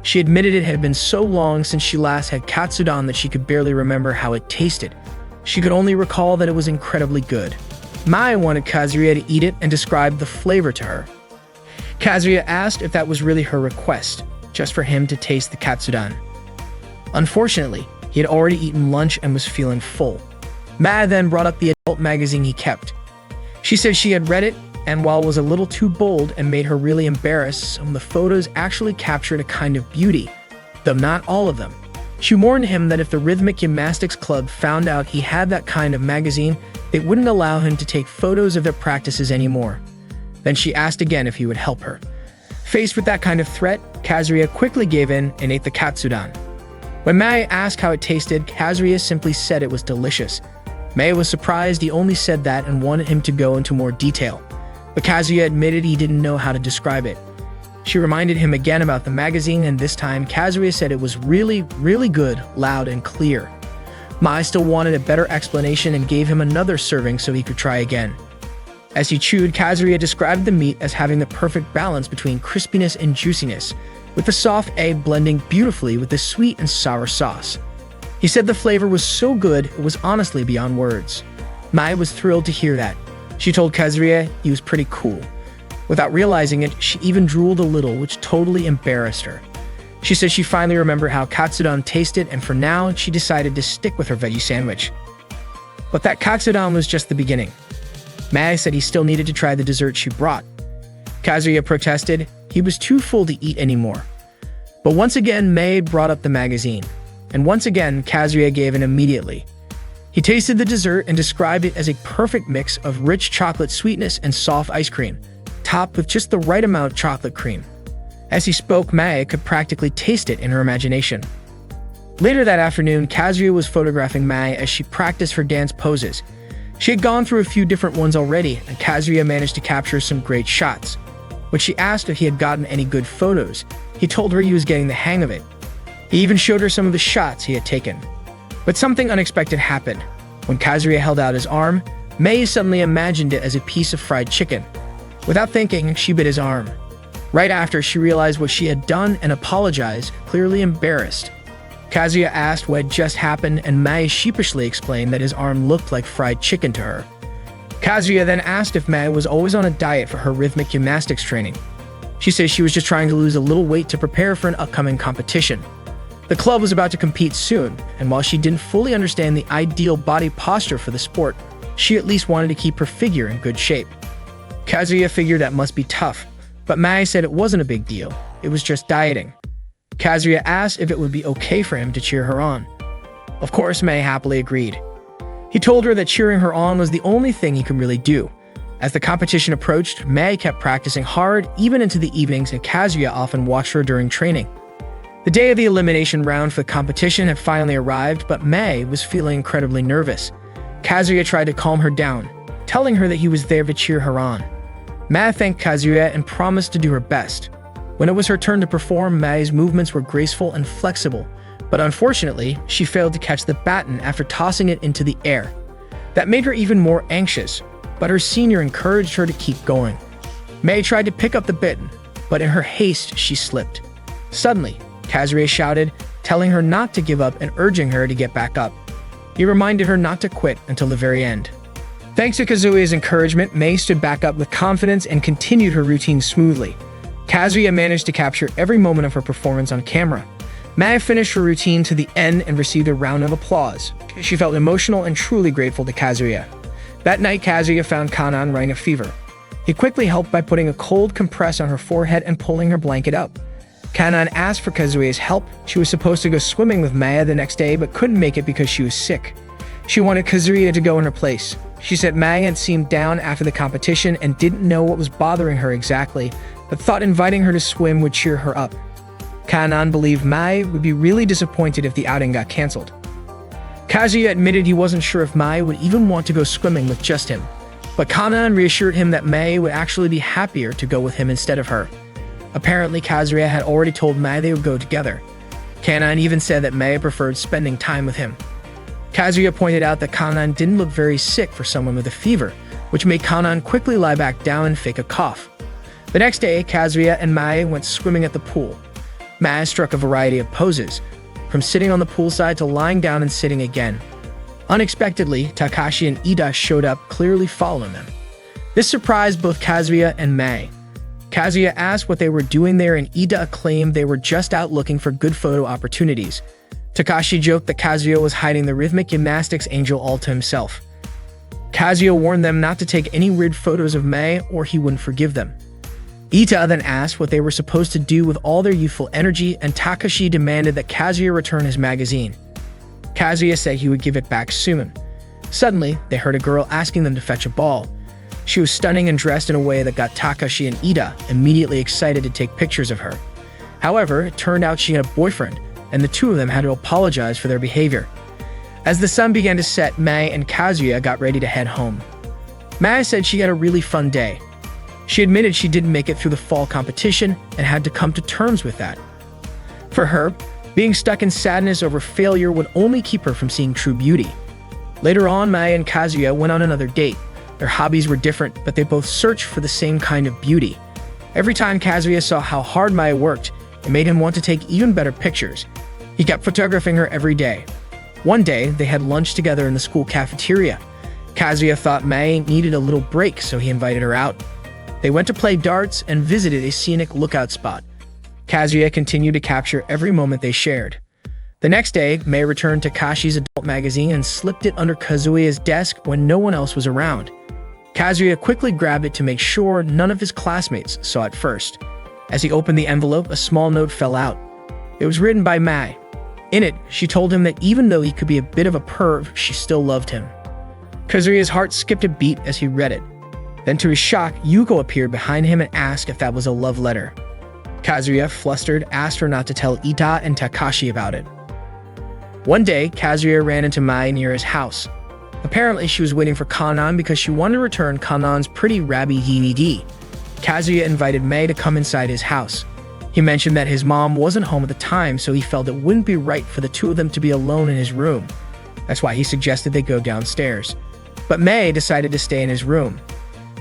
She admitted it had been so long since she last had katsudon that she could barely remember how it tasted. She could only recall that it was incredibly good. Mae wanted Kazuya to eat it and describe the flavor to her. Kazuya asked if that was really her request, just for him to taste the katsudon. Unfortunately, he had already eaten lunch and was feeling full. Mae then brought up the adult magazine he kept. She said she had read it, and while it was a little too bold and made her really embarrassed, some of the photos actually captured a kind of beauty, though not all of them. She warned him that if the Rhythmic Gymnastics Club found out he had that kind of magazine, they wouldn't allow him to take photos of their practices anymore. Then she asked again if he would help her. Faced with that kind of threat, Kazuya quickly gave in and ate the katsudon. When Mae asked how it tasted, Kazuya simply said it was delicious. Mae was surprised he only said that and wanted him to go into more detail. But Kazuya admitted he didn't know how to describe it. She reminded him again about the magazine, and this time Kazuya said it was really, really good, loud, and clear. Mae still wanted a better explanation and gave him another serving so he could try again. As he chewed, Kazuya described the meat as having the perfect balance between crispiness and juiciness, with the soft egg blending beautifully with the sweet and sour sauce. He said the flavor was so good, it was honestly beyond words. Mae was thrilled to hear that. She told Kazuya he was pretty cool. Without realizing it, she even drooled a little, which totally embarrassed her. She said she finally remembered how katsudon tasted, and for now, she decided to stick with her veggie sandwich. But that katsudon was just the beginning. Mae said he still needed to try the dessert she brought. Kazuya protested he was too full to eat anymore. But once again, Mae brought up the magazine. And once again, Kazuya gave in immediately. He tasted the dessert and described it as a perfect mix of rich chocolate sweetness and soft ice cream, topped with just the right amount of chocolate cream. As he spoke, Mae could practically taste it in her imagination. Later that afternoon, Kazuya was photographing Mae as she practiced her dance poses. She had gone through a few different ones already, and Kazuya managed to capture some great shots. When she asked if he had gotten any good photos, he told her he was getting the hang of it. He even showed her some of the shots he had taken. But something unexpected happened. When Kazuya held out his arm, Mae suddenly imagined it as a piece of fried chicken. Without thinking, she bit his arm. Right after, she realized what she had done and apologized, clearly embarrassed. Kazuya asked what had just happened, and Mae sheepishly explained that his arm looked like fried chicken to her. Kazuya then asked if Mae was always on a diet for her rhythmic gymnastics training. She said she was just trying to lose a little weight to prepare for an upcoming competition. The club was about to compete soon, and while she didn't fully understand the ideal body posture for the sport, she at least wanted to keep her figure in good shape. Kazuya figured that must be tough, but Mae said it wasn't a big deal. It was just dieting. Kazuya asked if it would be okay for him to cheer her on. Of course, Mae happily agreed. He told her that cheering her on was the only thing he could really do. As the competition approached, Mae kept practicing hard even into the evenings, and Kazuya often watched her during training. The day of the elimination round for the competition had finally arrived, but Mae was feeling incredibly nervous. Kazuya tried to calm her down, telling her that he was there to cheer her on. Mae thanked Kazuya and promised to do her best. When it was her turn to perform, Mae's movements were graceful and flexible, but unfortunately, she failed to catch the baton after tossing it into the air. That made her even more anxious, but her senior encouraged her to keep going. Mae tried to pick up the baton, but in her haste, she slipped. Suddenly, Kazuya shouted, telling her not to give up and urging her to get back up. He reminded her not to quit until the very end. Thanks to Kazuya's encouragement, Mae stood back up with confidence and continued her routine smoothly. Kazuya managed to capture every moment of her performance on camera. Mae finished her routine to the end and received a round of applause. She felt emotional and truly grateful to Kazuya. That night, Kazuya found Kanan running a fever. He quickly helped by putting a cold compress on her forehead and pulling her blanket up. Kanan asked for Kazuya's help. She was supposed to go swimming with Mae the next day, but couldn't make it because she was sick. She wanted Kazuya to go in her place. She said Mai had seemed down after the competition and didn't know what was bothering her exactly, but thought inviting her to swim would cheer her up. Kanan believed Mai would be really disappointed if the outing got cancelled. Kazuya admitted he wasn't sure if Mai would even want to go swimming with just him, but Kanan reassured him that Mai would actually be happier to go with him instead of her. Apparently, Kazuya had already told Mai they would go together. Kanan even said that Mai preferred spending time with him. Kazuya pointed out that Kanan didn't look very sick for someone with a fever, which made Kanan quickly lie back down and fake a cough. The next day, Kazuya and Mai went swimming at the pool. Mai struck a variety of poses, from sitting on the poolside to lying down and sitting again. Unexpectedly, Takashi and Ida showed up, clearly following them. This surprised both Kazuya and Mai. Kazuya asked what they were doing there, and Ida claimed they were just out looking for good photo opportunities. Takashi joked that Kazuya was hiding the rhythmic gymnastics angel all to himself. Kazuya warned them not to take any weird photos of Mai or he wouldn't forgive them. Ita then asked what they were supposed to do with all their youthful energy, and Takashi demanded that Kazuya return his magazine. Kazuya said he would give it back soon. Suddenly, they heard a girl asking them to fetch a ball. She was stunning and dressed in a way that got Takashi and Ida immediately excited to take pictures of her. However, it turned out she had a boyfriend, and the two of them had to apologize for their behavior. As the sun began to set, Mai and Kazuya got ready to head home. Mai said she had a really fun day. She admitted she didn't make it through the fall competition and had to come to terms with that. For her, being stuck in sadness over failure would only keep her from seeing true beauty. Later on, Mai and Kazuya went on another date. Their hobbies were different, but they both searched for the same kind of beauty. Every time Kazuya saw how hard Mai worked, it made him want to take even better pictures. He kept photographing her every day. One day, they had lunch together in the school cafeteria. Kazuya thought Mai needed a little break, so he invited her out. They went to play darts and visited a scenic lookout spot. Kazuya continued to capture every moment they shared. The next day, Mai returned to Takashi's adult magazine and slipped it under Kazuya's desk when no one else was around. Kazuya quickly grabbed it to make sure none of his classmates saw it first. As he opened the envelope, a small note fell out. It was written by Mai. In it, she told him that even though he could be a bit of a perv, she still loved him. Kazuya's heart skipped a beat as he read it. Then to his shock, Yuko appeared behind him and asked if that was a love letter. Kazuya, flustered, asked her not to tell Ita and Takashi about it. One day, Kazuya ran into Mai near his house. Apparently, she was waiting for Kanan because she wanted to return Kanan's pretty rabby DVD. Kazuya invited Mai to come inside his house. He mentioned that his mom wasn't home at the time, so he felt it wouldn't be right for the two of them to be alone in his room. That's why he suggested they go downstairs. But Mai decided to stay in his room.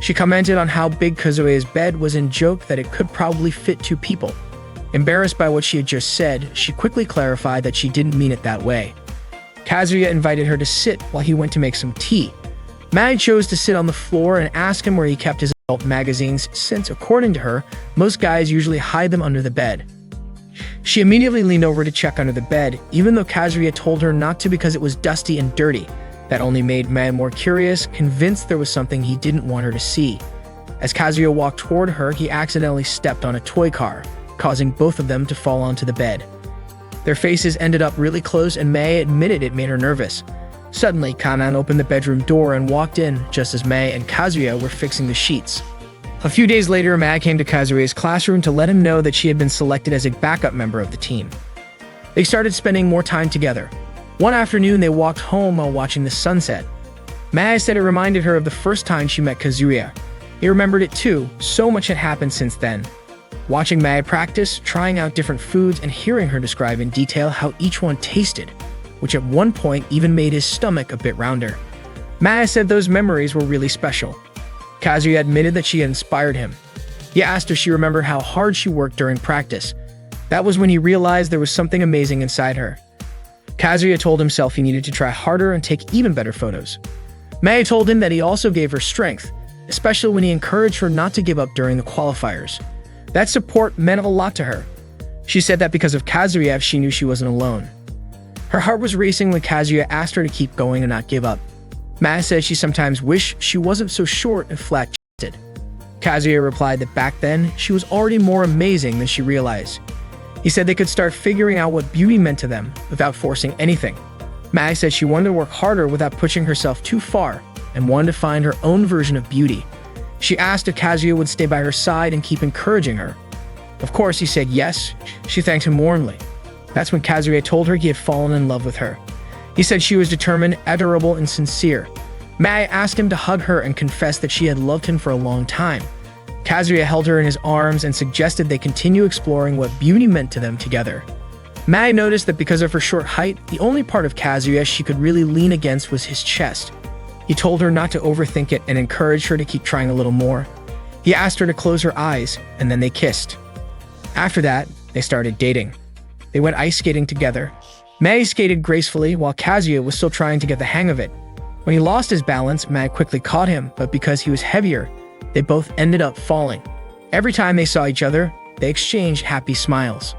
She commented on how big Kazuya's bed was and joked that it could probably fit two people. Embarrassed by what she had just said, she quickly clarified that she didn't mean it that way. Kazuya invited her to sit while he went to make some tea. Mai chose to sit on the floor and asked him where he kept his adult magazines since, according to her, most guys usually hide them under the bed. She immediately leaned over to check under the bed, even though Kazuya told her not to because it was dusty and dirty. That only made Mai more curious, convinced there was something he didn't want her to see. As Kazuya walked toward her, he accidentally stepped on a toy car, causing both of them to fall onto the bed. Their faces ended up really close, and Mai admitted it made her nervous. Suddenly, Kanan opened the bedroom door and walked in just as Mai and Kazuya were fixing the sheets. A few days later, Mai came to Kazuya's classroom to let him know that she had been selected as a backup member of the team. They started spending more time together. One afternoon, they walked home while watching the sunset. Mai said it reminded her of the first time she met Kazuya. He remembered it too, so much had happened since then. Watching Mai practice, trying out different foods, and hearing her describe in detail how each one tasted, which at one point even made his stomach a bit rounder. Mai said those memories were really special. Kazuya admitted that she had inspired him. He asked if she remembered how hard she worked during practice. That was when he realized there was something amazing inside her. Kazuya told himself he needed to try harder and take even better photos. Mai told him that he also gave her strength, especially when he encouraged her not to give up during the qualifiers. That support meant a lot to her. She said that because of Kazuya, she knew she wasn't alone. Her heart was racing when Kazuya asked her to keep going and not give up. Mai said she sometimes wished she wasn't so short and flat-chested. Kazuya replied that back then, she was already more amazing than she realized. He said they could start figuring out what beauty meant to them without forcing anything. Mai said she wanted to work harder without pushing herself too far, and wanted to find her own version of beauty. She asked if Kazuya would stay by her side and keep encouraging her. Of course, he said yes. She thanked him warmly. That's when Kazuya told her he had fallen in love with her. He said she was determined, adorable, and sincere. Mai asked him to hug her and confessed that she had loved him for a long time. Kazuya held her in his arms and suggested they continue exploring what beauty meant to them together. Mai noticed that because of her short height, the only part of Kazuya she could really lean against was his chest. He told her not to overthink it and encouraged her to keep trying a little more. He asked her to close her eyes, and then they kissed. After that, they started dating. They went ice skating together. Mai skated gracefully while Kazuya was still trying to get the hang of it. When he lost his balance, Mai quickly caught him, but because he was heavier, they both ended up falling. Every time they saw each other, they exchanged happy smiles.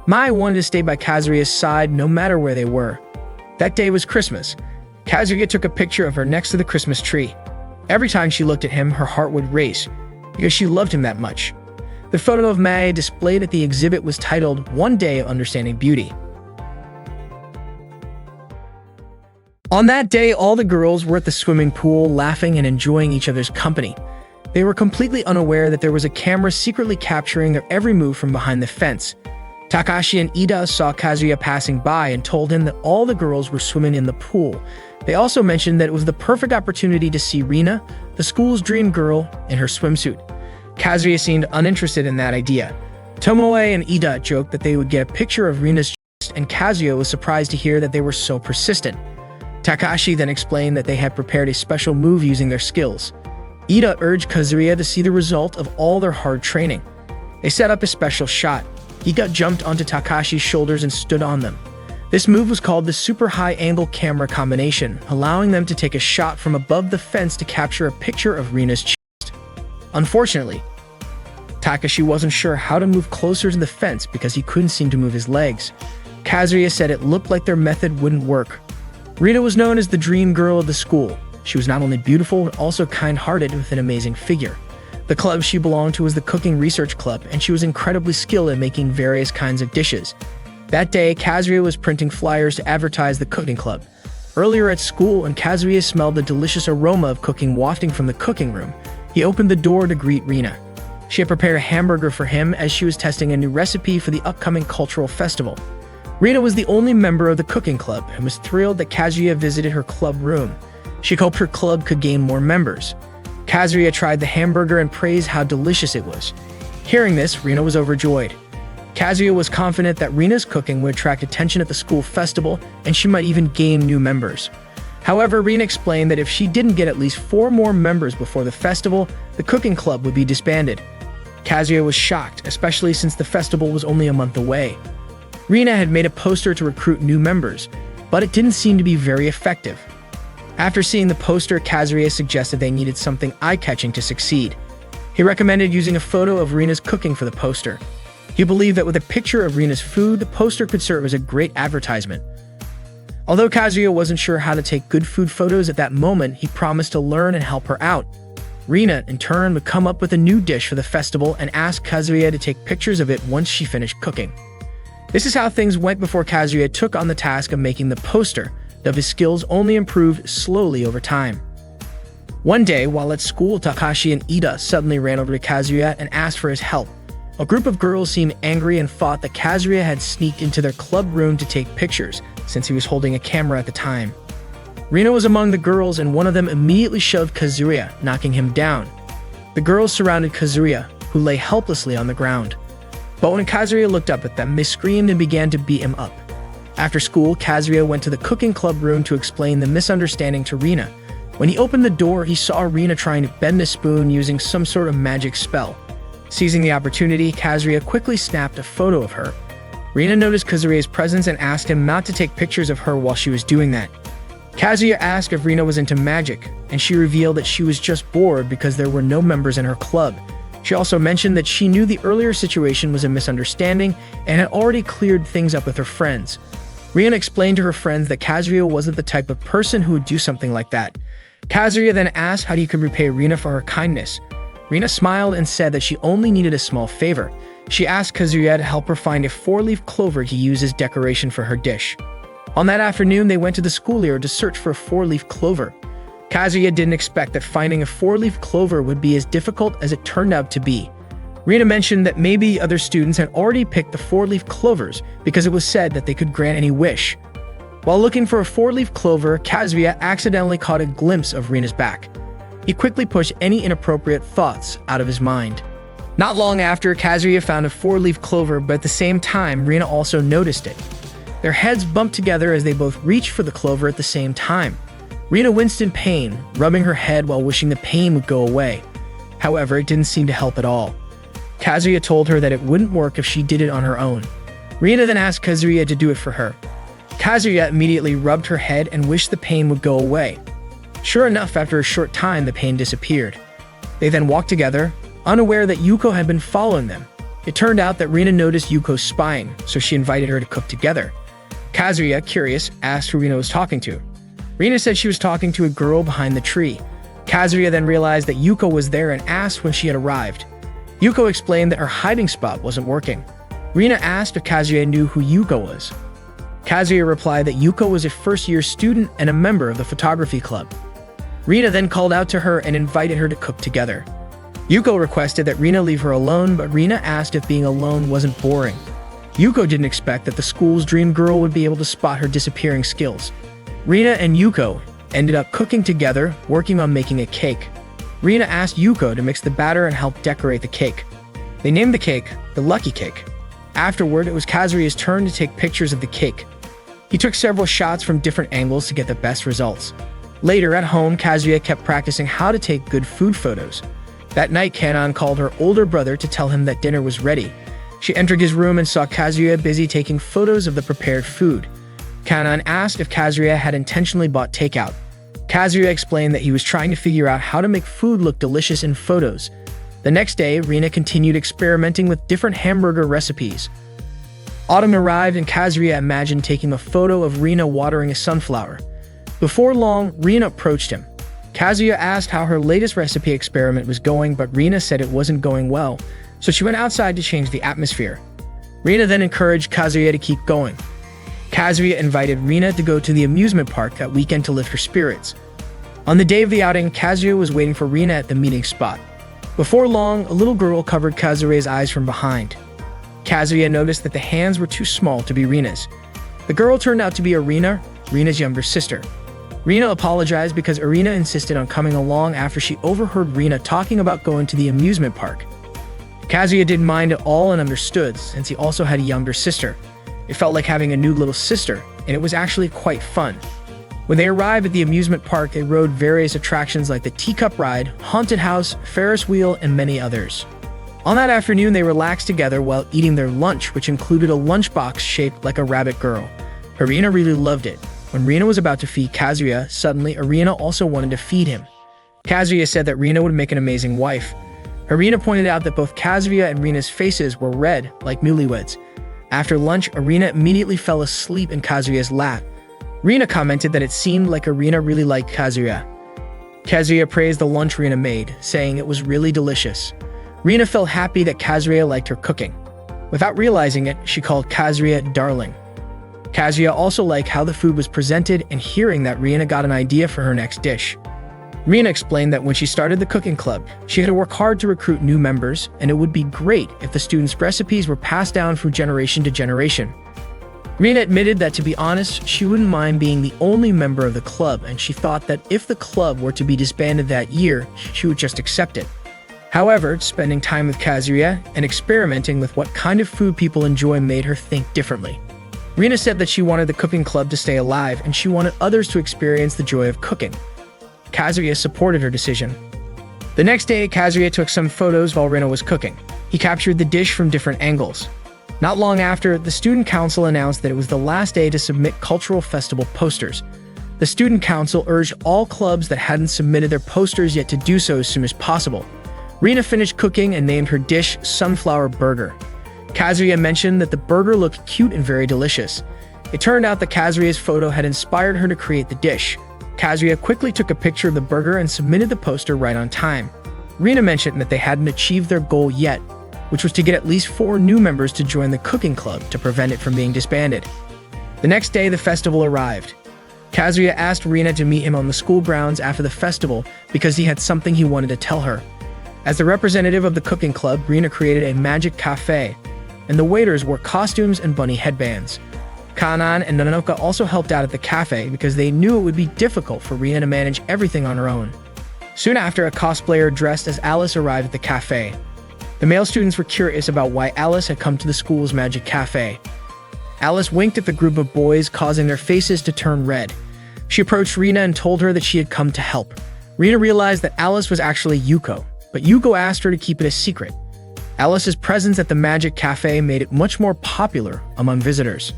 Mai wanted to stay by Kazuya's side no matter where they were. That day was Christmas. Kazuya took a picture of her next to the Christmas tree. Every time she looked at him, her heart would race, because she loved him that much. The photo of Mai displayed at the exhibit was titled, "One Day of Understanding Beauty." On that day, all the girls were at the swimming pool, laughing and enjoying each other's company. They were completely unaware that there was a camera secretly capturing their every move from behind the fence. Takashi and Ida saw Kazuya passing by and told him that all the girls were swimming in the pool. They also mentioned that it was the perfect opportunity to see Rina, the school's dream girl, in her swimsuit. Kazuya seemed uninterested in that idea. Tomoe and Ida joked that they would get a picture of Rina's chest, and Kazuya was surprised to hear that they were so persistent. Takashi then explained that they had prepared a special move using their skills. Ida urged Kazuya to see the result of all their hard training. They set up a special shot. Ida jumped onto Takashi's shoulders and stood on them. This move was called the super high-angle camera combination, allowing them to take a shot from above the fence to capture a picture of Rina's chest. Unfortunately, Takashi wasn't sure how to move closer to the fence because he couldn't seem to move his legs. Kazuya said it looked like their method wouldn't work. Rina was known as the dream girl of the school. She was not only beautiful, but also kind-hearted with an amazing figure. The club she belonged to was the Cooking Research Club, and she was incredibly skilled at making various kinds of dishes. That day, Kazuya was printing flyers to advertise the cooking club. Earlier at school, and Kazuya smelled the delicious aroma of cooking wafting from the cooking room, he opened the door to greet Rina. She had prepared a hamburger for him as she was testing a new recipe for the upcoming cultural festival. Rina was the only member of the cooking club and was thrilled that Kazuya visited her club room. She hoped her club could gain more members. Kazuya tried the hamburger and praised how delicious it was. Hearing this, Rina was overjoyed. Kazuya was confident that Rina's cooking would attract attention at the school festival, and she might even gain new members. However, Rina explained that if she didn't get at least 4 more members before the festival, the cooking club would be disbanded. Kazuya was shocked, especially since the festival was only a month away. Rina had made a poster to recruit new members, but it didn't seem to be very effective. After seeing the poster, Kazuya suggested they needed something eye-catching to succeed. He recommended using a photo of Rina's cooking for the poster. He believed that with a picture of Rina's food, the poster could serve as a great advertisement. Although Kazuya wasn't sure how to take good food photos at that moment, he promised to learn and help her out. Rina, in turn, would come up with a new dish for the festival and ask Kazuya to take pictures of it once she finished cooking. This is how things went before Kazuya took on the task of making the poster, though his skills only improved slowly over time. One day, while at school, Takashi and Ida suddenly ran over to Kazuya and asked for his help. A group of girls seemed angry and thought that Kazuya had sneaked into their club room to take pictures, since he was holding a camera at the time. Rina was among the girls, and one of them immediately shoved Kazuya, knocking him down. The girls surrounded Kazuya, who lay helplessly on the ground. But when Kazuya looked up at them, they screamed and began to beat him up. After school, Kazuya went to the cooking club room to explain the misunderstanding to Rina. When he opened the door, he saw Rina trying to bend a spoon using some sort of magic spell. Seizing the opportunity, Kazuya quickly snapped a photo of her. Rina noticed Kazuya's presence and asked him not to take pictures of her while she was doing that. Kazuya asked if Rina was into magic, and she revealed that she was just bored because there were no members in her club. She also mentioned that she knew the earlier situation was a misunderstanding and had already cleared things up with her friends. Rina explained to her friends that Kazuya wasn't the type of person who would do something like that. Kazuya then asked how he could repay Rina for her kindness. Rina smiled and said that she only needed a small favor. She asked Kazuya to help her find a 4-leaf clover to use as decoration for her dish. On that afternoon, they went to the schoolyard to search for a 4-leaf clover. Kazuya didn't expect that finding a four-leaf clover would be as difficult as it turned out to be. Rina mentioned that maybe other students had already picked the four-leaf clovers because it was said that they could grant any wish. While looking for a four-leaf clover, Kazuya accidentally caught a glimpse of Rina's back. He quickly pushed any inappropriate thoughts out of his mind. Not long after, Kazuya found a four-leaf clover, but at the same time, Rina also noticed it. Their heads bumped together as they both reached for the clover at the same time. Rina winced in pain, rubbing her head while wishing the pain would go away. However, it didn't seem to help at all. Kazuya told her that it wouldn't work if she did it on her own. Rina then asked Kazuya to do it for her. Kazuya immediately rubbed her head and wished the pain would go away. Sure enough, after a short time, the pain disappeared. They then walked together, unaware that Yuko had been following them. It turned out that Rina noticed Yuko's spying, so she invited her to cook together. Kazuya, curious, asked who Rina was talking to. Rina said she was talking to a girl behind the tree. Kazuya then realized that Yuko was there and asked when she had arrived. Yuko explained that her hiding spot wasn't working. Rina asked if Kazuya knew who Yuko was. Kazuya replied that Yuko was a first-year student and a member of the photography club. Rina then called out to her and invited her to cook together. Yuko requested that Rina leave her alone, but Rina asked if being alone wasn't boring. Yuko didn't expect that the school's dream girl would be able to spot her disappearing skills. Rina and Yuko ended up cooking together, working on making a cake. Rina asked Yuko to mix the batter and help decorate the cake. They named the cake the Lucky Cake. Afterward, it was Kazuya's turn to take pictures of the cake. He took several shots from different angles to get the best results. Later, at home, Kazuya kept practicing how to take good food photos. That night, Kanon called her older brother to tell him that dinner was ready. She entered his room and saw Kazuya busy taking photos of the prepared food. Kanon asked if Kazuya had intentionally bought takeout. Kazuya explained that he was trying to figure out how to make food look delicious in photos. The next day, Rina continued experimenting with different hamburger recipes. Autumn arrived and Kazuya imagined taking a photo of Rina watering a sunflower. Before long, Rina approached him. Kazuya asked how her latest recipe experiment was going, but Rina said it wasn't going well, so she went outside to change the atmosphere. Rina then encouraged Kazuya to keep going. Kazuya invited Rina to go to the amusement park that weekend to lift her spirits. On the day of the outing, Kazuya was waiting for Rina at the meeting spot. Before long, a little girl covered Kazuya's eyes from behind. Kazuya noticed that the hands were too small to be Rina's. The girl turned out to be Rina's younger sister. Rina apologized because Rina insisted on coming along after she overheard Rina talking about going to the amusement park. Kazuya didn't mind at all and understood, since he also had a younger sister. It felt like having a new little sister, and it was actually quite fun. When they arrived at the amusement park, they rode various attractions like the teacup ride, haunted house, Ferris wheel, and many others. On that afternoon, they relaxed together while eating their lunch, which included a lunchbox shaped like a rabbit girl. Rina really loved it. When Rina was about to feed Kazuya, suddenly Rina also wanted to feed him. Kazuya said that Rina would make an amazing wife. Rina pointed out that both Kazuya and Rina's faces were red, like newlyweds. After lunch, Rina immediately fell asleep in Kazuya's lap. Rina commented that it seemed like Rina really liked Kazuya. Kazuya praised the lunch Rina made, saying it was really delicious. Rina felt happy that Kazuya liked her cooking. Without realizing it, she called Kazuya darling. Kazuya also liked how the food was presented and hearing that Rina got an idea for her next dish. Rina explained that when she started the cooking club, she had to work hard to recruit new members, and it would be great if the students' recipes were passed down from generation to generation. Rina admitted that, to be honest, she wouldn't mind being the only member of the club, and she thought that if the club were to be disbanded that year, she would just accept it. However, spending time with Kazuya and experimenting with what kind of food people enjoy made her think differently. Rina said that she wanted the cooking club to stay alive, and she wanted others to experience the joy of cooking. Kazuya supported her decision. The next day, Kazuya took some photos while Rina was cooking. He captured the dish from different angles. Not long after, the student council announced that it was the last day to submit cultural festival posters. The student council urged all clubs that hadn't submitted their posters yet to do so as soon as possible. Rina finished cooking and named her dish Sunflower Burger. Kazuya mentioned that the burger looked cute and very delicious. It turned out that Kazuya's photo had inspired her to create the dish. Kazuya quickly took a picture of the burger and submitted the poster right on time. Rina mentioned that they hadn't achieved their goal yet, which was to get at least 4 new members to join the cooking club to prevent it from being disbanded. The next day, the festival arrived. Kazuya asked Rina to meet him on the school grounds after the festival because he had something he wanted to tell her. As the representative of the cooking club, Rina created a magic cafe, and the waiters wore costumes and bunny headbands. Kanan and Nanoka also helped out at the cafe because they knew it would be difficult for Rina to manage everything on her own. Soon after, a cosplayer dressed as Alice arrived at the cafe. The male students were curious about why Alice had come to the school's magic cafe. Alice winked at the group of boys, causing their faces to turn red. She approached Rina and told her that she had come to help. Rina realized that Alice was actually Yuko, but Yuko asked her to keep it a secret. Alice's presence at the magic cafe made it much more popular among visitors.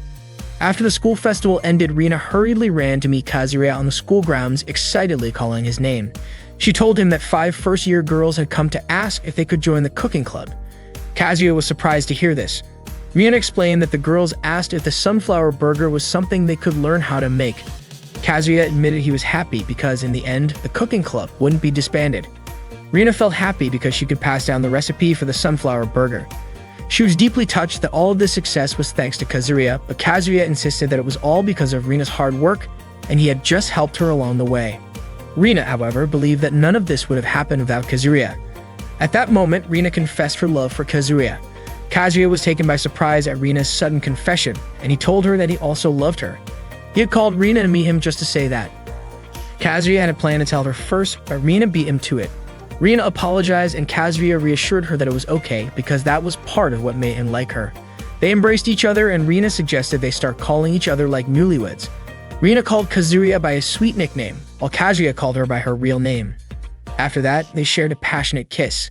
After the school festival ended, Rina hurriedly ran to meet Kazuya on the school grounds, excitedly calling his name. She told him that 5 first-year girls had come to ask if they could join the cooking club. Kazuya was surprised to hear this. Rina explained that the girls asked if the sunflower burger was something they could learn how to make. Kazuya admitted he was happy because, in the end, the cooking club wouldn't be disbanded. Rina felt happy because she could pass down the recipe for the sunflower burger. She was deeply touched that all of this success was thanks to Kazuya, but Kazuya insisted that it was all because of Rina's hard work, and he had just helped her along the way. Rina, however, believed that none of this would have happened without Kazuya. At that moment, Rina confessed her love for Kazuya. Kazuya was taken by surprise at Rina's sudden confession, and he told her that he also loved her. He had called Rina to meet him just to say that. Kazuya had a plan to tell her first, but Rina beat him to it. Rina apologized, and Kazuya reassured her that it was okay because that was part of what made him like her. They embraced each other, and Rina suggested they start calling each other like newlyweds. Rina called Kazuya by a sweet nickname, while Kazuya called her by her real name. After that, they shared a passionate kiss.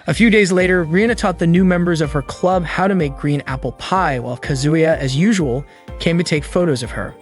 A few days later, Rina taught the new members of her club how to make green apple pie, while Kazuya, as usual, came to take photos of her.